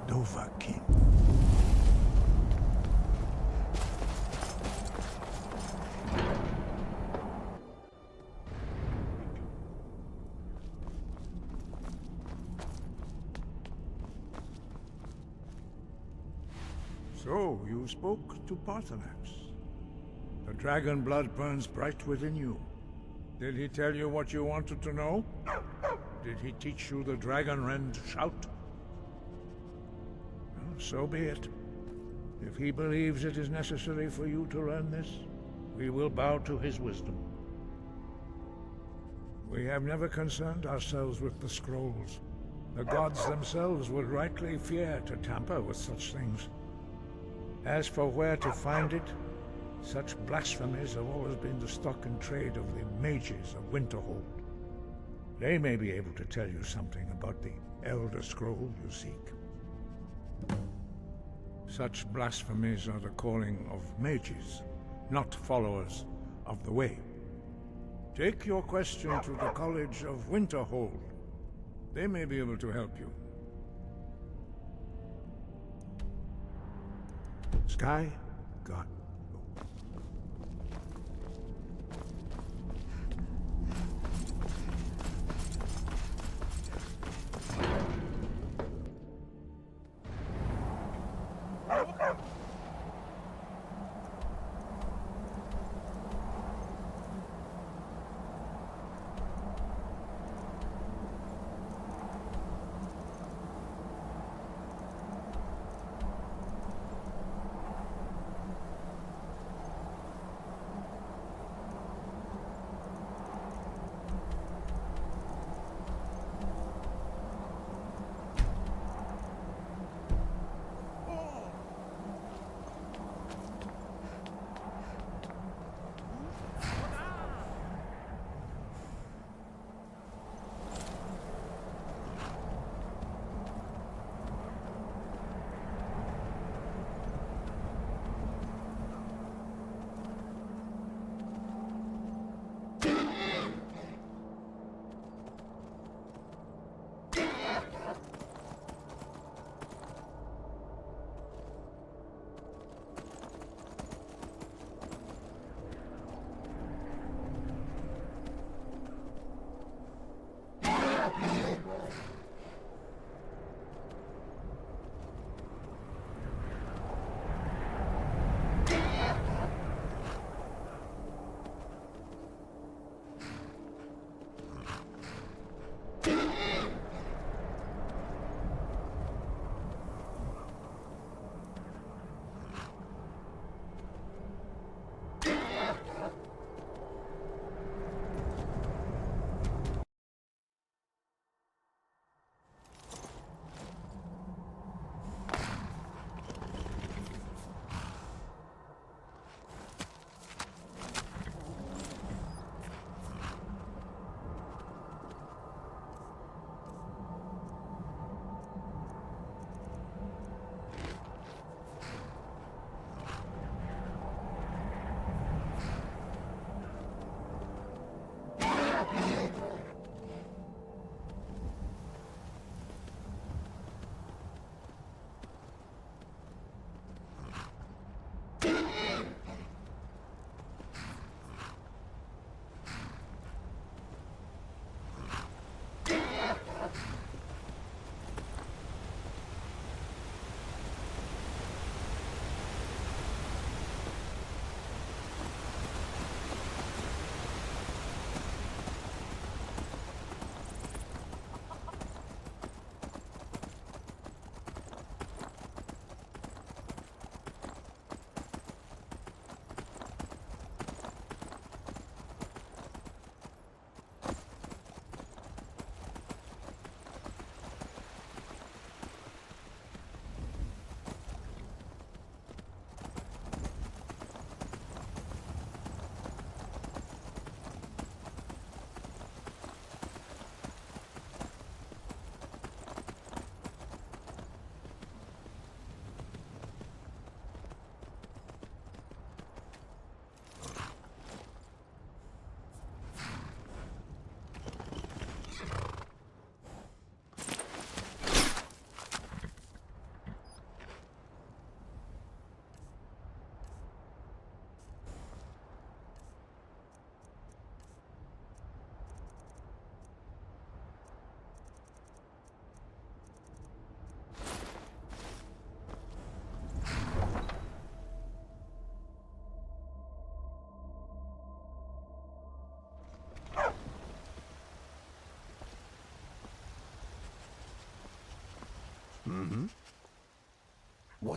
S14: Dovahkiin.
S11: So, you spoke to Paarthurnax. The dragon blood burns bright within you. Did he tell you what you wanted to know? Did he teach you the dragon rend shout? Well, so be it. If he believes it is necessary for you to learn this, we will bow to his wisdom. We have never concerned ourselves with the scrolls. The gods themselves would rightly fear to tamper with such things. As for where to find it, such blasphemies have always been the stock and trade of the mages of Winterhold. They may be able to tell you something about the Elder Scroll you seek. Such blasphemies are the calling of mages, not followers of the Way. Take your question to the College of Winterhold. They may be able to help you. Sky, God.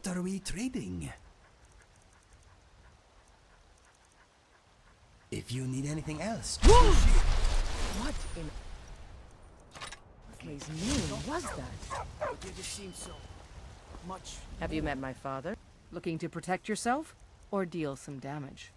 S2: What are we trading? If you need anything else...
S15: What in God's name was that?
S4: But it just seems so much.
S15: Have you met my father? Looking to protect yourself or deal some damage?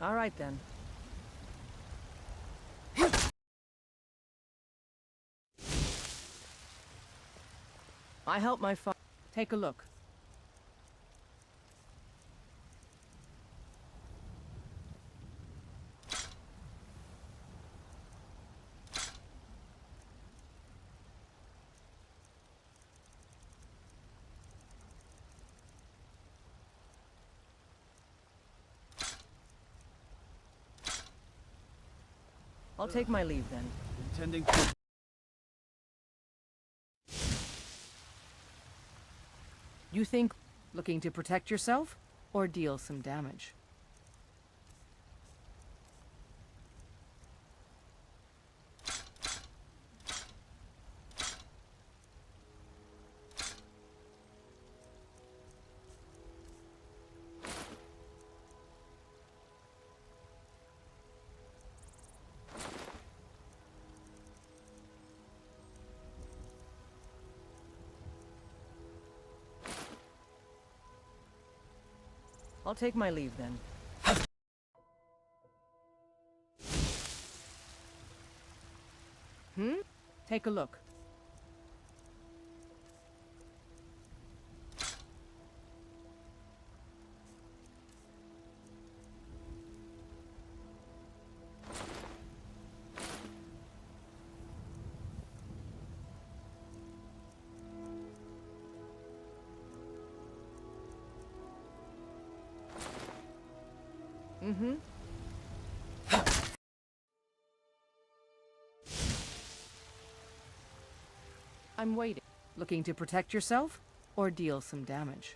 S15: All right, then. I help my father. Take a look. I'll take my leave then.
S4: Intending to...
S15: You think looking to protect yourself or deal some damage? I'll take my leave then. Take a look. I'm waiting. Looking to protect yourself or deal some damage?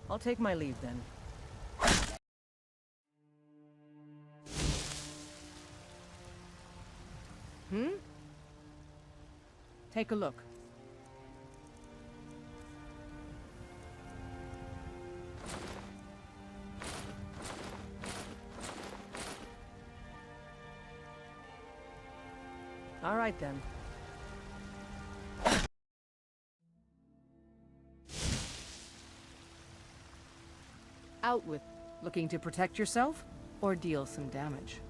S15: I'll take my leave then. Take a look. All right then. Out with looking to protect yourself or deal some damage.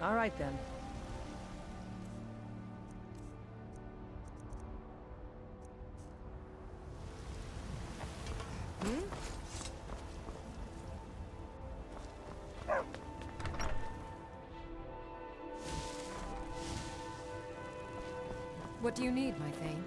S15: All right then.
S10: What do you need, my Thane?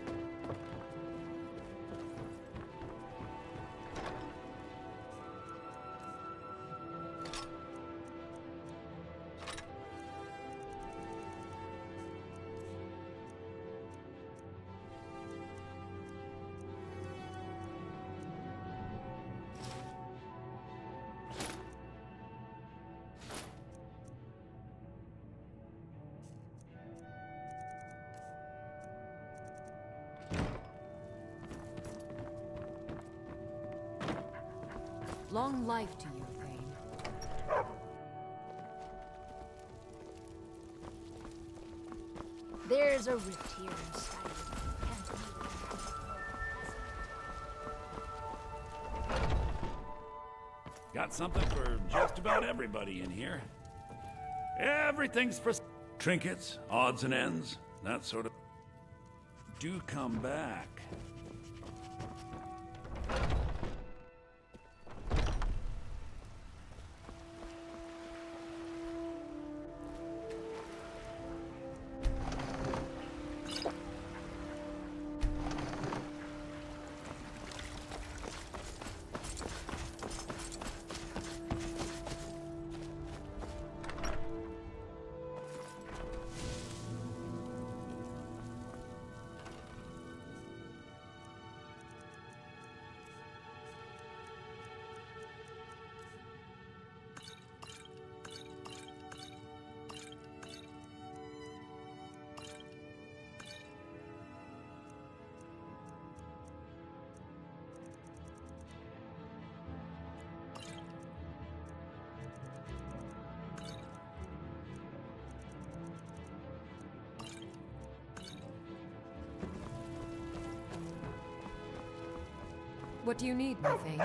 S10: Long life to you, Thane.
S17: There's a rift here in Skyrim.
S9: Got something for just about everybody in here. Everything's for trinkets, odds and ends, that sort of... Do come back.
S10: What do you need, my thing?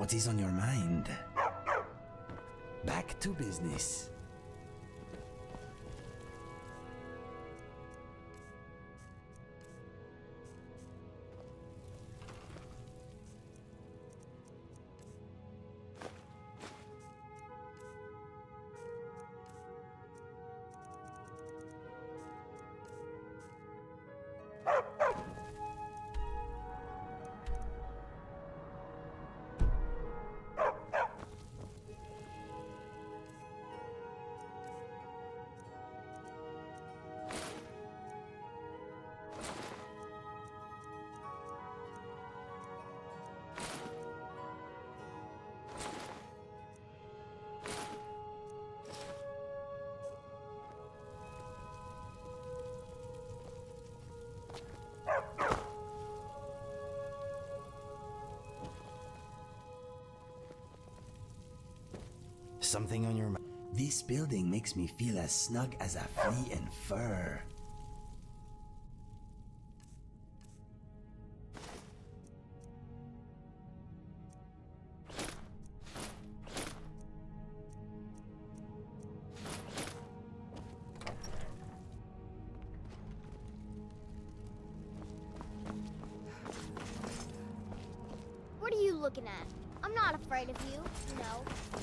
S2: What is on your mind? Back to business. something on your mind? This building makes me feel as snug as a flea in fur.
S13: What are you looking at? I'm not afraid of you,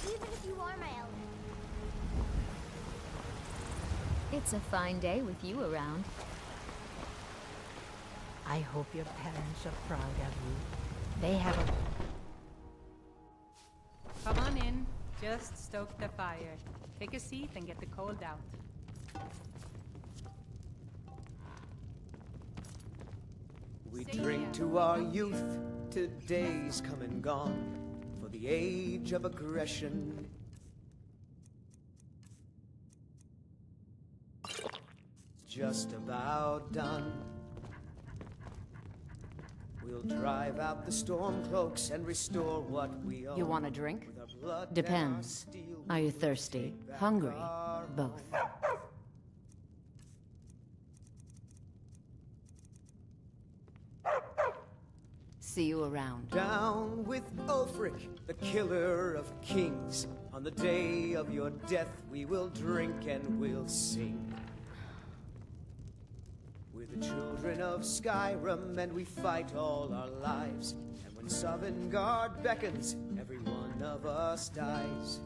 S13: even if you are my element.
S17: It's a fine day with you around.
S6: I hope your parents are proud of you. They have a... Come on in. Just stoke the fire. Take a seat and get the cold out.
S19: We drink to our youth, to days come and gone, for the age of aggression. Just about done. We'll drive out the storm cloaks and restore what we own.
S10: You want a drink? Depends. Are you thirsty? Hungry? Both. See you around.
S19: Down with Ulfric, the killer of kings. On the day of your death, we will drink and we'll sing. We're the children of Skyrim, and we fight all our lives. And when Sovngarde beckons, every one of us dies.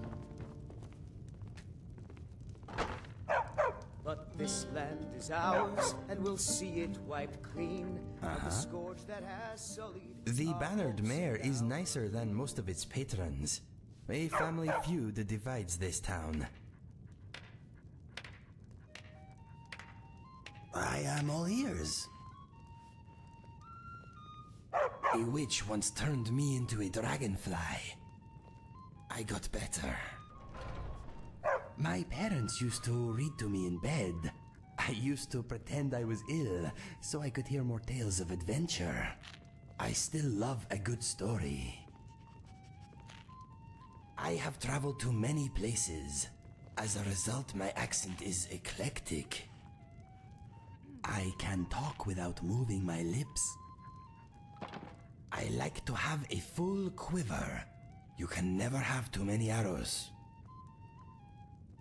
S19: But this land is ours, and we'll see it wiped clean. Of the scourge that has sullied.
S2: The Bannered Mare is nicer than most of its patrons. A family feud divides this town. I am all ears. A witch once turned me into a dragonfly. I got better. My parents used to read to me in bed. I used to pretend I was ill, so I could hear more tales of adventure. I still love a good story. I have traveled to many places. As a result, my accent is eclectic. I can talk without moving my lips. I like to have a full quiver. You can never have too many arrows.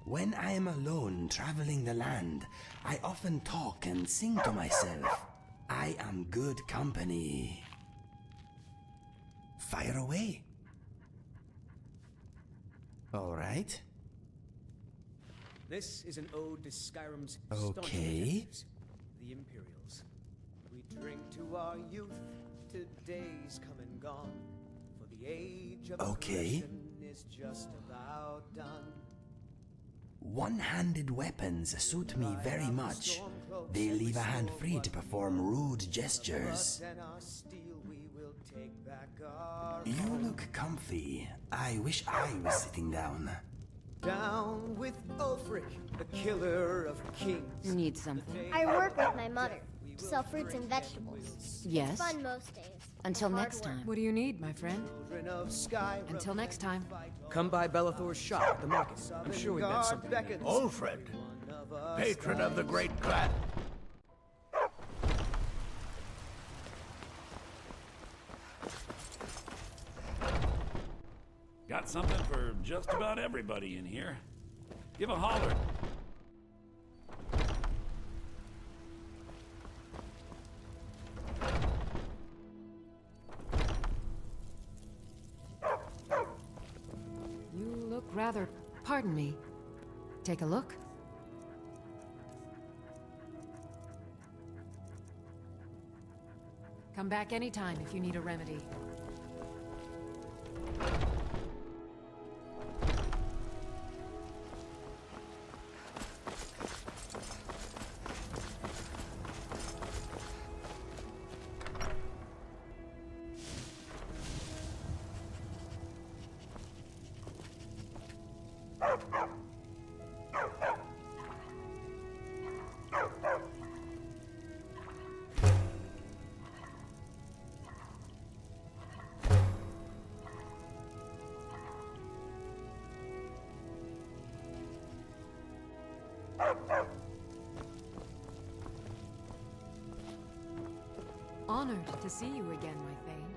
S2: When I am alone traveling the land, I often talk and sing to myself. I am good company. Fire away. All right.
S19: This is an ode to Skyrim's
S2: Okay.
S19: the Imperials. We drink to our youth, to days come and gone, for the age of aggression is just about done.
S2: One-handed weapons suit me very much. They leave a hand free to perform rude gestures. You look comfy. I wish I was sitting down.
S19: Down with Ulfric, the killer of kings.
S10: Need something?
S13: I work with my mother. Sell fruits and vegetables.
S10: Yes?
S13: It's fun most days.
S10: Until
S13: Hard
S10: next
S13: work.
S10: time. What do you need, my friend? Until next time.
S19: Come by Bellathor's shop at the market. I'm sure we met something.
S9: Ulfred, patron of the great clan. Got something for just about everybody in here. Give a holler.
S10: You look rather... Pardon me. Take a look. Come back anytime if you need a remedy.
S1: Honored to see you again, my Thane.